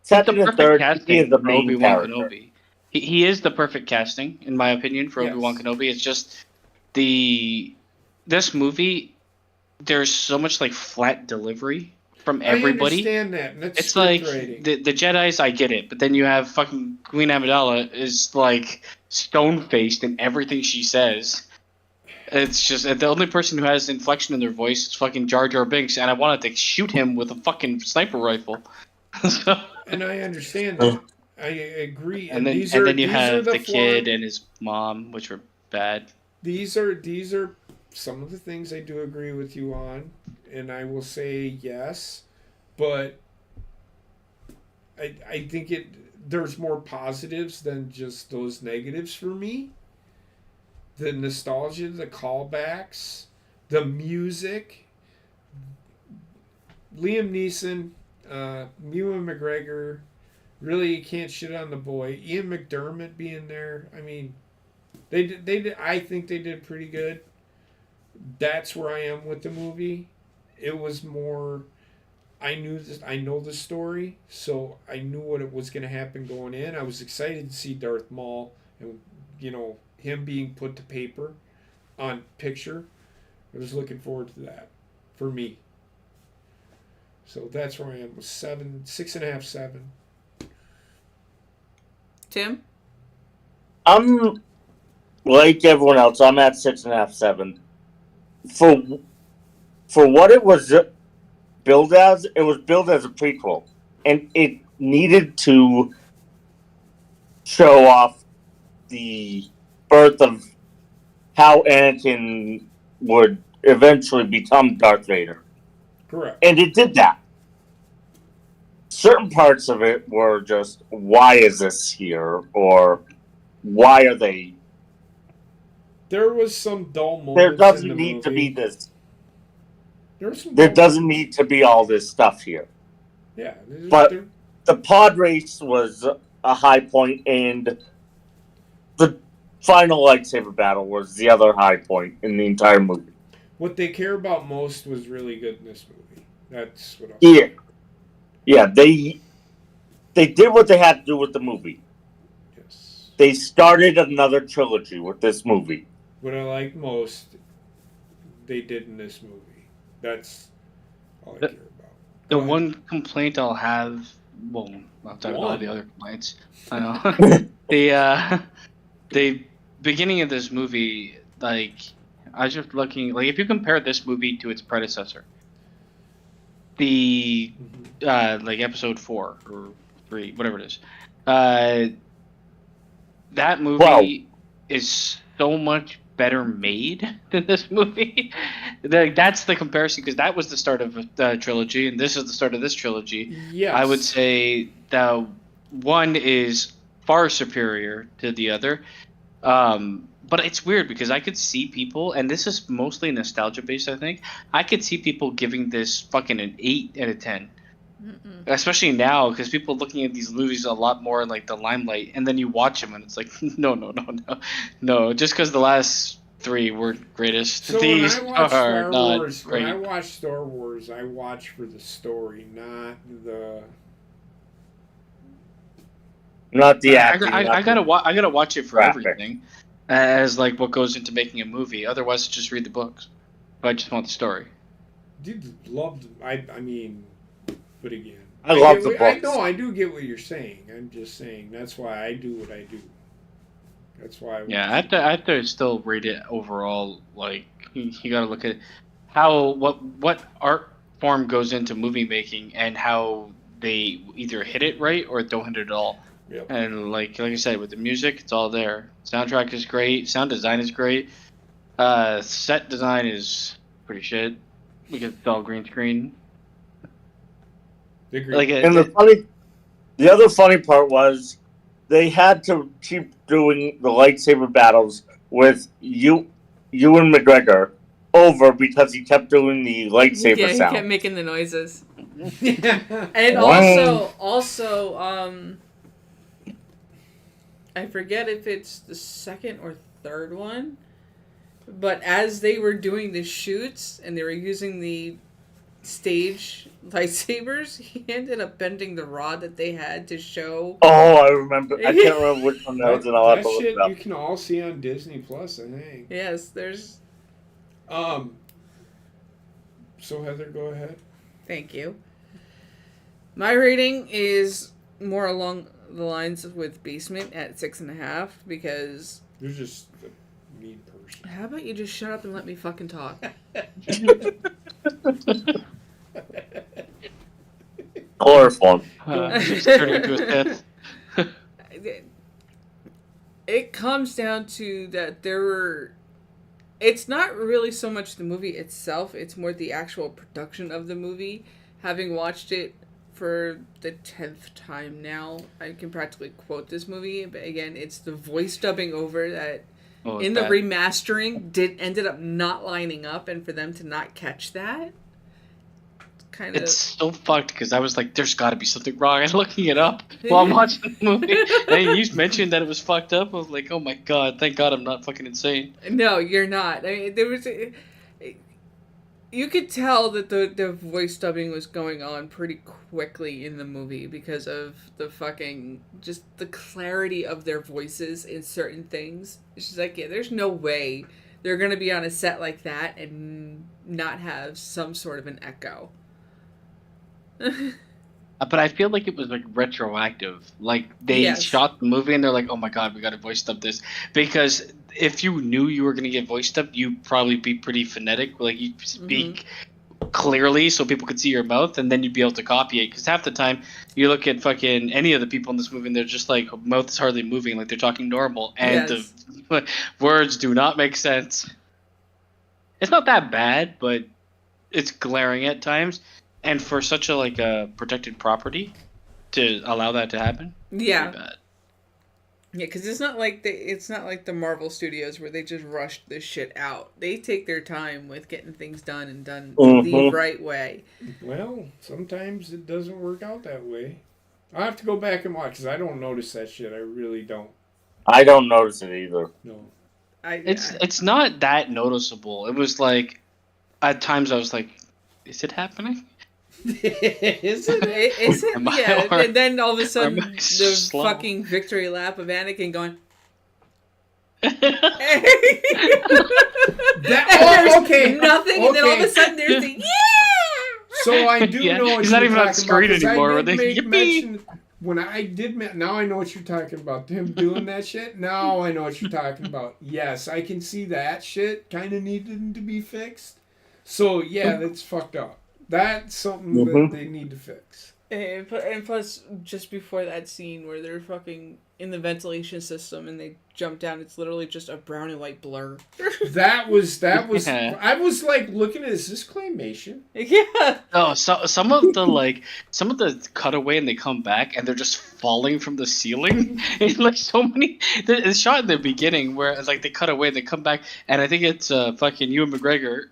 Second and third, he is the main Obi-Wan character. Kenobi. He is the perfect casting, in my opinion, for Obi-Wan Kenobi. It's just this movie. There's so much like flat delivery from everybody. I understand that. And that's it's like writing. the Jedi's, I get it, but then you have fucking Queen Amidala is like stone faced in everything she says. It's just the only person who has inflection in their voice is fucking Jar Jar Binks, and I wanted to shoot him with a fucking sniper rifle. So, and I understand that. I agree. And then you have the kid and his mom, which were bad. These are some of the things I do agree with you on, and I will say yes, but I think there's more positives than just those negatives for me. The nostalgia, the callbacks, the music. Liam Neeson, Ewan McGregor, really you can't shit on the boy. Ian McDermott being there, I mean, they did. I think they did pretty good. That's where I am with the movie. It was more. I know the story, so I knew what it was going to happen going in. I was excited to see Darth Maul and him being put to paper on picture. I was looking forward to that for me. So that's where I am with 7, 6.5, 7. Tim? I'm like everyone else. I'm at 6.5, 7. For what it was billed as, it was billed as a prequel, and it needed to show off the birth of how Anakin would eventually become Darth Vader. Correct. And it did that. Certain parts of it were just, why is this here? Or why are they... There was some dull moments. There doesn't need to be this. There doesn't need to be all this stuff here. Yeah. But the pod race was a high point, and the final lightsaber battle was the other high point in the entire movie. What they care about most was really good in this movie. That's what I'll say. Yeah, they did what they had to do with the movie. Yes. They started another trilogy with this movie. What I like most, they did in this movie. That's all I care about. The one complaint I'll have, well, I'll talk about the other complaints. I know. The beginning of this movie, like, I was just looking, like, if you compare this movie to its predecessor, the, like, episode 4 or 3, whatever it is, that movie is so much better made than this movie. That's the comparison, because that was the start of the trilogy, and this is the start of this trilogy. Yes. I would say the one is far superior to the other. But it's weird because I could see people, and this is mostly nostalgia based, I think. I could see people giving this fucking an 8 out of 10. Especially now, because people looking at these movies a lot more in like the limelight, and then you watch them and it's like, no. Just because the last 3 weren't greatest. So These when I watch are Star not Wars, great. when I watch Star Wars, I watch for the story, not the acting. I gotta watch it for graphic. everything, as like what goes into making a movie. Otherwise, just read the books. If I just want the story. Dude, loved. I mean, but again, I love the I books. know I do get what you're saying. I'm just saying that's why I do what I do. That's why. Yeah, I have to still rate it overall. Like you got to look at how what art form goes into movie making and how they either hit it right or don't hit it at all. Yep. And like I said, with the music, it's all there. Soundtrack is great. Sound design is great. Set design is pretty shit because it's all green screen. Like And the other funny part was they had to keep doing the lightsaber battles with Ewan McGregor over because he kept doing the lightsaber Yeah, he sound. kept making the noises. And Wow. also, I forget if it's the second or third one, but as they were doing the shoots and they were using the stage lightsabers, he ended up bending the rod that they had to show. Oh, I remember. I can't remember which one that was, and I'll have that to look shit it up. you can all see on Disney Plus, I think. Yes, there's. So Heather, go ahead. Thank you. My rating is more along the lines with Basement at 6.5 because. You're just a mean person. How about you just shut up and let me fucking talk? Chloroform. Just turning into a Sith. It comes down to that there were. It's not really so much the movie itself, it's more the actual production of the movie. Having watched it for the 10th time now, I can practically quote this movie, but again, it's the voice dubbing over that in the remastering ended up not lining up, and for them to not catch that, kind of. It's so fucked because I was like, "There's got to be something wrong." I'm looking it up while I'm watching the movie, and you mentioned that it was fucked up. I was like, "Oh my god, thank God I'm not fucking insane." No, you're not. I mean, there was. You could tell that the voice dubbing was going on pretty quickly in the movie because of the fucking just the clarity of their voices in certain things. It's just like, yeah, there's no way they're gonna be on a set like that and not have some sort of an echo. But I feel like it was like retroactive. Like they shot the movie and they're like, "Oh my god, we got to voice dub this," because if you knew you were gonna get voice dubbed, you'd probably be pretty phonetic. Like you'd speak clearly so people could see your mouth, and then you'd be able to copy it. Because half the time you look at fucking any of the people in this movie, and they're just like mouth is hardly moving, like they're talking normal, and the words do not make sense. It's not that bad, but it's glaring at times. And for such a like a protected property, to allow that to happen, yeah, bad. Yeah, because it's not like the Marvel Studios where they just rush this shit out. They take their time with getting things done and done the right way. Well, sometimes it doesn't work out that way. I have to go back and watch because I don't notice that shit. I really don't. I don't notice it either. No, it's not that noticeable. It was like at times I was like, "Is it happening?" Is it? Yeah, and then all of a sudden the fucking victory lap of Anakin going. Okay. Nothing, and then all of a sudden there's the So I do know what he's you're not even on talking screen about, anymore. I Where did they make mention when I did. Now I know what you're talking about. Him doing that shit. Now I know what you're talking about. Yes, I can see that shit kind of needed to be fixed. So yeah, that's fucked up. That's something that they need to fix. And plus, just before that scene where they're fucking in the ventilation system and they jump down, it's literally just a brown and white blur. That was. I was like looking at this claymation. Yeah. Oh, so some of the cutaway and they come back and they're just falling from the ceiling. It's like so many. It's shot in the beginning where like they cut away and they come back and I think it's fucking Ewan McGregor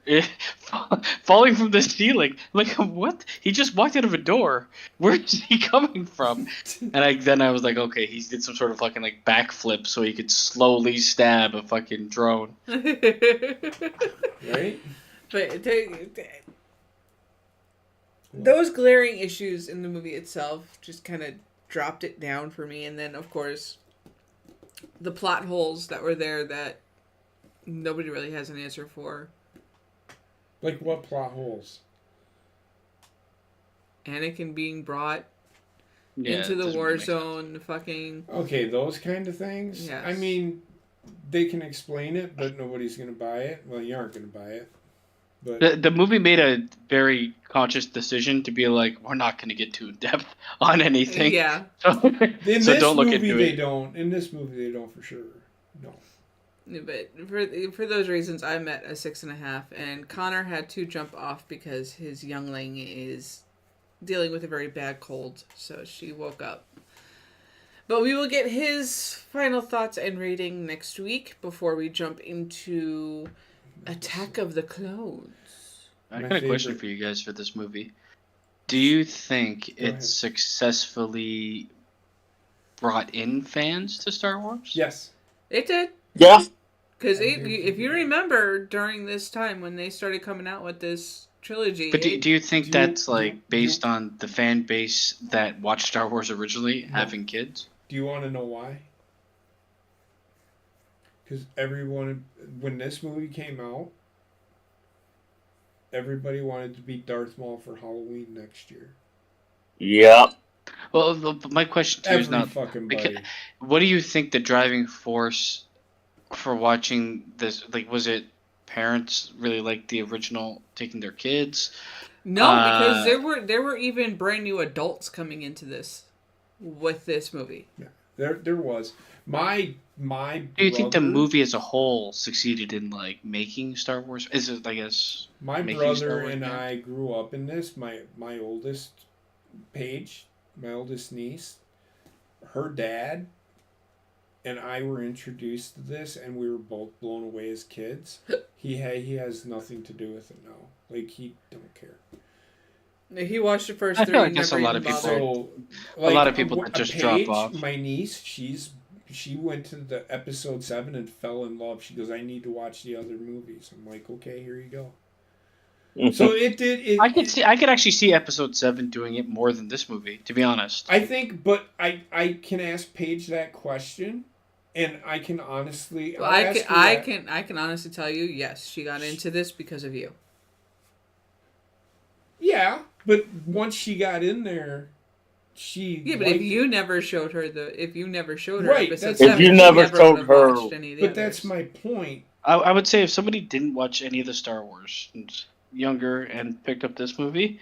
falling from the ceiling. Like what? He just walked out of a door. Where is he coming from? And then I was like, okay, he did some sort of fucking like backflip so he could slowly stab a fucking drone. Right? But those glaring issues in the movie itself just kind of dropped it down for me. And then, of course, the plot holes that were there that nobody really has an answer for. Like what plot holes? Anakin being brought Yeah, into it the doesn't war really make sense. zone, fucking... Okay, those kind of things. Yes. I mean, they can explain it, but nobody's going to buy it. Well, you aren't going to buy it. But The movie made a very conscious decision to be like, we're not going to get too in depth on anything. Yeah. So, in so this don't look movie, into they it. don't. In this movie, they don't for sure. No. But for those reasons, I'm at a 6.5, and Connor had to jump off because his youngling is dealing with a very bad cold, so she woke up. But we will get his final thoughts and rating next week before we jump into Attack of the Clones. I My got a question favorite. for you guys for this movie. Do you think Go it ahead. successfully brought in fans to Star Wars? Yes. It did. Yeah. Because I do. if you remember, during this time when they started coming out with this trilogy... But do you think do you- that's do- like based on the fan base that watched Star Wars originally having kids? Do you want to know why? Because everyone, when this movie came out, everybody wanted to be Darth Maul for Halloween next year. Yeah. Well, my question too is Every not. fucking because- buddy. What do you think the driving force for watching this? Like, was it parents really liked the original, taking their kids? No, because there were even brand new adults coming into this with this movie. There was my. Do you think the movie as a whole succeeded in like making Star Wars? Is it, I guess, My making Star brother Wars and now? I grew up in this. My oldest Paige, my oldest niece, her dad, and I were introduced to this, and we were both blown away as kids. He has nothing to do with it now. Like, he don't care. He watched the first I three. feel like never that's a lot even of people. bothered. So, A lot of people that just drop Paige, off. My niece, she went to the episode 7 and fell in love. She goes, I need to watch the other movies. I'm like, okay, here you go. So it did. I could actually see Episode 7 doing it more than this movie, to be honest. I think, but I can ask Paige that question, and I can honestly. Well, I'll ask her I that. can honestly tell you, yes, she got into this because of you. Yeah, but once she got in there, she. Yeah, but liked if you never showed her Right, episode that's- 7, If you she never would've showed her- watched any of the But others. that's my point. I would say if somebody didn't watch any of the Star Wars, and was younger, and picked up this movie,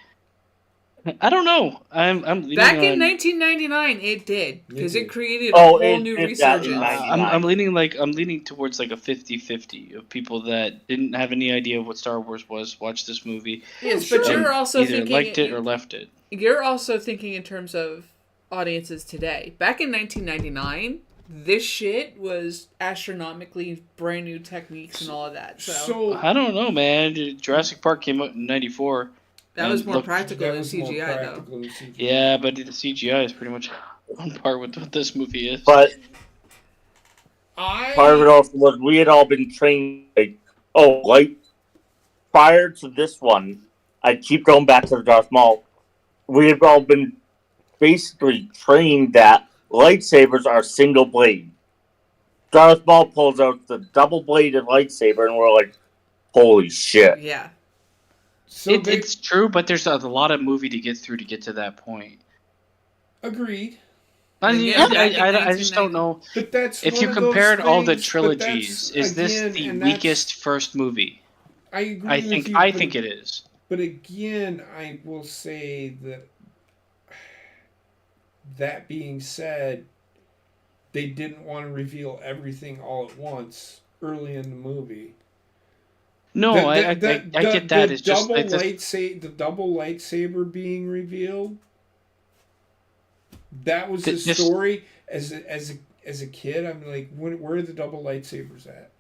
I don't know. I'm leaning Back on, in 1999, it did because did. it created a Oh, whole it new did that in resurgence. 99. I'm leaning towards like a 50-50 of people that didn't have any idea of what Star Wars was, watched this movie, Yes, but and you're also either thinking liked it or left it. You're also thinking in terms of audiences today. Back in 1999, this shit was astronomically brand new techniques and all of that. So, I don't know, man. Jurassic Park came out in '94. that was and more look, practical That than was more CGI, though. practical than CGI. Yeah, but the CGI is pretty much on par with what this movie is. But I part of it also was we had all been trained, like prior to this one, I keep going back to the Darth Maul. We have all been basically trained that lightsabers are single blade. Darth Maul pulls out the double bladed lightsaber, and we're like, holy shit. Yeah. so they It's true, but there's a lot of movie to get through to get to that point. agreed. I mean, Again, back in I just don't know. But that's If one you of those compared all the things- but trilogies, that's, is this again, the and that's- weakest first movie? I agree I with think you, I but- think it is. But again, I will say that being said, they didn't want to reveal everything all at once early in the movie. No, I get that. It's just double like this, the double lightsaber being revealed. That was the This- story. As a kid, I'm like, where are the double lightsabers at?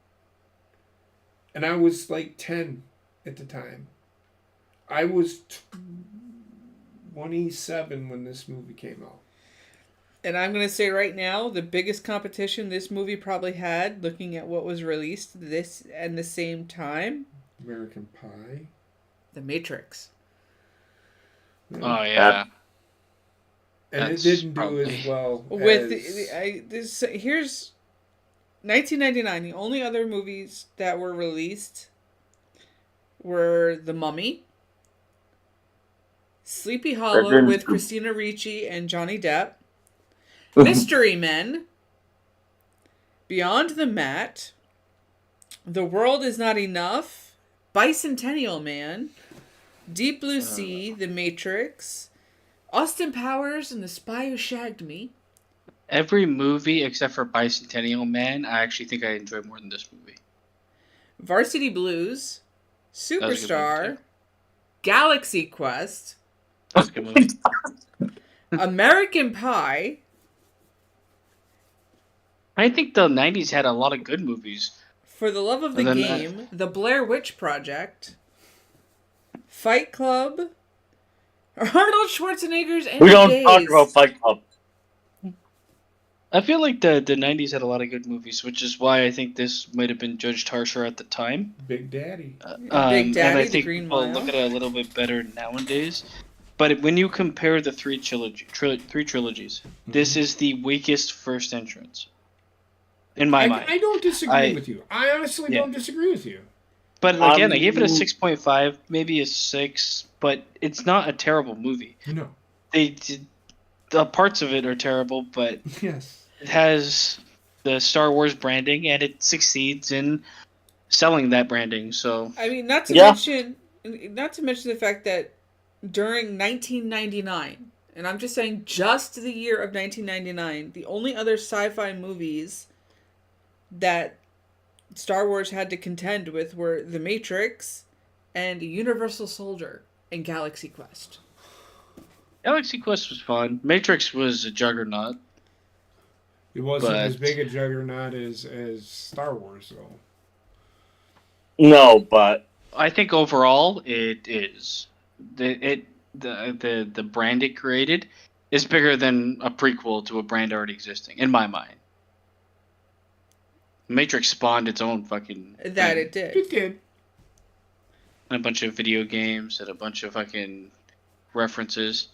And I was like 10 at the time. I was 27 when this movie came out. And I'm going to say right now, the biggest competition this movie probably had, looking at what was released this and the same time, American Pie. The Matrix. Oh yeah. And That's it didn't do probably- as well With as... here's 1999. The only other movies that were released were The Mummy, Sleepy Hollow with Christina Ricci and Johnny Depp, Mystery Men, Beyond the Mat, The World Is Not Enough, Bicentennial Man, Deep Blue Sea, The Matrix, Austin Powers and The Spy Who Shagged Me. Every movie except for Bicentennial Man, I actually think I enjoyed more than this movie. Varsity Blues, was a good movie, Superstar, too. Galaxy Quest, That's a good movie. American Pie, I think the 90s had a lot of good movies. For the Love of the And then Game, The Blair Witch Project, Fight Club, Arnold Schwarzenegger's End We of don't Days. talk about Fight Club. I feel like the 90s had a lot of good movies, which is why I think this might have been judged harsher at the time. Big Daddy. Big And I Daddy, The think Green people Mile. look at it a little bit better nowadays. But when you compare the three trilogies, this is the weakest first entrance. In my mind. I don't disagree with you. I honestly don't disagree with you. But again, I gave it a 6.5, maybe a 6, but it's not a terrible movie. No. The parts of it are terrible, but Yes. it has the Star Wars branding, and it succeeds in selling that branding. So I mean, not to mention the fact that during 1999, and I'm just saying just the year of 1999, the only other sci-fi movies that Star Wars had to contend with were The Matrix and Universal Soldier and Galaxy Quest. Galaxy Quest was fun. Matrix was a juggernaut. It wasn't But- as big a juggernaut as Star Wars, though. No, but I think overall it is. The brand it created is bigger than a prequel to a brand already existing, in my mind. Matrix spawned its own fucking That thing. it did. It did. And a bunch of video games and a bunch of fucking references.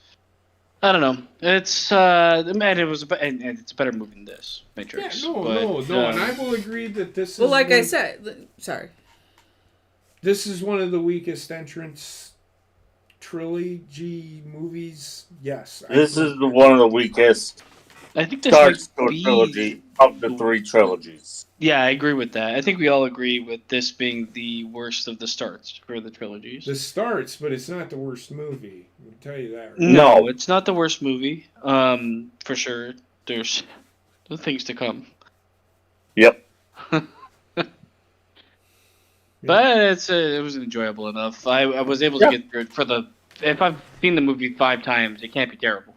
I don't know. It's man, it was and it's a better movie than this Yeah, Matrix. no, but, and I will agree that this is... Well, like I one- said, sorry. This is one of the weakest entrance trilogy movies. Yes. this is one of the weakest I think this Star might Wars be- trilogy of the three trilogies. Yeah, I agree with that. I think we all agree with this being the worst of the starts for the trilogies. The starts, but it's not the worst movie. I'll tell you that. Right? No, No. it's not the worst movie. For sure. There's things to come. Yep. But it was enjoyable enough. I was able to get through it for the. If I've seen the movie 5 times, it can't be terrible.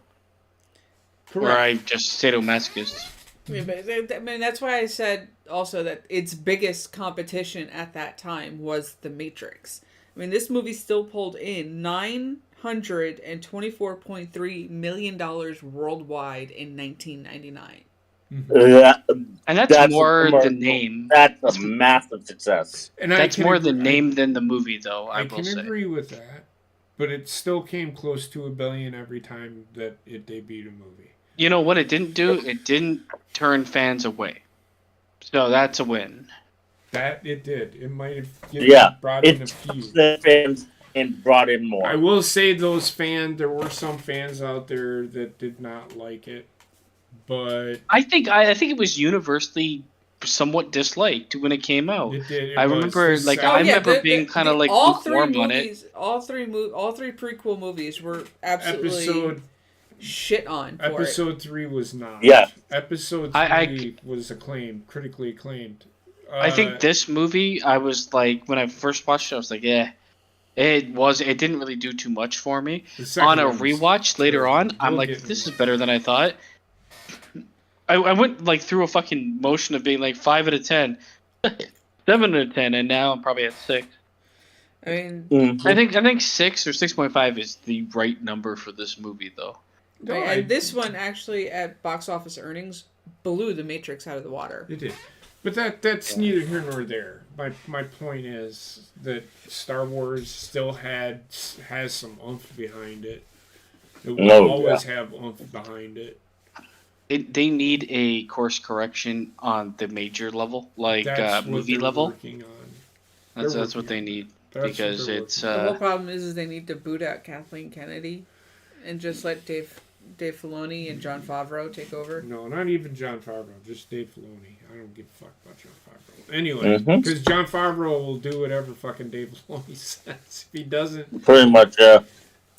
Correct. Or I'm just sadomasochist. Yeah, but I mean, that's why I said also that its biggest competition at that time was The Matrix. I mean, this movie still pulled in $924.3 million worldwide in 1999. And that's more the name. That's a massive success. And That's more the agree- name than the movie, though, I I will can say. agree with that, but it still came close to $1 billion every time that it debuted a movie. You know what it didn't do? It didn't turn fans away. So that's a win. That it did. It might have brought in a few. The fans and brought in more. I will say there were some fans out there that did not like it, but I think it was universally somewhat disliked when it came out. it did. I remember, like, I remember being kind of like all three lukewarm on movies, all three prequel movies were absolutely episode shit on for it. episode 3 was not. Yeah. Episode 3 was acclaimed, critically acclaimed. I think this movie, I was like, when I first watched it, I was like, yeah. It didn't really do too much for me. the second On a one was- later later on, I'm We'll like, get this into is better than I thought. I went like through a fucking motion of being like 5 out of 10, 7 out of 10, and now I'm probably at 6. I mean, Mhm. I think 6 or 6.5 is the right number for this movie, though. No, Right, and this one actually at box office earnings blew The Matrix out of the water. It did. But that's neither here nor there. My point is that Star Wars still has some oomph behind it. It will always have oomph behind it. They need a course correction on the major level, like movie level. Working on. That's what they need, because it's the whole problem is they need to boot out Kathleen Kennedy, and just let Dave Filoni and Jon Favreau take over. No, not even Jon Favreau, just Dave Filoni. I don't give a fuck about Jon Favreau. Anyway, because Jon Favreau will do whatever fucking Dave Filoni says. If he doesn't, pretty much, yeah.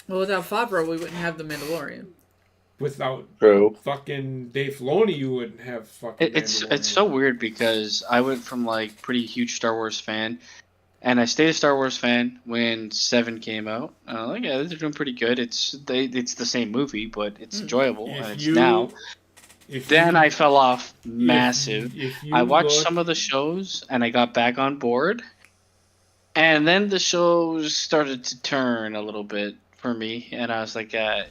Well, without Favreau, we wouldn't have The Mandalorian. Without True. fucking Dave Filoni, you wouldn't have fucking. It's so weird, because I went from like pretty huge Star Wars fan, and I stayed a Star Wars fan when 7 came out. And I'm like, yeah, they're doing pretty good. It's the same movie, but it's enjoyable, and it's now. Then I fell off massive. I watched some of the shows, and I got back on board. And then the shows started to turn a little bit for me, and I was like, I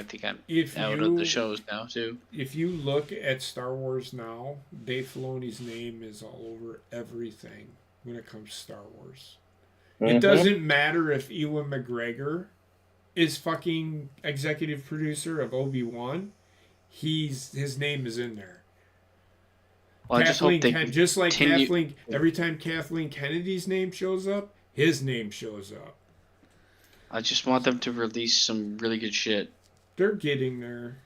think I'm out of the shows now, too. If you look at Star Wars now, Dave Filoni's name is all over everything when it comes to Star Wars. It doesn't matter if Ewan McGregor is fucking executive producer of Obi-Wan. His name is in there. Well, just like Kathleen, every time Kathleen Kennedy's name shows up, his name shows up. I just want them to release some really good shit. They're getting there.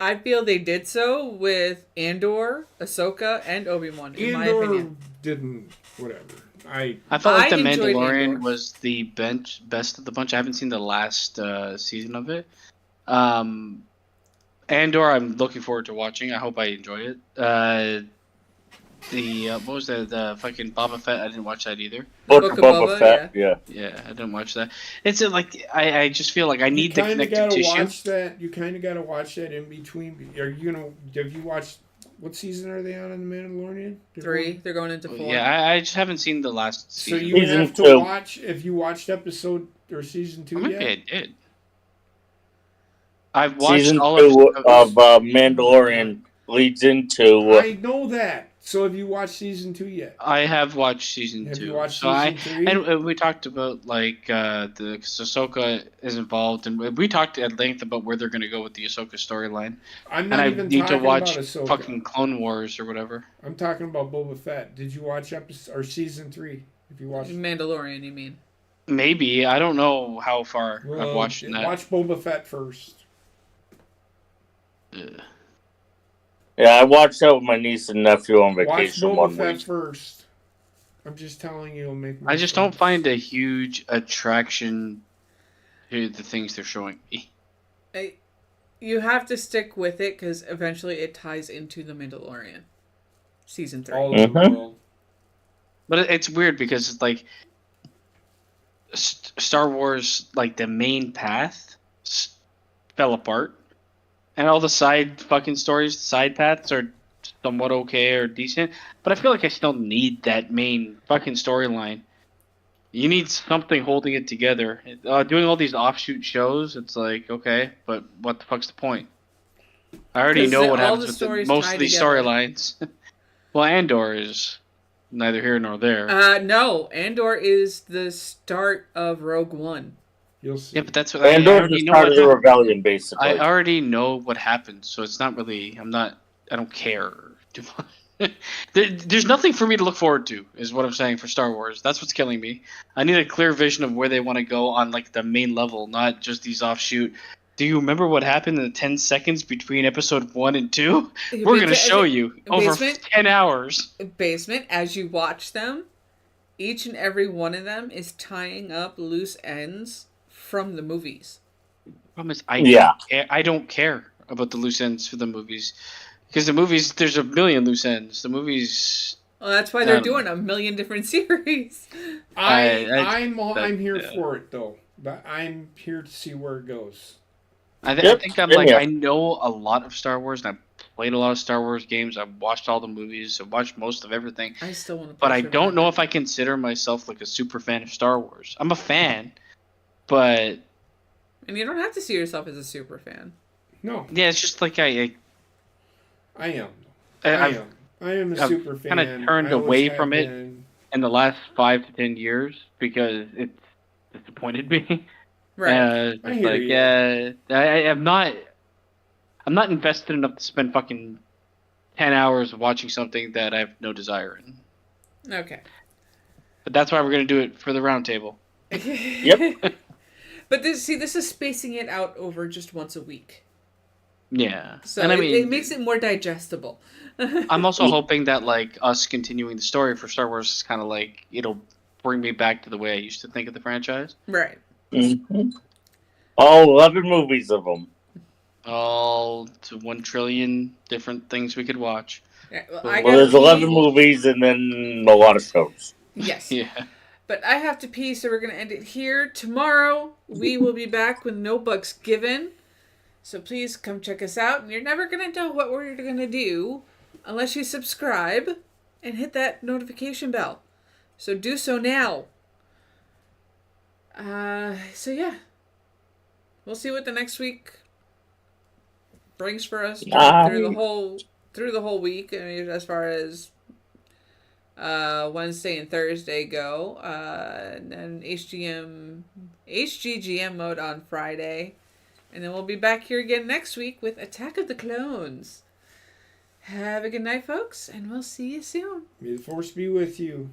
I feel they did so with Andor, Ahsoka, and Obi-Wan. In my opinion, didn't whatever. I felt like The Mandalorian was the best of the bunch. I haven't seen the last season of it. Andor, I'm looking forward to watching. I hope I enjoy it. What was the fucking Boba Fett? I didn't watch that either. Book of Boba Fett, yeah. Yeah, I didn't watch that. It's like I just feel like I need the connective tissue. You kind of got to watch that in between. Have you watched? What season are they on in The Mandalorian? 3. They're going into 4. Yeah, I just haven't seen the last season. So you have to watch. Have you watched episode or season 2 yet? Maybe I did. I've watched season all 2 of Mandalorian leads into. I know that. So have you watched season 2 yet? I have watched season 2. Have you watched season 3? And we talked about like the Ahsoka is involved, and we talked at length about where they're going to go with the Ahsoka storyline. I'm not even talking about Ahsoka. I need to watch fucking Clone Wars or whatever. I'm talking about Boba Fett. Did you watch season 3? If you watched Mandalorian, you mean? Maybe. I don't know how far I've watched that. Watch Boba Fett first. Yeah, I watched that with my niece and nephew on vacation. Watch Boba Fett first. I'm just telling you, it'll make more I just sense. don't find a huge attraction to the things they're showing me. You have to stick with it, because eventually it ties into The Mandalorian. Season 3. All over the world. But it's weird, because it's like Star Wars, like the main path fell apart. And all the side fucking stories, side paths are somewhat okay or decent. But I feel like I still need that main fucking storyline. You need something holding it together. Doing all these offshoot shows, it's like, okay, but what the fuck's the point? I already know what happens with most of these storylines. Well, Andor is neither here nor there. No, Andor is the start of Rogue One. You'll see. Yeah, but that's what Andor is part of the rebellion, basically. I already know what happens, so it's not really. I don't care too much. There's nothing for me to look forward to, is what I'm saying for Star Wars. That's what's killing me. I need a clear vision of where they want to go on like the main level, not just these offshoot. Do you remember what happened in the 10 seconds between episode 1 and 2? We're going to show you over 10 hours. Basement, as you watch them, each and every one of them is tying up loose ends from the movies. Problem is, I don't care about the loose ends for the movies. Because the movies, there's a million loose ends. The movies... Well, that's why they're doing a million different series. I'm here for it, though. But I'm here to see where it goes. I think I know a lot of Star Wars, and I've played a lot of Star Wars games. I've watched all the movies. I've watched most of everything. I still want to. But I don't know if I consider myself like a super fan of Star Wars. I'm a fan, but And you don't have to see yourself as a super fan. No, Yeah, it's just like I am. I've I am a I've super fan. kinda turned I always away have from it. been. in the last 5 to 10 years because it's disappointed me. Right. I Just hear like, you. yeah, I'm not invested enough to spend fucking 10 hours watching something that I have no desire in. Okay. But that's why we're gonna do it for the round table. Yep. But this is spacing it out over just once a week. Yeah, So and I mean, it makes it more digestible. I'm also hoping that like us continuing the story for Star Wars is kind of like it'll bring me back to the way I used to think of the franchise. Right. Mm-hmm. All 11 movies of them. All to 1 trillion different things we could watch. Yeah, well, Well, there's 11 movies and then a lot of shows. Yes. Yeah. But I have to pee, so we're going to end it here. Tomorrow, we will be back with No Bucks Given. So please come check us out. And you're never going to know what we're going to do unless you subscribe and hit that notification bell. So do so now. So yeah. We'll see what the next week brings for us through the whole week. I mean, as far as Wednesday and Thursday go, and then HGGM mode on Friday, and then we'll be back here again next week with Attack of the Clones. Have a good night, folks, and we'll see you soon. May the force be with you.